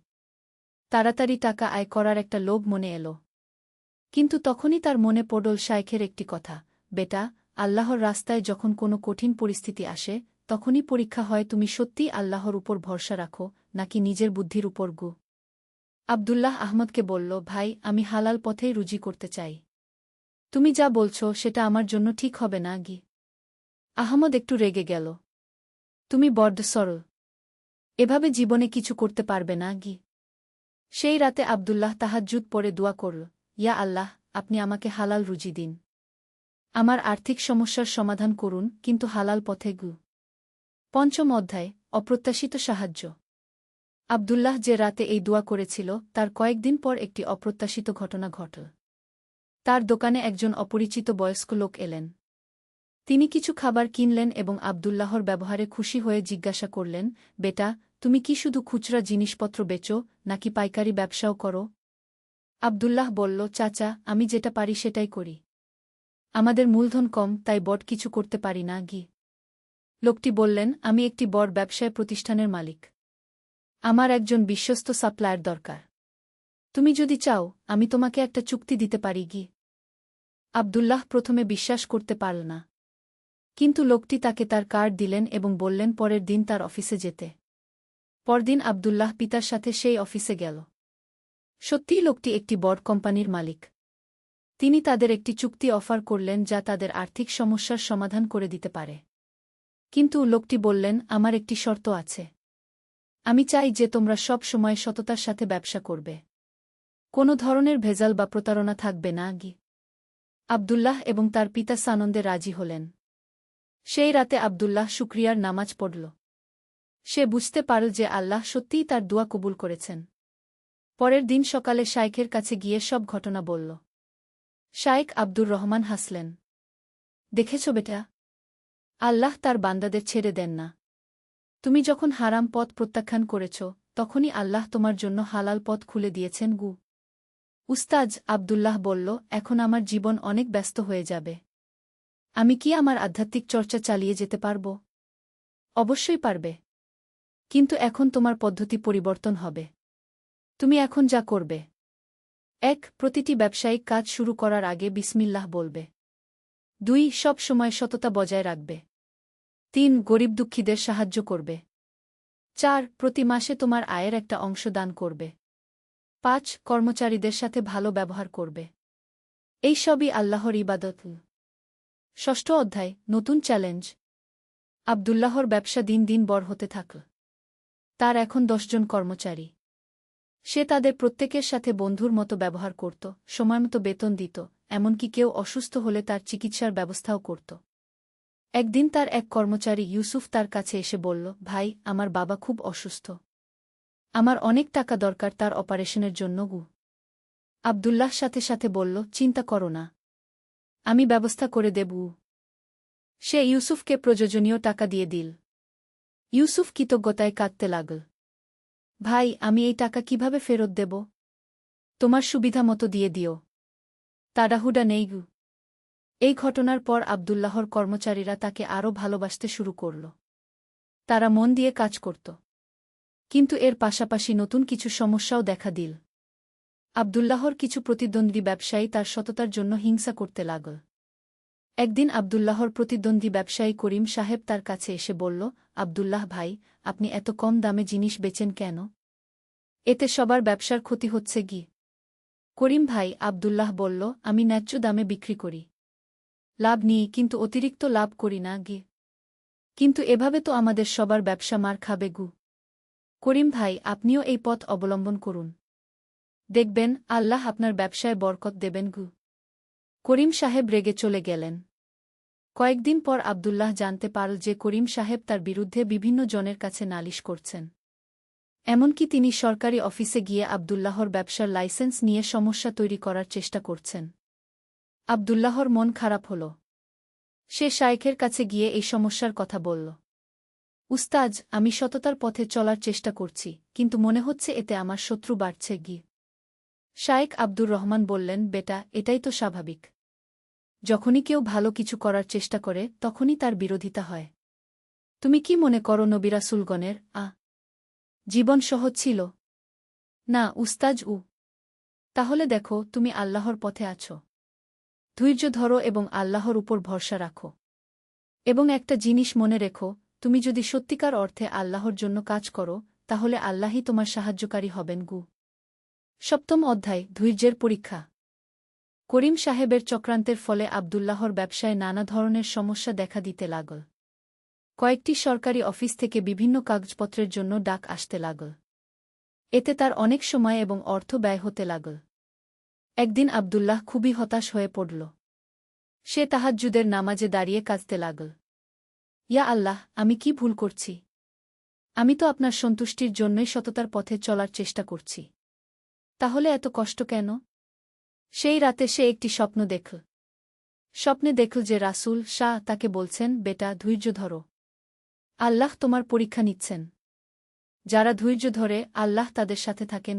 তাড়াতাড়ি টাকা আয় করার একটা লোভ মনে এল। কিন্তু তখনই তার মনে পড়ল শায়েখের একটি কথা, বেটা, আল্লাহর রাস্তায় যখন কোনো কঠিন পরিস্থিতি আসে, তখনই পরীক্ষা হয় তুমি সত্যিই আল্লাহর উপর ভরসা রাখো, নাকি নিজের বুদ্ধির উপর গু। আব্দুল্লাহ আহমদকে বলল, ভাই, আমি হালাল পথেই রুজি করতে চাই। তুমি যা বলছ সেটা আমার জন্য ঠিক হবে না গি। আহমদ একটু রেগে গেল। তুমি বড্ড সরল। এভাবে জীবনে কিছু করতে পারবে না গি। সেই রাতে আব্দুল্লাহ তাহাজ্জুদ পড়ে দোয়া করল, ইয়া আল্লাহ, আপনি আমাকে হালাল রুজি দিন। আমার আর্থিক সমস্যার সমাধান করুন, কিন্তু হালাল পথে গু। পঞ্চম অধ্যায়, অপ্রত্যাশিত সাহায্য। আব্দুল্লাহ যে রাতে এই দোয়া করেছিল, তার কয়েকদিন পর একটি অপ্রত্যাশিত ঘটনা ঘটল। তার দোকানে একজন অপরিচিত বয়স্ক লোক এলেন। তিনি কিছু খাবার কিনলেন এবং আব্দুল্লাহর ব্যবহারে খুশি হয়ে জিজ্ঞাসা করলেন, বেটা, তুমি কি শুধু খুচরা জিনিসপত্র বেচো, নাকি পাইকারি ব্যবসাও করো? আব্দুল্লাহ বলল, চাচা, আমি যেটা পারি সেটাই করি। আমাদের মূলধন কম, তাই বড় কিছু করতে পারি না গি। লোকটি বললেন, আমি একটি বড় ব্যবসায় প্রতিষ্ঠানের মালিক। আমার একজন বিশ্বস্ত সাপ্লায়ার দরকার। তুমি যদি চাও, আমি তোমাকে একটা চুক্তি দিতে পারি গি। আব্দুল্লাহ প্রথমে বিশ্বাস করতে পারল না। কিন্তু লোকটি তাকে তার কার্ড দিলেন এবং বললেন পরের দিন তার অফিসে যেতে। পরদিন আব্দুল্লাহ পিতার সাথে সেই অফিসে গেল। সত্যিই লোকটি একটি বড় কোম্পানির মালিক। তিনি তাদের একটি চুক্তি অফার করলেন যা তাদের আর্থিক সমস্যার সমাধান করে দিতে পারে। কিন্তু লোকটি বললেন, আমার একটি শর্ত আছে। আমি চাই যে তোমরা সব সময় সততার সাথে ব্যবসা করবে। কোনো ধরনের ভেজাল বা প্রতারণা থাকবে না গি। আব্দুল্লাহ এবং তার পিতা সানন্দে রাজি হলেন। সেই রাতে আব্দুল্লাহ শুকরিয়ার নামাজ পড়ল। সে বুঝতে পারল যে আল্লাহ সত্যিই তার দোয়া কবুল করেছেন। পরের দিন সকালে শাইখের কাছে গিয়ে সব ঘটনা বলল। শাইখ আব্দুর রহমান হাসলেন। দেখেছ বেটা, আল্লাহ তার বান্দাদের ছেড়ে দেন না। তুমি যখন হারাম পথ প্রত্যাখ্যান করেছ, তখনই আল্লাহ তোমার জন্য হালাল পথ খুলে দিয়েছেন গু। উস্তাজ, আব্দুল্লাহ বলল, এখন আমার জীবন অনেক ব্যস্ত হয়ে যাবে। আমি কি আমার আধ্যাত্মিক চর্চা চালিয়ে যেতে পারব? অবশ্যই পারবে। কিন্তু এখন তোমার পদ্ধতি পরিবর্তন হবে। তুমি এখন যা করবে, ১. প্রতিটি ব্যবসায়িক কাজ শুরু করার আগে বিসমিল্লাহ বলবে। ২. সব সময় সততা বজায় রাখবে। ৩. গরিব দুঃখীদের সাহায্য করবে। ৪. প্রতি মাসে তোমার আয়ের একটা অংশ দান করবে। ৫. কর্মচারীদের সাথে ভালো ব্যবহার করবে। এই সবই আল্লাহর ইবাদত। ষষ্ঠ অধ্যায়, নতুন চ্যালেঞ্জ। আব্দুল্লাহর ব্যবসা দিন দিন বড় হতে থাকল। তার এখন ১০ জন কর্মচারী। সে তাদের প্রত্যেকের সাথে বন্ধুর মতো ব্যবহার করত, সময়মতো বেতন দিত, এমনকি কেউ অসুস্থ হলে তার চিকিৎসার ব্যবস্থাও করত। একদিন তার এক কর্মচারী ইউসুফ তার কাছে এসে বলল, ভাই, আমার বাবা খুব অসুস্থ। আমার অনেক টাকা দরকার তার অপারেশনের জন্য গু। আব্দুল্লাহ সাথে সাথে বলল, চিন্তা করো না, আমি ব্যবস্থা করে দেব। সে ইউসুফকে প্রয়োজনীয় টাকা দিয়ে দিল। ইউসুফ কৃতজ্ঞতায় কাঁদতে লাগল। ভাই, আমি এই টাকা কিভাবে ফেরত দেব? তোমার সুবিধা মতো দিয়ে দিও, তাড়াহুড়া নেই গু। এই ঘটনার পর আব্দুল্লাহর কর্মচারীরা তাকে আরও ভালোবাসতে শুরু করল। তারা মন দিয়ে কাজ করত। কিন্তু এর পাশাপাশি নতুন কিছু সমস্যাও দেখা দিল। আব্দুল্লাহর কিছু প্রতিদ্বন্দ্বী ব্যবসায়ী তার সততার জন্য হিংসা করতে লাগল। একদিন আব্দুল্লাহর প্রতিদ্বন্দ্বী ব্যবসায়ী করিম সাহেব তার কাছে এসে বলল, আব্দুল্লাহ ভাই, আপনি এত কম দামে জিনিস বেচেন কেন? এতে সবার ব্যবসার ক্ষতি হচ্ছে গি। করিম ভাই, আব্দুল্লাহ বলল, আমি ন্যায্য দামে বিক্রি করি, লাভ নিই, কিন্তু অতিরিক্ত লাভ করি না গি। কিন্তু এভাবে তো আমাদের সবার ব্যবসা মার খাবে গু। করিম ভাই, আপনিও এই পথ অবলম্বন করুন, দেখবেন আল্লাহ আপনার ব্যবসায় বরকত দেবেন গু। করিম সাহেব রেগে চলে গেলেন। কয়েকদিন পর আব্দুল্লাহ জানতে পারল যে করিম সাহেব তার বিরুদ্ধে বিভিন্ন জনের কাছে নালিশ করছেন। এমনকি তিনি সরকারি অফিসে গিয়ে আব্দুল্লাহর ব্যবসার লাইসেন্স নিয়ে সমস্যা তৈরি করার চেষ্টা করছেন। আব্দুল্লাহর মন খারাপ হল। সে শাইখের কাছে গিয়ে এই সমস্যার কথা বলল। উস্তাজ, আমি সততার পথে চলার চেষ্টা করছি, কিন্তু মনে হচ্ছে এতে আমার শত্রু বাড়ছে গি। শাইখ আব্দুর রহমান বললেন, বেটা, এটাই তো স্বাভাবিক। যখনই কেউ ভালো কিছু করার চেষ্টা করে, তখনই তার বিরোধিতা হয়। তুমি কি মনে করো নবী রাসূলগণের জীবন সহজ ছিল? না উস্তাজ। তাহলে দেখো, তুমি আল্লাহর পথে আছো। ধৈর্য ধরো এবং আল্লাহর উপর ভরসা রাখো। এবং একটা জিনিস মনে রেখো, তুমি যদি সত্যিকার অর্থে আল্লাহর জন্য কাজ করো, তাহলে আল্লাহই তোমার সাহায্যকারী হবেন গু। সপ্তম অধ্যায়, ধৈর্যের পরীক্ষা। করিম সাহেবের চক্রান্তের ফলে আব্দুল্লাহর ব্যবসায় নানা ধরনের সমস্যা দেখা দিতে লাগল। কয়েকটি সরকারি অফিস থেকে বিভিন্ন কাগজপত্রের জন্য ডাক আসতে লাগল। এতে তার অনেক সময় এবং অর্থ ব্যয় হতে লাগল। একদিন আব্দুল্লাহ খুবই হতাশ হয়ে পড়ল। সে তাহাজ্জুদের নামাজে দাঁড়িয়ে কাঁদতে লাগল। ইয়া আল্লাহ, আমি কি ভুল করছি? আমি তো আপনার সন্তুষ্টির জন্যই সততার পথে চলার চেষ্টা করছি। তাহলে এত কষ্ট কেন? সেই রাতে সে একটি স্বপ্ন দেখল। স্বপ্নে দেখল যে রাসূল শাহ তাকে বলছেন, বেটা, ধৈর্য ধরো। আল্লাহ তোমার পরীক্ষা নিচ্ছেন। যারা ধৈর্য ধরে আল্লাহ তাদের সাথে থাকেন।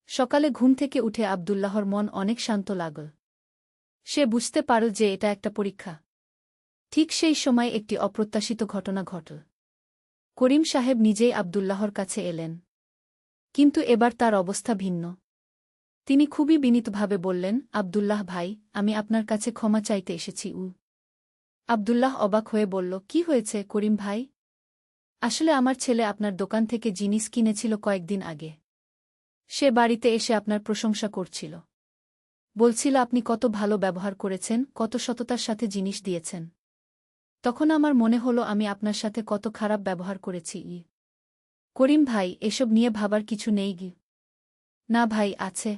সকালে ঘুম থেকে উঠে আব্দুল্লাহর মন অনেক শান্ত লাগল। সে বুঝতে পারল যে এটা একটা পরীক্ষা। ঠিক সেই সময় একটি অপ্রত্যাশিত ঘটনা ঘটল। করিম সাহেব নিজেই আব্দুল্লাহর কাছে এলেন। কিন্তু এবার তার অবস্থা ভিন্ন। তিনি খুবই বিনীতভাবে বললেন, আব্দুল্লাহ ভাই, আমি আপনার কাছে ক্ষমা চাইতে এসেছি। আব্দুল্লাহ অবাক হয়ে বলল, কি হয়েছে করিম ভাই? আসলে আমার ছেলে আপনার দোকান থেকে জিনিস কিনেছিল কয়েকদিন আগে। সে বাড়িতে এসে আপনার প্রশংসা করছিল। বলছিল আপনি কত ভালো ব্যবহার করেছেন, কত সততার সাথে জিনিস দিয়েছেন। তখন আমার মনে হলো আমি আপনার সাথে কত খারাপ ব্যবহার করেছি। করিম ভাই, এসব নিয়ে ভাবার কিছু নেই। না ভাই, আছে।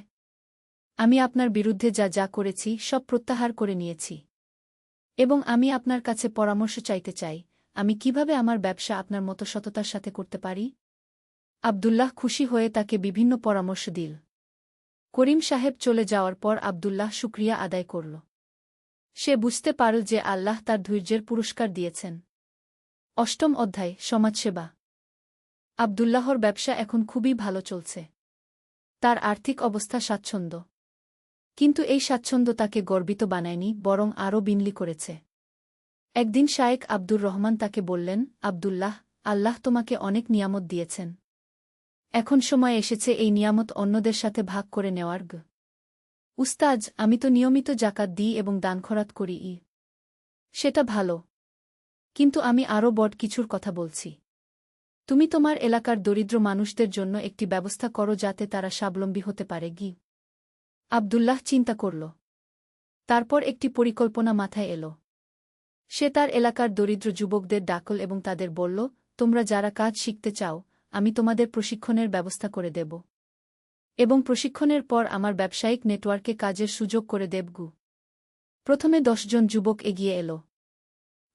আমি আপনার বিরুদ্ধে যা যা করেছি সব প্রত্যাহার করে নিয়েছি। এবং আমি আপনার কাছে পরামর্শ চাইতে চাই, আমি কিভাবে আমার ব্যবসা আপনার মতো সততার সাথে করতে পারি। আব্দুল্লাহ খুশি হয়ে তাকে বিভিন্ন পরামর্শ দিল। করিম সাহেব চলে যাওয়ার পর আব্দুল্লাহ শুকরিয়া আদায় করল। সে বুঝতে পারল যে আল্লাহ তার ধৈর্যের পুরস্কার দিয়েছেন। অষ্টম অধ্যায়, সমাজসেবা। আব্দুল্লাহর ব্যবসা এখন খুবই ভালো চলছে। তার আর্থিক অবস্থা স্বাচ্ছন্দ্য। কিন্তু এই স্বাচ্ছন্দ্য তাকে গর্বিত বানায়নি, বরং আরও বিনলি করেছে। একদিন শায়েক আব্দুর রহমান তাকে বললেন, আব্দুল্লাহ, আল্লাহ তোমাকে অনেক নিয়ামত দিয়েছেন। এখন সময় এসেছে এই নিয়ামত অন্যদের সাথে ভাগ করে নেওয়ার। উস্তাজ, আমি তো নিয়মিত জাকাত দিই এবং দানখরাত করি। সেটা ভালো। কিন্তু আমি আরও বড় কিছুর কথা বলছি। তুমি তোমার এলাকার দরিদ্র মানুষদের জন্য একটি ব্যবস্থা করো যাতে তারা স্বাবলম্বী হতে পারে। আব্দুল্লাহ চিন্তা করল। তারপর একটি পরিকল্পনা মাথায় এল। সে তার এলাকার দরিদ্র যুবকদের ডাকল এবং তাদের বলল, তোমরা যারা কাজ শিখতে চাও, আমি তোমাদের প্রশিক্ষণের ব্যবস্থা করে দেব। এবং প্রশিক্ষণের পর আমার ব্যবসায়িক নেটওয়ার্কে কাজের সুযোগ করে দেব। প্রথমে 10 জন যুবক এগিয়ে এল।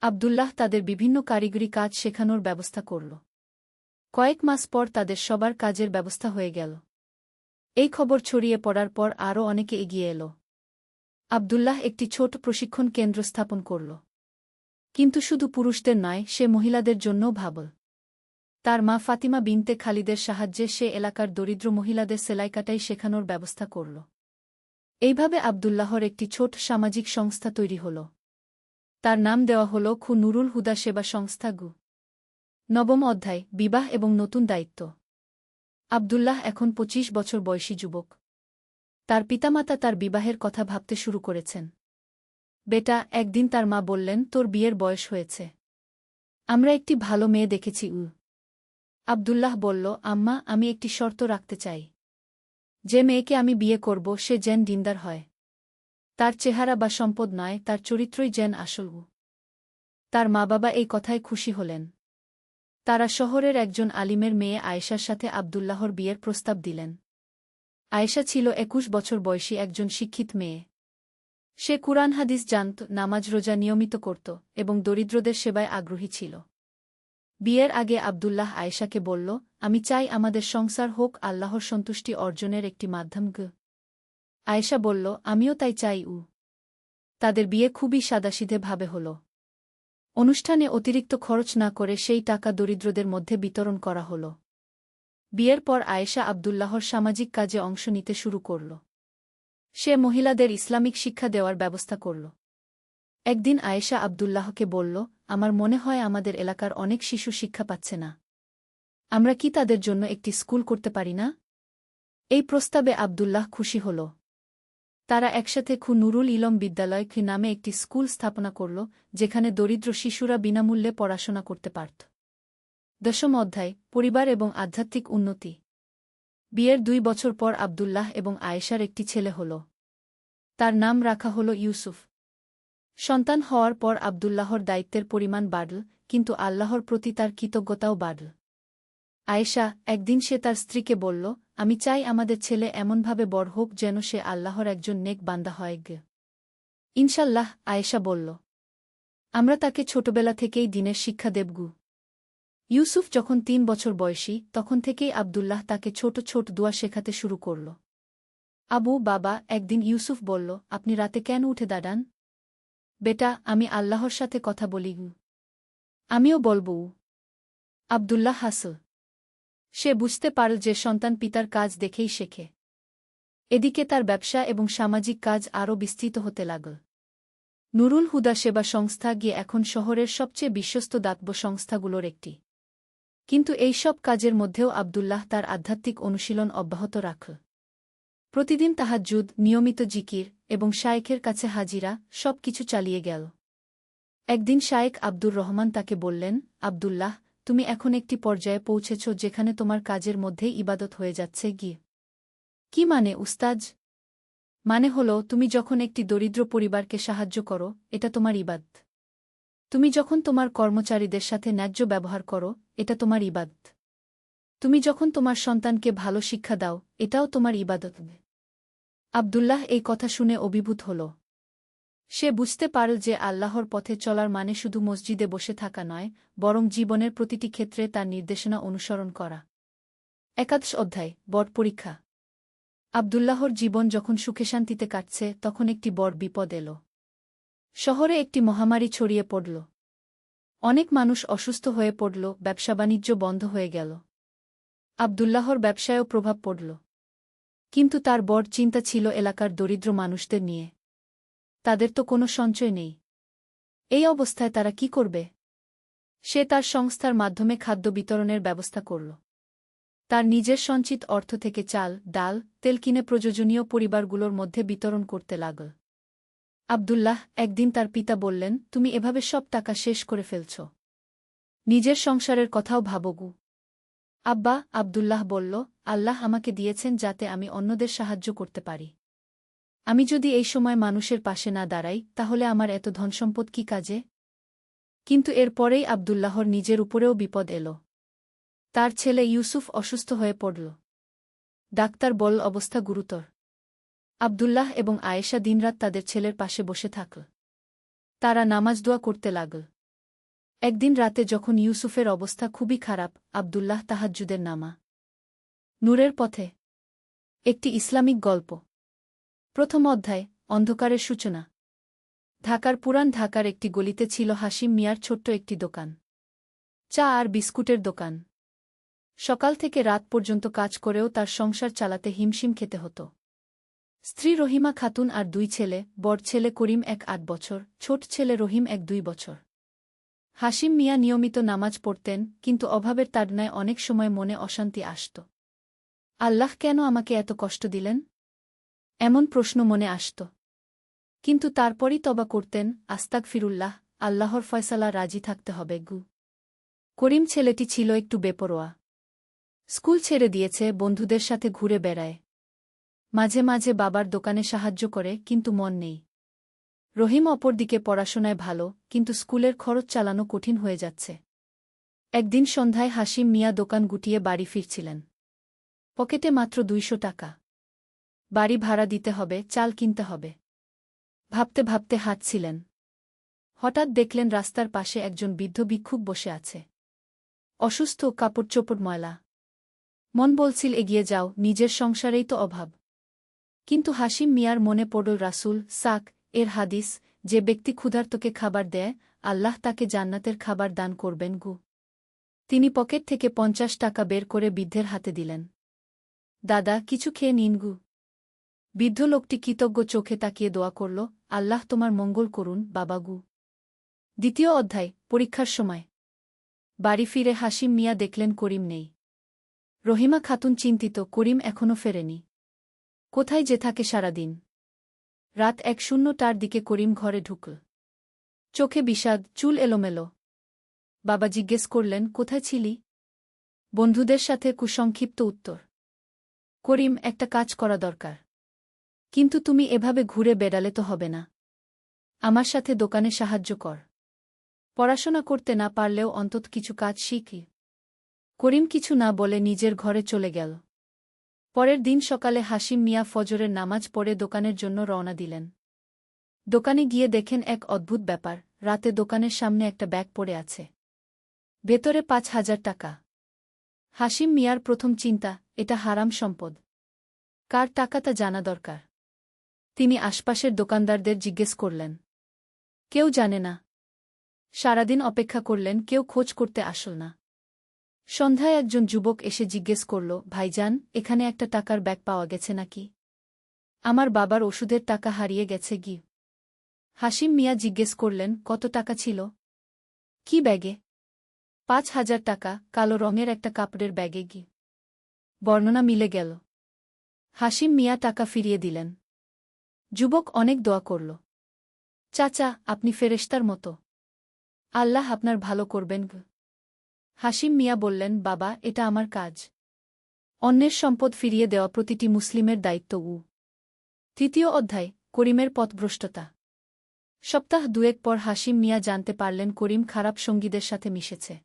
আব্দুল্লাহ তাদের বিভিন্ন কারিগরি কাজ শেখানোর ব্যবস্থা করল। কয়েক মাস পর তাদের সবার কাজের ব্যবস্থা হয়ে গেল। এই খবর ছড়িয়ে পড়ার পর আরও অনেকে এগিয়ে এল। আব্দুল্লাহ একটি ছোট প্রশিক্ষণ কেন্দ্র স্থাপন করল। কিন্তু শুধু পুরুষদের নয়, সে মহিলাদের জন্যও ভাবল। তার মা ফাতিমা বিনতে খালিদের সাহায্যে সে এলাকার দরিদ্র মহিলাদের সেলাইকাটাই শেখানোর ব্যবস্থা করল। এইভাবে আব্দুল্লাহর একটি ছোট সামাজিক সংস্থা তৈরি হল। তার নাম দেওয়া হল নুরুল হুদা সেবা সংস্থা। নবম অধ্যায়, বিবাহ এবং নতুন দায়িত্ব। আব্দুল্লাহ এখন 25 বছর বয়সী যুবক। তার পিতামাতা তার বিবাহের কথা ভাবতে শুরু করেছেন। বেটা, একদিন তার মা বললেন, তোর বিয়ের বয়স হয়েছে। আমরা একটি ভালো মেয়ে দেখেছি। আব্দুল্লাহ বলল, আম্মা, আমি একটি শর্ত রাখতে চাই। যে মেয়েকে আমি বিয়ে করব সে যেন দিনদার হয়। তার চেহারা বা সম্পদ নয়, তার চরিত্রই যেন আসল। তার মা বাবা এই কথায় খুশি হলেন। তারা শহরের একজন আলিমের মেয়ে আয়েশার সাথে আব্দুল্লাহর বিয়ের প্রস্তাব দিলেন। আয়েশা ছিল 21 বছর বয়সী একজন শিক্ষিত মেয়ে। সে কুরআন হাদিস জানত, নামাজ রোজা নিয়মিত করত এবং দরিদ্রদের সেবায় আগ্রহী ছিল। বিয়ের আগে আব্দুল্লাহ আয়েশাকে বলল, আমি চাই আমাদের সংসার হোক আল্লাহর সন্তুষ্টি অর্জনের একটি মাধ্যম। আয়েশা বলল, আমিও তাই চাই। তাদের বিয়ে খুবই সাদাসিধেভাবে হল। অনুষ্ঠানে অতিরিক্ত খরচ না করে সেই টাকা দরিদ্রদের মধ্যে বিতরণ করা হল। বিয়ের পর আয়েশা আব্দুল্লাহর সামাজিক কাজে অংশ নিতে শুরু করল। সে মহিলাদের ইসলামিক শিক্ষা দেওয়ার ব্যবস্থা করল। একদিন আয়েশা আব্দুল্লাহকে বলল, আমার মনে হয় আমাদের এলাকার অনেক শিশু শিক্ষা পাচ্ছে না। আমরা কি তাদের জন্য একটি স্কুল করতে পারি না? এই প্রস্তাবে আব্দুল্লাহ খুশি হল। তারা একসাথে নুরুল ইলম বিদ্যালয় নামে একটি স্কুল স্থাপনা করল, যেখানে দরিদ্র শিশুরা বিনামূল্যে পড়াশোনা করতে পারত। দশম অধ্যায়, পরিবার এবং আধ্যাত্মিক উন্নতি। বিয়ের 2 বছর পর আব্দুল্লাহ এবং আয়েশার একটি ছেলে হল। তার নাম রাখা হল ইউসুফ। সন্তান হওয়ার পর আব্দুল্লাহর দায়িত্বের পরিমাণ বাড়ল, কিন্তু আল্লাহর প্রতি তার কৃতজ্ঞতাও বাড়ল। আয়েশা, একদিন সে তার স্ত্রীকে বলল, আমি চাই আমাদের ছেলে এমনভাবে বড় হোক যেন সে আল্লাহর একজন নেক বান্দা হয় গে। ইনশাল্লাহ, আয়েশা বলল। আমরা তাকে ছোটবেলা থেকেই দিনের শিক্ষা দেবগু। ইউসুফ যখন ৩ বছর বয়সী তখন থেকেই আব্দুল্লাহ তাকে ছোট ছোট দোয়া শেখাতে শুরু করল। আবু বাবা, একদিন ইউসুফ বলল, আপনি রাতে কেন উঠে দাঁড়ান? বেটা, আমি আল্লাহর সাথে কথা বলি। আমিও বলবো। আব্দুল্লাহ হাসল। সে বুঝতে পারল যে সন্তান পিতার কাজ দেখেই শেখে। এদিকে তার ব্যবসা এবং সামাজিক কাজ আরও বিস্তৃত হতে লাগল। নুরুল হুদা সেবা সংস্থা গিয়ে এখন শহরের সবচেয়ে বিশ্বস্ত দাতব্য সংস্থাগুলোর একটি। কিন্তু এই সব কাজের মধ্যেও আব্দুল্লাহ তার আধ্যাত্মিক অনুশীলন অব্যাহত রাখল। প্রতিদিন তাহাজ্জুদ, নিয়মিত জিকির এবং শায়েখের কাছে হাজিরা, সব কিছু চালিয়ে গেল। একদিন শায়েখ আব্দুর রহমান তাকে বললেন, আব্দুল্লাহ, তুমি এখন একটি পর্যায়ে পৌঁছেছ যেখানে তোমার কাজের মধ্যেই ইবাদত হয়ে যাচ্ছে গিয়ে। কি মানে উস্তাজ? মানে হল, তুমি যখন একটি দরিদ্র পরিবারকে সাহায্য করো, এটা তোমার ইবাদত। তুমি যখন তোমার কর্মচারীদের সাথে ন্যায্য ব্যবহার করো, এটা তোমার ইবাদত। তুমি যখন তোমার সন্তানকে ভালো শিক্ষা দাও, এটাও তোমার ইবাদত। আব্দুল্লাহ এই কথা শুনে অভিভূত হল। সে বুঝতে পারল যে আল্লাহর পথে চলার মানে শুধু মসজিদে বসে থাকা নয়, বরং জীবনের প্রতিটি ক্ষেত্রে তার নির্দেশনা অনুসরণ করা। একাদশ অধ্যায়, বড় পরীক্ষা। আব্দুল্লাহর জীবন যখন সুখে শান্তিতে কাটছে তখন একটি বড় বিপদ এল। শহরে একটি মহামারী ছড়িয়ে পড়ল। অনেক মানুষ অসুস্থ হয়ে পড়ল, ব্যবসা-বাণিজ্য বন্ধ হয়ে গেল। আব্দুল্লাহর ব্যবসায়ও প্রভাব পড়ল। কিন্তু তার বড় চিন্তা ছিল এলাকার দরিদ্র মানুষদের নিয়ে। তাদের তো কোনো সঞ্চয় নেই। এই অবস্থায় তারা কি করবে? সে তার সংস্থার মাধ্যমে খাদ্য বিতরণের ব্যবস্থা করল। তার নিজের সঞ্চিত অর্থ থেকে চাল, ডাল, তেল কিনে প্রয়োজনীয় পরিবারগুলোর মধ্যে বিতরণ করতে লাগল। আব্দুল্লাহ, একদিন তার পিতা বললেন, তুমি এভাবে সব টাকা শেষ করে ফেলছ। নিজের সংসারের কথাও ভাবগু। আব্বা, আব্দুল্লাহ বলল, আল্লাহ আমাকে দিয়েছেন যাতে আমি অন্যদের সাহায্য করতে পারি। আমি যদি এই সময় মানুষের পাশে না দাঁড়াই, তাহলে আমার এত ধনসম্পদ কি কাজে? কিন্তু এর পরেই আব্দুল্লাহর নিজের উপরেও বিপদ এল। তার ছেলে ইউসুফ অসুস্থ হয়ে পড়ল। ডাক্তার বলল অবস্থা গুরুতর। আব্দুল্লাহ এবং আয়েশা দিনরাত তাদের ছেলের পাশে বসে থাকল। তারা নামাজ দোয়া করতে লাগল। একদিন রাতে যখন ইউসুফের অবস্থা খুবই খারাপ, আব্দুল্লাহ তাহাজ্জুদের নামা। নূরের পথে। একটি ইসলামিক গল্প। প্রথম অধ্যায়, অন্ধকারের সূচনা। ঢাকার পুরান ঢাকার একটি গলিতে ছিল হাশিম মিয়ার ছোট্ট একটি দোকান। চা আর বিস্কুটের দোকান। সকাল থেকে রাত পর্যন্ত কাজ করেও তার সংসার চালাতে হিমশিম খেতে হতো। স্ত্রী রহিমা খাতুন আর 2 ছেলে, বড় ছেলে করিম 8 বছর, ছোট ছেলে রহিম 2 বছর। হাশিম মিয়া নিয়মিত নামাজ পড়তেন, কিন্তু অভাবের তাড়নায় অনেক সময় মনে অশান্তি আসত। আল্লাহ কেন আমাকে এত কষ্ট দিলেন? এমন প্রশ্ন মনে আসত। কিন্তু তারপরই তওবা করতেন, আস্তাগফিরুল্লাহ, আল্লাহর ফয়সালা রাজি থাকতে হবে গু। করিম ছেলেটি ছিল একটু বেপরোয়া। স্কুল ছেড়ে দিয়েছে, বন্ধুদের সাথে ঘুরে বেড়ায়। মাঝে মাঝে বাবার দোকানে সাহায্য করে, কিন্তু মন নেই। রহিম অপরদিকে পড়াশোনায় ভালো, কিন্তু স্কুলের খরচ চালানো কঠিন হয়ে যাচ্ছে। একদিন সন্ধ্যায় হাশিম মিয়া দোকান গুটিয়ে বাড়ি ফিরছিলেন। পকেটে মাত্র 200 টাকা। বাড়ি ভাড়া দিতে হবে, চাল কিনতে হবে। ভাবতে ভাবতে হাঁটছিলেন। হঠাৎ দেখলেন রাস্তার পাশে একজন বৃদ্ধ ভিক্ষুক বসে আছে। অসুস্থ, কাপড়-চোপড় ময়লা। মন বলছিল এগিয়ে যাও, নিজের সংসারেই তো অভাব। কিন্তু হাশিম মিয়ার মনে পড়ল রাসূল সাক এর হাদিস, যে ব্যক্তি ক্ষুধার্তকে খাবার দেয়, আল্লাহ তাকে জান্নাতের খাবার দান করবেন গু। তিনি পকেট থেকে 50 টাকা বের করে বৃদ্ধের হাতে দিলেন। দাদা, কিছু খেয়ে নিন গু। বৃদ্ধ লোকটি কৃতজ্ঞ চোখে তাকিয়ে দোয়া করল, আল্লাহ তোমার মঙ্গল করুন বাবাগু। দ্বিতীয় অধ্যায়, পরীক্ষার সময়। বাড়ি ফিরে হাশিম মিয়া দেখলেন করিম নেই। রহিমা খাতুন চিন্তিত, করিম এখনও ফেরেনি। কোথায় যে থাকে সারাদিন? রাত 1:00টার দিকে করিম ঘরে ঢুকল। চোখে বিষাদ, চুল এলোমেলো। বাবা জিজ্ঞেস করলেন, কোথায় ছিলি? বন্ধুদের সাথে কুসংক্ষিপ্ত উত্তর। করিম, একটা কাজ করা দরকার। কিন্তু তুমি এভাবে ঘুরে বেড়ালে তো হবে না। আমার সাথে দোকানে সাহায্য কর। পড়াশোনা করতে না পারলেও অন্তত কিছু কাজ শিখি। করিম কিছু না বলে নিজের ঘরে চলে গেল। পরের দিন সকালে হাসিম মিয়া ফজরের নামাজ পড়ে দোকানের জন্য রওনা দিলেন। দোকানে গিয়ে দেখেন এক অদ্ভুত ব্যাপার, রাতে দোকানের সামনে একটা ব্যাগ পড়ে আছে। ভেতরে ৫,০০০ টাকা। হাসিম মিয়ার প্রথম চিন্তা, এটা হারাম সম্পদ। কার টাকা তা জানা দরকার। তিনি আশপাশের দোকানদারদের জিজ্ঞেস করলেন। কেউ জানে না। সারাদিন অপেক্ষা করলেন, কেউ খোঁজ করতে আসল না। সন্ধ্যায় একজন যুবক এসে জিজ্ঞেস করল, ভাইজান, এখানে একটা টাকার ব্যাগ পাওয়া গেছে নাকি? আমার বাবার ওষুধের টাকা হারিয়ে গেছে গি। হাসিম মিয়া জিজ্ঞেস করলেন, কত টাকা ছিল? কি ব্যাগে? ৫,০০০ টাকা, কালো রঙের একটা কাপড়ের ব্যাগে গি। বর্ণনা মিলে গেল। হাসিম মিয়া টাকা ফিরিয়ে দিলেন। যুবক অনেক দোয়া করল। চাচা, আপনি ফেরেশতার মতো। আল্লাহ আপনার ভালো করবেন গ। হাসিম মিয়া বললেন, বাবা, এটা আমার কাজ। অন্যের সম্পদ ফিরিয়ে দেওয়া প্রতিটি মুসলিমের দায়িত্ব। তৃতীয় অধ্যায়, করিমের পথভ্রষ্টতা। সপ্তাহ দুয়েক পর হাসিম মিয়া জানতে পারলেন করিম খারাপ সঙ্গীদের সাথে মিশেছে।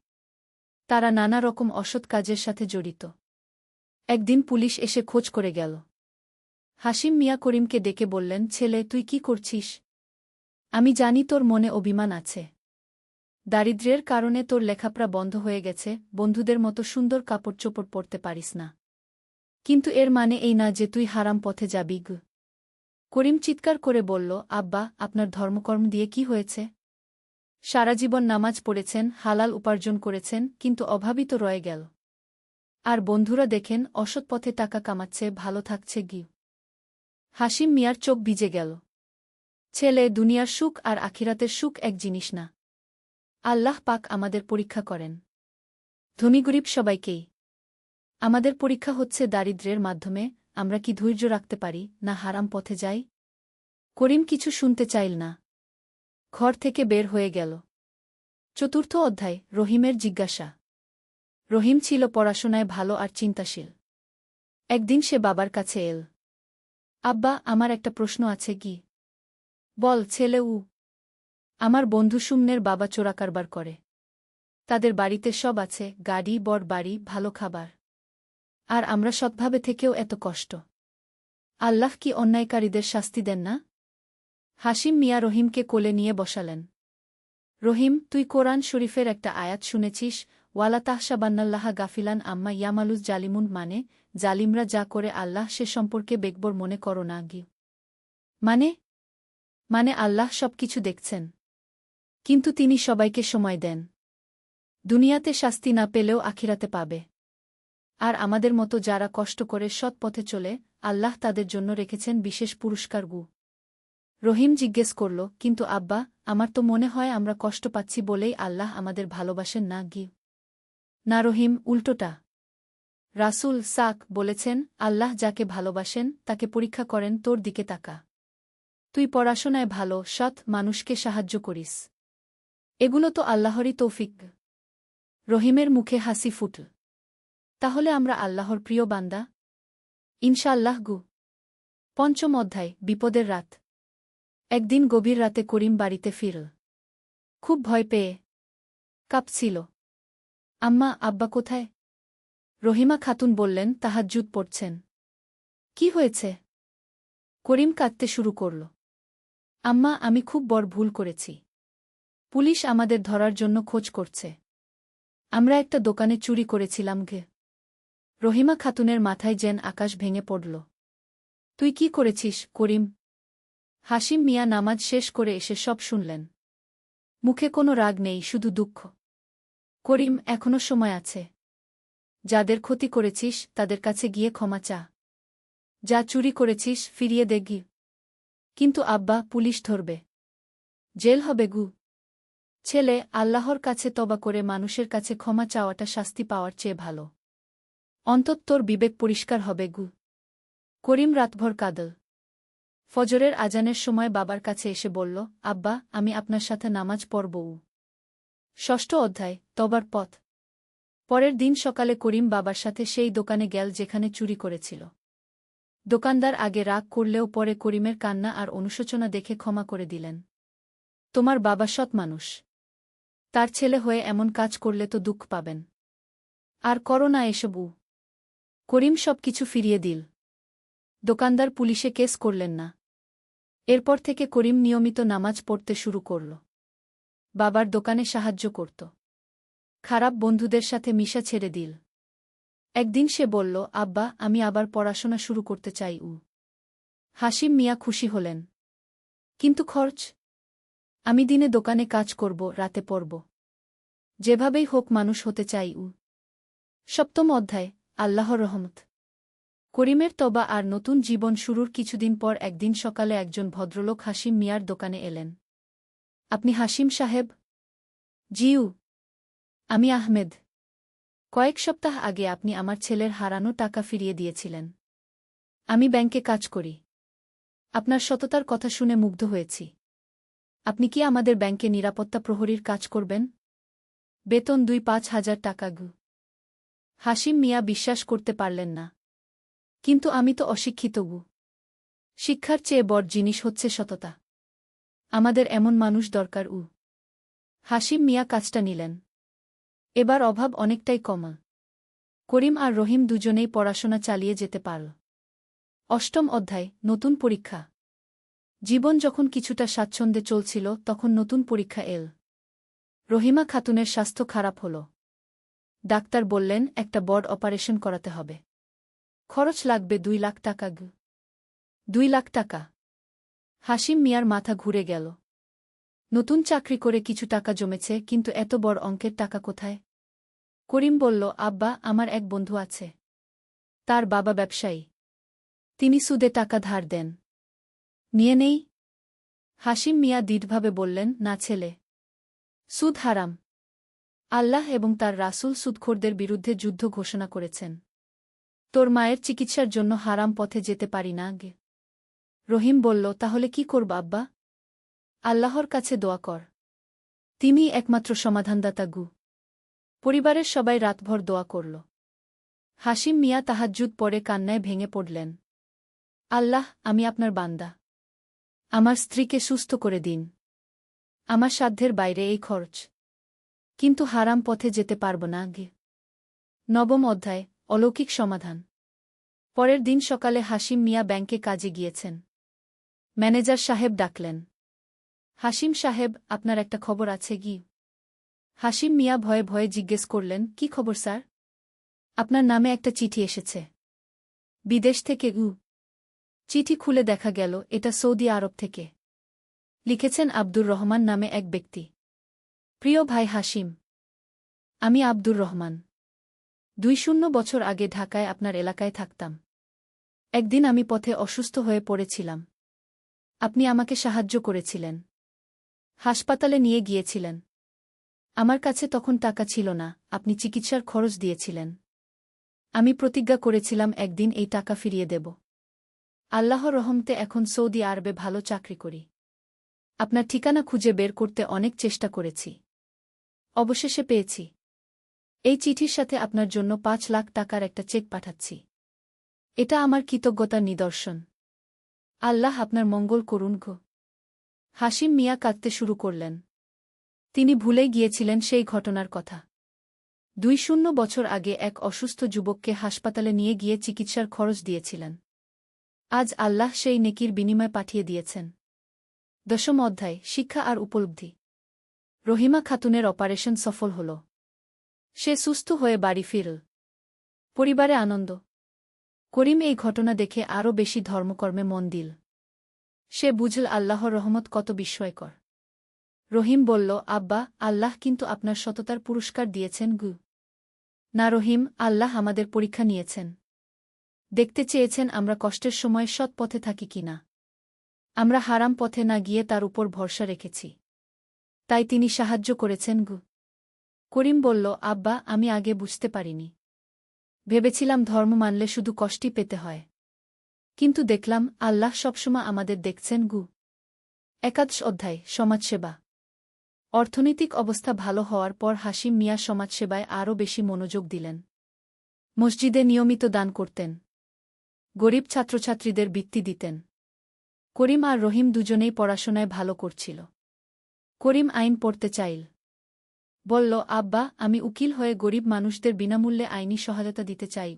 তারা নানা রকম অসৎ কাজের সাথে জড়িত। একদিন পুলিশ এসে খোঁজ করে গেল। হাসিম মিয়া করিমকে ডেকে বললেন, ছেলে, তুই কি করছিস? আমি জানি তোর মনে অভিমান আছে। দারিদ্র্যের কারণে তোর লেখাপড়া বন্ধ হয়ে গেছে, বন্ধুদের মতো সুন্দর কাপড় চোপড় পরতে পারিস না। কিন্তু এর মানে এই না যে তুই হারাম পথে যাবি গ। করিম চিৎকার করে বলল, আব্বা, আপনার ধর্মকর্ম দিয়ে কি হয়েছে? সারা জীবন নামাজ পড়েছেন, হালাল উপার্জন করেছেন, কিন্তু অভাবই তো রয়ে গেল। আর বন্ধুরা দেখেন অসৎ পথে টাকা কামাচ্ছে, ভালো থাকছে গি। হাসিম মিয়ার চোখ ভিজে গেল। ছেলে, দুনিয়ার সুখ আর আখিরাতের সুখ এক জিনিস না। আল্লাহ পাক আমাদের পরীক্ষা করেন, ধনী গরিব সবাইকেই। আমাদের পরীক্ষা হচ্ছে দারিদ্র্যের মাধ্যমে আমরা কি ধৈর্য রাখতে পারি না হারাম পথে যাই। করিম কিছু শুনতে চাইল না। ঘর থেকে বের হয়ে গেল। চতুর্থ অধ্যায়, রহিমের জিজ্ঞাসা। রহিম ছিল পড়াশোনায় ভালো আর চিন্তাশীল। একদিন সে বাবার কাছে এল। আব্বা, আমার একটা প্রশ্ন আছে গি। বল ছেলে। আমার বন্ধু সুমনের বাবা চোরাকারবার করে। তাদের বাড়িতে সব আছে, গাড়ি, বড় বাড়ি, ভালো খাবার। আর আমরা সৎভাবে থেকেও এত কষ্ট। আল্লাহ কি অন্যায়কারীদের শাস্তি দেন না? হাসিম মিয়া রহিমকে কোলে নিয়ে বসালেন। রহিম, তুই কোরআন শরীফের একটা আয়াত শুনেছিস, ওয়ালা তাহসাবান্নাল্লাহা গাফিলান আম্মা ইয়ামালুজ জালিমুন, মানে জালিমরা যা করে আল্লাহ সে সম্পর্কে বেকবর মনে করো না গি। মানে আল্লাহ সবকিছু দেখছেন। কিন্তু তিনি সবাইকে সময় দেন। দুনিয়াতে শাস্তি না পেলেও আখিরাতে পাবে। আর আমাদের মতো যারা কষ্ট করে সৎ পথে চলে, আল্লাহ তাদের জন্য রেখেছেন বিশেষ পুরস্কার গু। রহিম জিজ্ঞেস করল, কিন্তু আব্বা, আমার তো মনে হয় আমরা কষ্ট পাচ্ছি বলেই আল্লাহ আমাদের ভালোবাসেন না গি। না রহিম, উল্টোটা। রাসূল সাক বলেছেন, আল্লাহ যাকে ভালোবাসেন তাকে পরীক্ষা করেন। তোর দিকে তাকা। তুই পড়াশোনায় ভালো, সৎ, মানুষকে সাহায্য করিস। এগুলো তো আল্লাহরই তৌফিক। রহিমের মুখে হাসি ফুটল। তাহলে আমরা আল্লাহর প্রিয় বান্দা? ইনশাআল্লাহ গু। পঞ্চম অধ্যায়, বিপদের রাত। একদিন গভীর রাতে করিম বাড়িতে ফিরল। খুব ভয় পেয়ে কাঁপছিল। আম্মা, আব্বা কোথায়? রহিমা খাতুন বললেন, তাহাজ্জুদ পড়ছেন। কি হয়েছে? করিম কাঁদতে শুরু করল। আম্মা, আমি খুব বড় ভুল করেছি। পুলিশ আমাদের ধরার জন্য খোঁজ করছে। আমরা একটা দোকানে চুরি করেছিলাম গে। রহিমা খাতুনের মাথায় যেন আকাশ ভেঙে পড়ল। তুই কি করেছিস করিম? হাসিম মিয়া নামাজ শেষ করে এসে সব শুনলেন। মুখে কোনো রাগ নেই, শুধু দুঃখ। করিম, এখনো সময় আছে। যাদের ক্ষতি করেছিস তাদের কাছে গিয়ে ক্ষমা চা। যা চুরি করেছিস ফিরিয়ে দে গি। কিন্তু আব্বা, পুলিশ ধরবে, জেল হবে গু। ছেলে, আল্লাহর কাছে তওবা করে মানুষের কাছে ক্ষমা চাওয়াটা শাস্তি পাওয়ার চেয়ে ভালো। অন্তত তোর বিবেক পরিষ্কার হবে গু। করিম রাতভর কাঁদল। ফজরের আজানের সময় বাবার কাছে এসে বলল, আব্বা, আমি আপনার সাথে নামাজ পড়ব। ষষ্ঠ অধ্যায়, তওবার পথ। পরের দিন সকালে করিম বাবার সাথে সেই দোকানে গেল যেখানে চুরি করেছিল। দোকানদার আগে রাগ করলেও পরে করিমের কান্না আর অনুশোচনা দেখে ক্ষমা করে দিলেন। তোমার বাবা সৎ মানুষ। তার ছেলে হয়ে এমন কাজ করলে তো দুঃখ পাবেন। আর করো না এসব। করিম সব কিছু ফিরিয়ে দিল। দোকানদার পুলিশে কেস করলেন না। এরপর থেকে করিম নিয়মিত নামাজ পড়তে শুরু করল। বাবার দোকানে সাহায্য করত। খারাপ বন্ধুদের সাথে মিশা ছেড়ে দিল। একদিন সে বলল, আব্বা, আমি আবার পড়াশোনা শুরু করতে চাই। হাসিম মিয়া খুশি হলেন। কিন্তু খরচ? আমি দিনে দোকানে কাজ করব, রাতে পড়ব। যেভাবেই হোক মানুষ হতে চাই। সপ্তম অধ্যায়, আল্লাহর রহমত। করিমের তবা আর নতুন জীবন শুরুর কিছুদিন পর একদিন সকালে একজন ভদ্রলোক হাসিম মিয়ার দোকানে এলেন। আপনি হাসিম সাহেব? জিউ, আমি আহমেদ। কয়েক সপ্তাহ আগে আপনি আমার ছেলের হারানো টাকা ফিরিয়ে দিয়েছিলেন। আমি ব্যাংকে কাজ করি। আপনার সততার কথা শুনে মুগ্ধ হয়েছি। আপনি কি আমাদের ব্যাংকে নিরাপত্তা প্রহরীর কাজ করবেন? বেতন ২-৫ হাজার টাকা। হাসিম মিয়া বিশ্বাস করতে পারলেন না। কিন্তু আমি তো অশিক্ষিত। শিক্ষার চেয়ে বড় জিনিস হচ্ছে সততা। আমাদের এমন মানুষ দরকার। হাসিম মিয়া কাজটা নিলেন। এবার অভাব অনেকটাই কমা। করিম আর রহিম দুজনেই পড়াশোনা চালিয়ে যেতে পারল। অষ্টম অধ্যায়, নতুন পরীক্ষা। জীবন যখন কিছুটা স্বাচ্ছন্দ্যে চলছিল তখন নতুন পরীক্ষা এল। রহিমা খাতুনের স্বাস্থ্য খারাপ হল। ডাক্তার বললেন একটা বড় অপারেশন করাতে হবে। খরচ লাগবে ২ লাখ টাকা। ২ লাখ টাকা! হাসিম মিয়ার মাথা ঘুরে গেল। নতুন চাকরি করে কিছু টাকা জমেছে, কিন্তু এত বড় অঙ্কের টাকা কোথায়? করিম বলল, আব্বা, আমার এক বন্ধু আছে। তার বাবা ব্যবসায়ী। তিনি সুদে টাকা ধার দেন। নিয়ে নেই? হাসিম মিয়া দৃঢ়ভাবে বললেন, না ছেলে। সুদ হারাম। আল্লাহ এবং তার রাসূল সুদখোরদের বিরুদ্ধে যুদ্ধ ঘোষণা করেছেন। তোর মায়ের চিকিৎসার জন্য হারাম পথে যেতে পারি না। রহিম বলল, তাহলে কি করব আব্বা? আল্লাহর কাছে দোয়া কর। তিনিই একমাত্র সমাধানদাতা। পরিবারের সবাই রাতভর দোয়া করল। হাসিম মিয়া তাহাজ্জুদ পড়ে কান্নায় ভেঙে পড়লেন। আল্লাহ, আমি আপনার বান্দা। আমার স্ত্রীকে সুস্থ করে দিন। আমার সাধ্যের বাইরে এই খরচ। কিন্তু হারাম পথে যেতে পারব না। নবম অধ্যায়, অলৌকিক সমাধান। পরের দিন সকালে হাসিম মিয়া ব্যাংকে কাজে গিয়েছেন। ম্যানেজার সাহেব ডাকলেন। হাসিম সাহেব, আপনার একটা খবর আছে। হাসিম মিয়া ভয়ে ভয়ে জিজ্ঞেস করলেন, কি খবর স্যার? আপনার নামে একটা চিঠি এসেছে। বিদেশ থেকে। চিঠি খুলে দেখা গেল এটা সৌদি আরব থেকে। লিখেছেন আব্দুর রহমান নামে এক ব্যক্তি। প্রিয় ভাই হাসিম, আমি আব্দুর রহমান। ২০ বছর আগে ঢাকায় আপনার এলাকায় থাকতাম। একদিন আমি পথে অসুস্থ হয়ে পড়েছিলাম। আপনি আমাকে সাহায্য করেছিলেন। হাসপাতালে নিয়ে গিয়েছিলেন। আমার কাছে তখন টাকা ছিল না, আপনি চিকিৎসার খরচ দিয়েছিলেন। আমি প্রতিজ্ঞা করেছিলাম একদিন এই টাকা ফিরিয়ে দেব। আল্লাহর রহমতে এখন সৌদি আরবে ভালো চাকরি করি। আপনার ঠিকানা খুঁজে বের করতে অনেক চেষ্টা করেছি। অবশেষে পেয়েছি। এই চিঠির সাথে আপনার জন্য ৫ লাখ টাকার একটা চেক পাঠাচ্ছি। এটা আমার কৃতজ্ঞতার নিদর্শন। আল্লাহ আপনার মঙ্গল করুন। হাসিম মিয়া কাঁদতে শুরু করলেন। তিনি ভুলেই গিয়েছিলেন সেই ঘটনার কথা। ২০ বছর আগে এক অসুস্থ যুবককে হাসপাতালে নিয়ে গিয়ে চিকিৎসার খরচ দিয়েছিলেন। আজ আল্লাহ সেই নেকির বিনিময় পাঠিয়ে দিয়েছেন। দশম অধ্যায়, শিক্ষা আর উপলব্ধি। রহিমা খাতুনের অপারেশন সফল হল। সে সুস্থ হয়ে বাড়ি ফিরল। পরিবারে আনন্দ। করিম এই ঘটনা দেখে আরও বেশি ধর্মকর্মে মন দিল। সে বুঝল আল্লাহর রহমত কত বিস্ময়কর। রহিম বলল, আব্বা, আল্লাহ কিন্তু আপনার সততার পুরস্কার দিয়েছেন। না রহিম, আল্লাহ আমাদের পরীক্ষা নিয়েছেন। দেখতে চেয়েছেন আমরা কষ্টের সময় সৎ পথে থাকি কিনা। আমরা হারাম পথে না গিয়ে তার উপর ভরসা রেখেছি। তাই তিনি সাহায্য করেছেন। করিম বলল, আব্বা, আমি আগে বুঝতে পারিনি। ভেবেছিলাম ধর্ম মানলে শুধু কষ্টই পেতে হয়। কিন্তু দেখলাম আল্লাহ সবসময় আমাদের দেখছেন। একাদশ অধ্যায়, সমাজসেবা। অর্থনৈতিক অবস্থা ভালো হওয়ার পর হাসিম মিয়া সমাজসেবায় আরও বেশি মনোযোগ দিলেন। মসজিদে নিয়মিত দান করতেন। গরিব ছাত্রছাত্রীদের বৃত্তি দিতেন। করিম আর রহিম দুজনেই পড়াশোনায় ভালো করছিল। করিম আইন পড়তে চাইল। বলল, আব্বা, আমি উকিল হয়ে গরিব মানুষদের বিনামূল্যে আইনি সহায়তা দিতে চাই।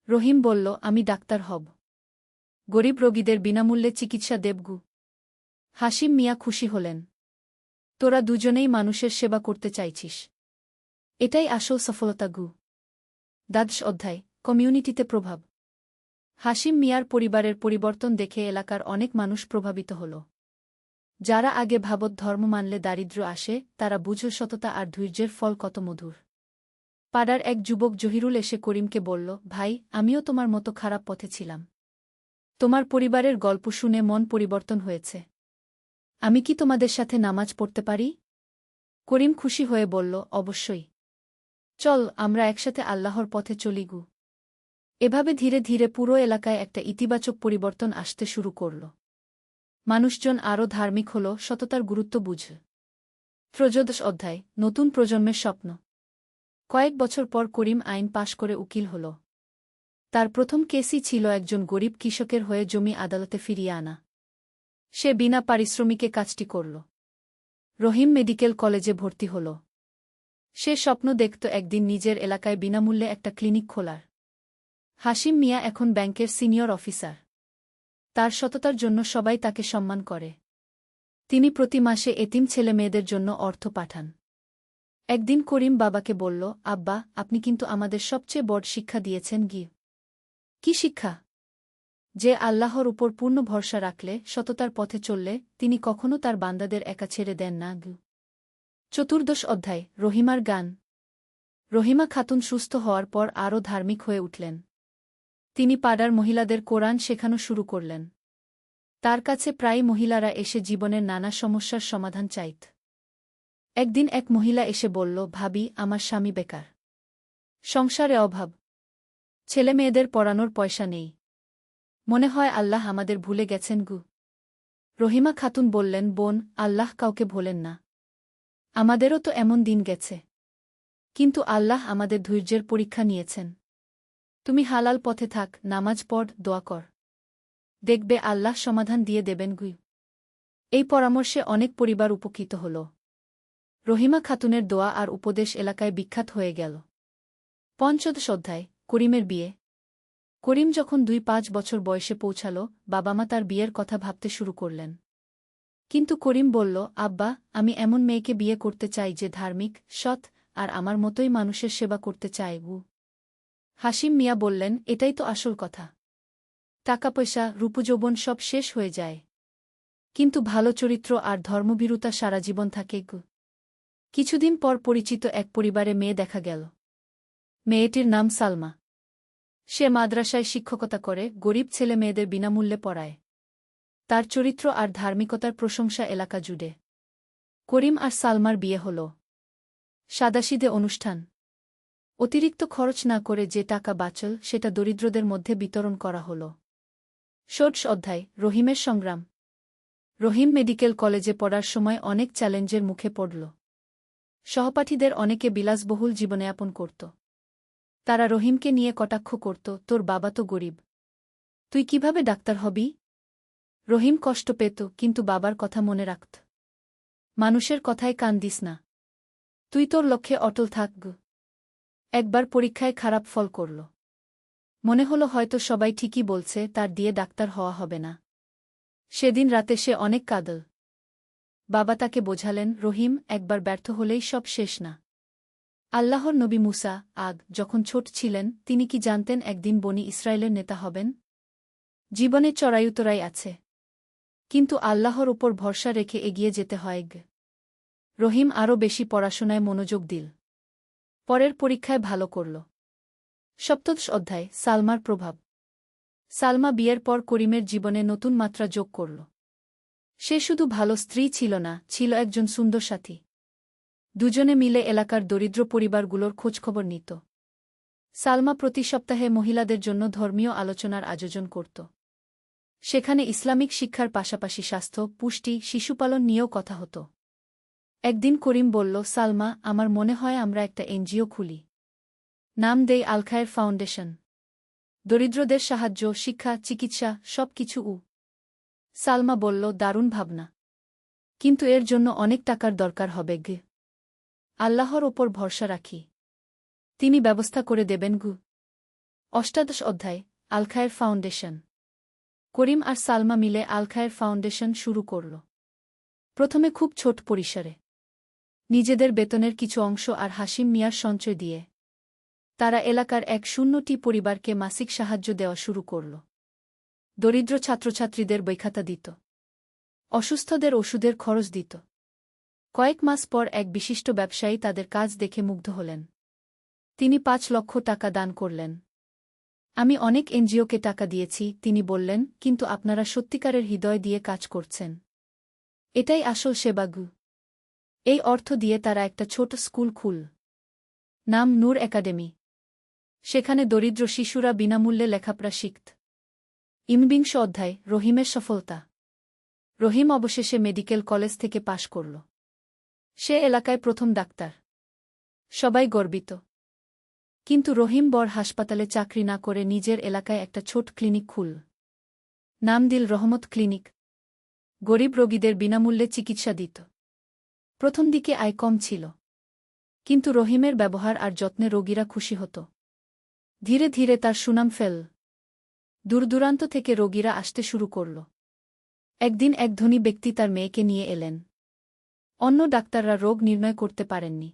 রহিম বলল, আমি ডাক্তার হব। গরিব রোগীদের বিনামূল্যে চিকিৎসা দেবগু। হাসিম মিয়া খুশি হলেন। তোরা দুজনেই মানুষের সেবা করতে চাইছিস। এটাই আসল সফলতা গু। দ্বাদশ অধ্যায়, কমিউনিটিতে প্রভাব। হাসিম মিয়ার পরিবারের পরিবর্তন দেখে এলাকার অনেক মানুষ প্রভাবিত হল। যারা আগে ভাবত ধর্ম মানলে দারিদ্র্য আসে, তারা বুঝল সততা আর ধৈর্যের ফল কত মধুর। পাড়ার এক যুবক জহিরুল এসে করিমকে বলল, ভাই, আমিও তোমার মতো খারাপ পথে ছিলাম। তোমার পরিবারের গল্প শুনে মন পরিবর্তন হয়েছে। আমি কি তোমাদের সাথে নামাজ পড়তে পারি? করিম খুশি হয়ে বলল, অবশ্যই। চল, আমরা একসাথে আল্লাহর পথে চলি গু। এভাবে ধীরে ধীরে পুরো এলাকায় একটা ইতিবাচক পরিবর্তন আসতে শুরু করল। মানুষজন আরও ধার্মিক হল, সততার গুরুত্ব বুঝল। ত্রয়োদশ অধ্যায়, নতুন প্রজন্মের স্বপ্ন। কয়েক বছর পর করিম আইন পাশ করে উকিল হল। তার প্রথম কেসই ছিল একজন গরিব কৃষকের হয়ে জমি আদালতে ফিরিয়ে আনা। সে বিনা পারিশ্রমিকে কাজটি করল। রহিম মেডিকেল কলেজে ভর্তি হল। সে স্বপ্ন দেখত একদিন নিজের এলাকায় বিনামূল্যে একটা ক্লিনিক খোলার। হাসিম মিয়া এখন ব্যাংকের সিনিয়র অফিসার। তার সততার জন্য সবাই তাকে সম্মান করে। তিনি প্রতি মাসে এতিম ছেলেমেয়েদের জন্য অর্থ পাঠান। একদিন করিম বাবাকে বলল, আব্বা, আপনি কিন্তু আমাদের সবচেয়ে বড় শিক্ষা দিয়েছেন গি। কি শিক্ষা? যে আল্লাহর উপর পূর্ণ ভরসা রাখলে, সততার পথে চললে, তিনি কখনো তার বান্দাদের একা ছেড়ে দেন না গু। চতুর্দশ অধ্যায়, রহিমার গান। রহিমা খাতুন সুস্থ হওয়ার পর আরও ধার্মিক হয়ে উঠলেন। তিনি পাড়ার মহিলাদের কোরআন শেখানো শুরু করলেন। তার কাছে প্রায় মহিলারা এসে জীবনের নানা সমস্যার সমাধান চাইত। একদিন এক মহিলা এসে বলল, ভাবি, আমার স্বামী বেকার। সংসারে অভাব। ছেলেমেয়েদের পড়ানোর পয়সা নেই। মনে হয় আল্লাহ আমাদের ভুলে গেছেন গু। রহিমা খাতুন বললেন, বোন, আল্লাহ কাউকে ভোলেন না। আমাদেরও তো এমন দিন গেছে। কিন্তু আল্লাহ আমাদের ধৈর্যের পরীক্ষা নিয়েছেন। তুমি হালাল পথে থাক, নামাজ পড়, দোয়া কর। দেখবে আল্লাহ সমাধান দিয়ে দেবেন গু। এই পরামর্শে অনেক পরিবার উপকৃত হল। রহিমা খাতুনের দোয়া আর উপদেশ এলাকায় বিখ্যাত হয়ে গেল। পঞ্চদশ অধ্যায়, করিমের বিয়ে। করিম যখন 2-5 বছর বয়সে পৌঁছাল, বাবা মা তার বিয়ের কথা ভাবতে শুরু করলেন। কিন্তু করিম বলল, আব্বা, আমি এমন মেয়েকে বিয়ে করতে চাই যে ধার্মিক, সৎ, আর আমার মতোই মানুষের সেবা করতে চায় গু। হাসিম মিয়া বললেন, এটাই তো আসল কথা। টাকা পয়সা, রূপযৌবন সব শেষ হয়ে যায়। কিন্তু ভালো চরিত্র আর ধর্মভীরুতা সারা জীবন থাকে গু। কিছুদিন পর পরিচিত এক পরিবারে মেয়ে দেখা গেল। মেয়েটির নাম সালমা। সে মাদ্রাসায় শিক্ষকতা করে, গরিব ছেলে মেয়েদের বিনামূল্যে পড়ায়। তার চরিত্র আর ধার্মিকতার প্রশংসা এলাকা জুড়ে। করিম আর সালমার বিয়ে হল। সাদাসিধে অনুষ্ঠান। অতিরিক্ত খরচ না করে যে টাকা বাঁচল, সেটা দরিদ্রদের মধ্যে বিতরণ করা হল। ষোড়শ অধ্যায়, রহিমের সংগ্রাম। রহিম মেডিকেল কলেজে পড়ার সময় অনেক চ্যালেঞ্জের মুখে পড়ল। সহপাঠীদের অনেকে বিলাসবহুল জীবনযাপন করত। তারা রহিমকে নিয়ে কটাক্ষ করত, তোর বাবা তো গরিব। তুই কিভাবে ডাক্তার হবি? রহিম কষ্ট পেত, কিন্তু বাবার কথা মনে রাখত। মানুষের কথায় কান দিস না। তুই তোর লক্ষ্যে অটল থাক গু। একবার পরীক্ষায় খারাপ ফল করল। মনে হলো হয়তো সবাই ঠিকই বলছে, তার দিয়ে ডাক্তার হওয়া হবে না। সেদিন রাতে সে অনেক কাঁদল। বাবা তাকে বোঝালেন, রহিম, একবার ব্যর্থ হলেই সব শেষ না। আল্লাহর নবী মুসা যখন ছোট ছিলেন, তিনি কি জানতেন একদিন বনি ইসরায়েলের নেতা হবেন? জীবনে চড়াই-উতরাই আছে। কিন্তু আল্লাহর উপর ভরসা রেখে এগিয়ে যেতে হয়। রহিম আরও বেশি পড়াশোনায় মনোযোগ দিল। পরের পরীক্ষায় ভালো করল। সপ্তদশ অধ্যায়, সালমার প্রভাব। সালমা বিয়ের পর করিমের জীবনে নতুন মাত্রা যোগ করল। সে শুধু ভালো স্ত্রী ছিল না, ছিল একজন সুন্দর সাথী। দুজনে মিলে এলাকার দরিদ্র পরিবারগুলোর খোঁজখবর নিত। সালমা প্রতি সপ্তাহে মহিলাদের জন্য ধর্মীয় আলোচনার আয়োজন করত। সেখানে ইসলামিক শিক্ষার পাশাপাশি স্বাস্থ্য, পুষ্টি, শিশুপালন নিয়েও কথা হতো। একদিন করিম বলল, সালমা, আমার মনে হয় আমরা একটা এনজিও খুলি। নাম দেই আল-খায়ের ফাউন্ডেশন। দরিদ্রদের সাহায্য, শিক্ষা, চিকিৎসা, সব কিছু। সালমা বলল, দারুণ ভাবনা। কিন্তু এর জন্য অনেক টাকার দরকার হবে গে। আল্লাহর ওপর ভরসা রাখি। তিনি ব্যবস্থা করে দেবেন গু। অষ্টাদশ অধ্যায় আল খায়ের ফাউন্ডেশন। করিম আর সালমা মিলে আল খায়ের ফাউন্ডেশন শুরু করল। প্রথমে খুব ছোট পরিসরে, নিজেদের বেতনের কিছু অংশ আর হাশিম মিয়ার সঞ্চয় দিয়ে তারা এলাকার 100টি পরিবারকে মাসিক সাহায্য দেওয়া শুরু করল। দরিদ্র ছাত্রছাত্রীদের বইখাতা দিত, অসুস্থদের ওষুধের খরচ দিত। কয়েক মাস পর এক বিশিষ্ট ব্যবসায়ী তাদের কাজ দেখে মুগ্ধ হলেন। তিনি 5 লক্ষ টাকা দান করলেন। আমি অনেক এনজিওকে টাকা দিয়েছি, তিনি বললেন, কিন্তু আপনারা সত্যিকারের হৃদয় দিয়ে কাজ করছেন। এটাই আসল সেবাগু। এই অর্থ দিয়ে তারা একটা ছোট স্কুল খুল, নাম নূর একাডেমি। সেখানে দরিদ্র শিশুরা বিনামূল্যে লেখাপড়া শিখত। 21 অধ্যায় রহিমের সফলতা। রহিম অবশেষে মেডিকেল কলেজ থেকে পাশ করল। সে এলাকায় প্রথম ডাক্তার। সবাই গর্বিত। কিন্তু রহিম বড় হাসপাতালে চাকরি না করে নিজের এলাকায় একটা ছোট ক্লিনিক খুল, নাম দিল রহমত ক্লিনিক। গরিব রোগীদের বিনামূল্যে চিকিৎসা দিত। প্রথম দিকে আয় কম ছিল, কিন্তু রহিমের ব্যবহার আর যত্নে রোগীরা খুশি হতো। ধীরে ধীরে তার সুনাম ফেল। দূরদূরান্ত থেকে রোগীরা আসতে শুরু করল। একদিন এক ধনী ব্যক্তি তার মেয়েকে নিয়ে এলেন। অন্য ডাক্তাররা রোগ নির্ণয় করতে পারেননি।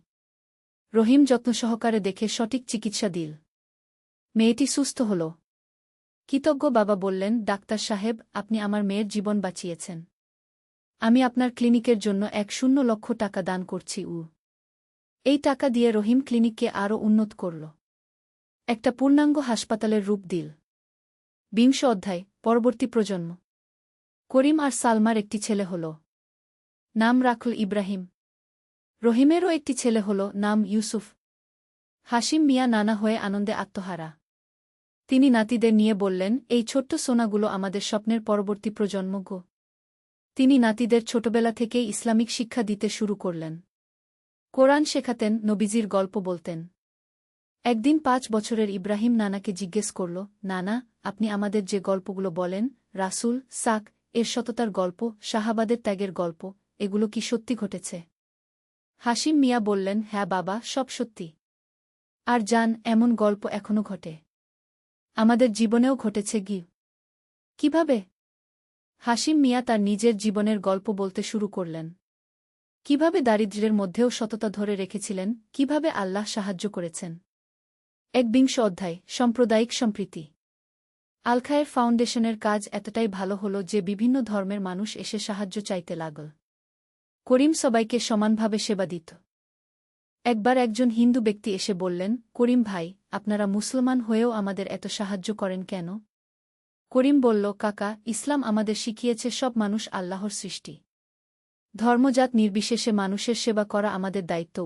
রহিম যত্ন সহকারে দেখে সঠিক চিকিৎসা দিল। মেয়েটি সুস্থ হল। কৃতজ্ঞ বাবা বললেন, ডাক্তার সাহেব, আপনি আমার মেয়ের জীবন বাঁচিয়েছেন। আমি আপনার ক্লিনিকের জন্য 100 লক্ষ টাকা দান করছি। এই টাকা দিয়ে রহিম ক্লিনিককে আরও উন্নত করল, একটা পূর্ণাঙ্গ হাসপাতালের রূপ দিল। 20 অধ্যায় পরবর্তী প্রজন্ম। করিম আর সালমার একটি ছেলে হল, নাম রাখল ইব্রাহিম। রহিমেরও একটি ছেলে হল, নাম ইউসুফ। হাশিম মিয়া নানা হয়ে আনন্দে আত্মহারা। তিনি নাতিদের নিয়ে বললেন, এই ছোট্ট সোনাগুলো আমাদের স্বপ্নের পরবর্তী প্রজন্ম গো। তিনি নাতিদের ছোটবেলা থেকেই ইসলামিক শিক্ষা দিতে শুরু করলেন। কোরআন শেখাতেন, নবীজির গল্প বলতেন। একদিন 5 বছরের ইব্রাহিম নানাকে জিজ্ঞেস করল, নানা, আপনি আমাদের যে গল্পগুলো বলেন, রাসূল সাক এর সততার গল্প, সাহাবাদের ত্যাগের গল্প, এগুলো কি সত্যি ঘটেছে? হাশিম মিয়া বললেন, হ্যাঁ বাবা, সব সত্যি। আর জান, এমন গল্প এখনো ঘটে। আমাদের জীবনেও ঘটেছে। কিভাবে? হাশিম মিয়া তার নিজের জীবনের গল্প বলতে শুরু করলেন। কিভাবে দারিদ্র্যের মধ্যেও সততা ধরে রেখেছিলেন, কিভাবে আল্লাহ সাহায্য করেছেন। 21 অধ্যায় সাম্প্রদায়িক সম্প্রীতি। আল খায়ের ফাউন্ডেশনের কাজ এতটাই ভালো হল যে বিভিন্ন ধর্মের মানুষ এসে সাহায্য চাইতে লাগল। করিম সবাইকে সমানভাবে সেবা দিত। একবার একজন হিন্দু ব্যক্তি এসে বললেন, করিম ভাই, আপনারা মুসলমান হয়েও আমাদের এত সাহায্য করেন কেন? করিম বলল, কাকা, ইসলাম আমাদের শিখিয়েছে সব মানুষ আল্লাহর সৃষ্টি। ধর্মজাত নির্বিশেষে মানুষের সেবা করা আমাদের দায়িত্ব।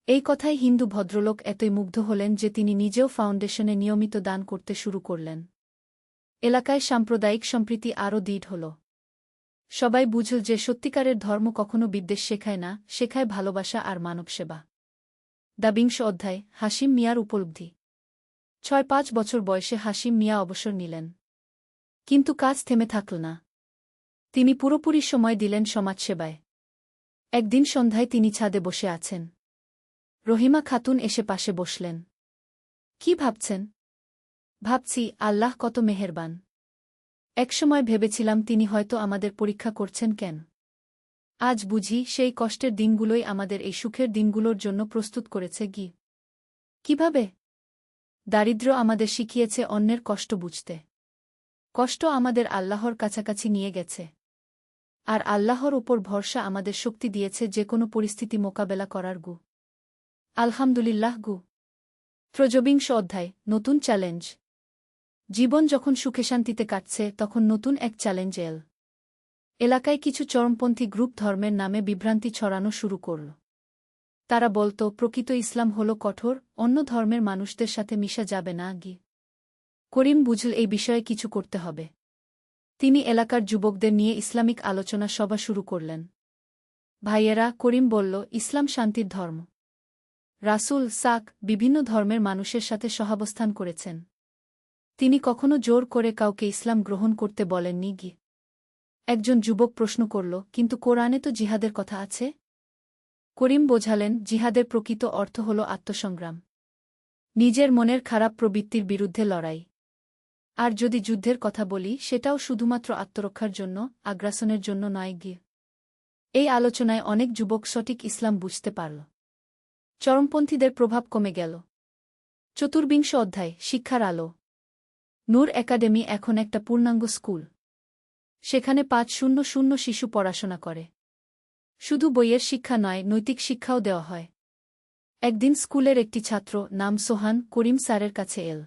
এই কথায় হিন্দু ভদ্রলোক এতই মুগ্ধ হলেন যে তিনি নিজেও ফাউন্ডেশনে নিয়মিত দান করতে শুরু করলেন। এলাকায় সাম্প্রদায়িক সম্প্রীতি আরও দৃঢ় হল। সবাই বুঝল যে সত্যিকারের ধর্ম কখনো বিদ্বেষ শেখায় না, শেখায় ভালোবাসা আর মানব সেবা। 20 অধ্যায় হাশিম মিয়ার উপলব্ধি। 6-5 বছর বয়সে হাশিম মিয়া অবসর নিলেন। কিন্তু কাজ থেমে থাকল না। তিনি পুরোপুরি সময় দিলেন সমাজসেবায়। একদিন সন্ধ্যায় তিনি ছাদে বসে আছেন। রহিমা খাতুন এসে পাশে বসলেন। কি ভাবছেন? ভাবছি, আল্লাহ কত মেহেরবান। একসময় ভেবেছিলাম তিনি হয়তো আমাদের পরীক্ষা করছেন কেন। আজ বুঝি সেই কষ্টের দিনগুলোই আমাদের এই সুখের দিনগুলোর জন্য প্রস্তুত করেছে। কিভাবে? দারিদ্র্য আমাদের শিখিয়েছে অন্যের কষ্ট বুঝতে। কষ্ট আমাদের আল্লাহর কাছাকাছি নিয়ে গেছে। আর আল্লাহর ওপর ভরসা আমাদের শক্তি দিয়েছে যে কোনো পরিস্থিতি মোকাবেলা করার। আলহামদুলিল্লাহ। 23 অধ্যায় নতুন চ্যালেঞ্জ। জীবন যখন সুখে শান্তিতে কাটছে, তখন নতুন এক চ্যালেঞ্জ এল। এলাকায় কিছু চরমপন্থী গ্রুপ ধর্মের নামে বিভ্রান্তি ছড়ানো শুরু করল। তারা বলত, প্রকৃত ইসলাম হল কঠোর, অন্য ধর্মের মানুষদের সাথে মিশা যাবে না। করিম বুঝল এই বিষয়ে কিছু করতে হবে। তিনি এলাকার যুবকদের নিয়ে ইসলামিক আলোচনা সভা শুরু করলেন। ভাইয়েরা, করিম বলল, ইসলাম শান্তির ধর্ম। রাসূল সাক বিভিন্ন ধর্মের মানুষের সাথে সহাবস্থান করেছেন। তিনি কখনো জোর করে কাউকে ইসলাম গ্রহণ করতে বলেননি। একজন যুবক প্রশ্ন করল, কিন্তু কোরআনে তো জিহাদের কথা আছে। করিম বোঝালেন, জিহাদের প্রকৃত অর্থ হল আত্মসংগ্রাম। নিজের মনের খারাপ প্রবৃত্তির বিরুদ্ধে লড়াই। আর যদি যুদ্ধের কথা বলি, সেটাও শুধুমাত্র আত্মরক্ষার জন্য, আগ্রাসনের জন্য নয় গিয়ে। এই আলোচনায় অনেক যুবক সঠিক ইসলাম বুঝতে পারল। চরমপন্থীদের প্রভাব কমে গেল। চতুর্বিংশ অধ্যায়, শিক্ষার আলো। নূর একাডেমি এখন একটা পূর্ণাঙ্গ স্কুল। সেখানে ৫০০ শিশু পড়াশোনা করে। শুধু বইয়ের শিক্ষা নয়, নৈতিক শিক্ষাও দেওয়া হয়। একদিন স্কুলের একটি ছাত্র, নাম সোহান, করিম স্যারের কাছে এল।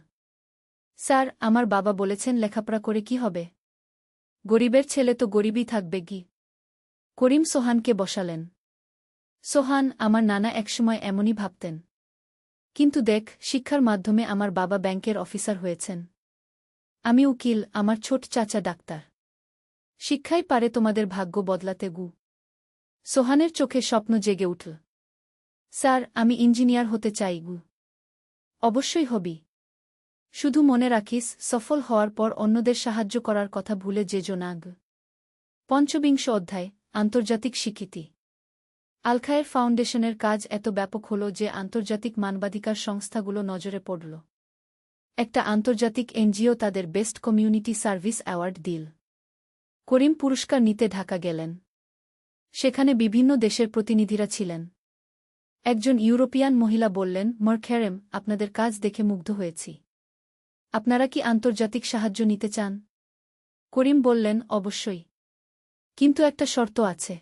স্যার, আমার বাবা বলেছেন লেখাপড়া করে কি হবে? গরিবের ছেলে তো গরিবই থাকবে গি। করিম সোহানকে বসালেন। সোহান, আমার নানা একসময় এমনই ভাবতেন। কিন্তু দেখ, শিক্ষার মাধ্যমে আমার বাবা ব্যাংকের অফিসার হয়েছেন। আমি উকিল, আমার ছোট চাচা ডাক্তার। শিক্ষাই পারে তোমাদের ভাগ্য বদলাতে গু। সোহানের চোখে স্বপ্ন জেগে উঠল। স্যার, আমি ইঞ্জিনিয়ার হতে চাই গু। অবশ্যই হবি। শুধু মনে রাখিস, সফল হওয়ার পর অন্যদের সাহায্য করার কথা ভুলে যেজো না গ। পঞ্চবিংশ অধ্যায়, আন্তর্জাতিক স্বীকৃতি। আল-খায়ের ফাউন্ডেশনের কাজ এত ব্যাপক হল যে আন্তর্জাতিক মানবাধিকার সংস্থাগুলো নজরে পড়ল। একটা আন্তর্জাতিক এনজিও তাদের বেস্ট কমিউনিটি সার্ভিস অ্যাওয়ার্ড দিল। করিম পুরস্কার নিতে ঢাকা গেলেন। সেখানে বিভিন্ন দেশের প্রতিনিধিরা ছিলেন। একজন ইউরোপিয়ান মহিলা বললেন, মরখেরেম, আপনাদের কাজ দেখে মুগ্ধ হয়েছি। আপনারা কি আন্তর্জাতিক সাহায্য নিতে চান? করিম বললেন, অবশ্যই। কিন্তু একটা শর্ত আছে।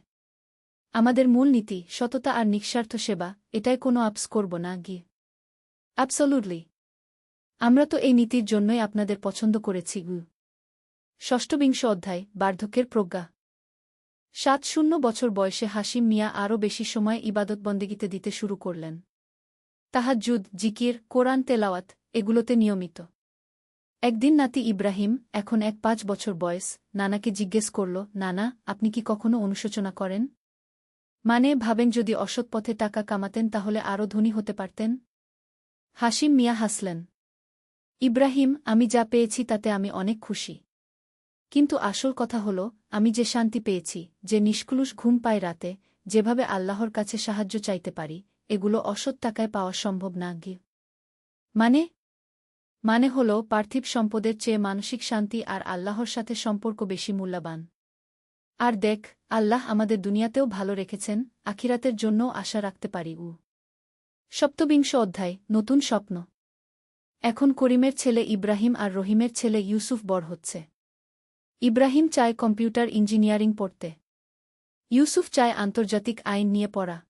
আমাদের মূল নীতি, সততা আর নিঃস্বার্থ সেবা, এটাই কোনো আপস করব না গিয়ে। অ্যাবসোলুটলি। আমরা তো এই নীতির জন্যই আপনাদের পছন্দ করেছি গু। ষষ্ঠবিংশ অধ্যায়, বার্ধক্যের প্রজ্ঞা। ৭০ বছর বয়সে হাশিম মিয়া আরও বেশি সময় ইবাদতবন্দেগিতে দিতে শুরু করলেন। তাহাজ্জুদ, জিকির, কোরআন তেলাওয়াত, এগুলোতে নিয়মিত। একদিন নাতি ইব্রাহিম, এখন ৫ বছর বয়স, নানাকে জিজ্ঞেস করল, নানা, আপনি কি কখনো অনুশোচনা করেন? মানে ভাবেন যদি অসৎ পথে টাকা কামাতেন তাহলে আরও ধনী হতে পারতেন? হাশিম মিয়া হাসলেন। ইব্রাহিম, আমি যা পেয়েছি তাতে আমি অনেক খুশি। কিন্তু আসল কথা হল, আমি যে শান্তি পেয়েছি, যে নিষ্কলুষ ঘুম পাই রাতে, যেভাবে আল্লাহর কাছে সাহায্য চাইতে পারি, এগুলো অসৎ টাকায় পাওয়া সম্ভব না গিয়ে। মানে হল, পার্থিব সম্পদের চেয়ে মানসিক শান্তি আর আল্লাহর সাথে সম্পর্ক বেশি মূল্যবান। আর দেখ, আল্লাহ আমাদের দুনিয়াতেও ভালো রেখেছেন, আখিরাতের জন্যও আশা রাখতে পারি উ। সপ্তবিংশ অধ্যায়, নতুন স্বপ্ন। এখন করিমের ছেলে ইব্রাহিম আর রহিমের ছেলে ইউসুফ বড় হচ্ছে। ইব্রাহিম চায় কম্পিউটার ইঞ্জিনিয়ারিং পড়তে। ইউসুফ চায় আন্তর্জাতিক আইন নিয়ে পড়া।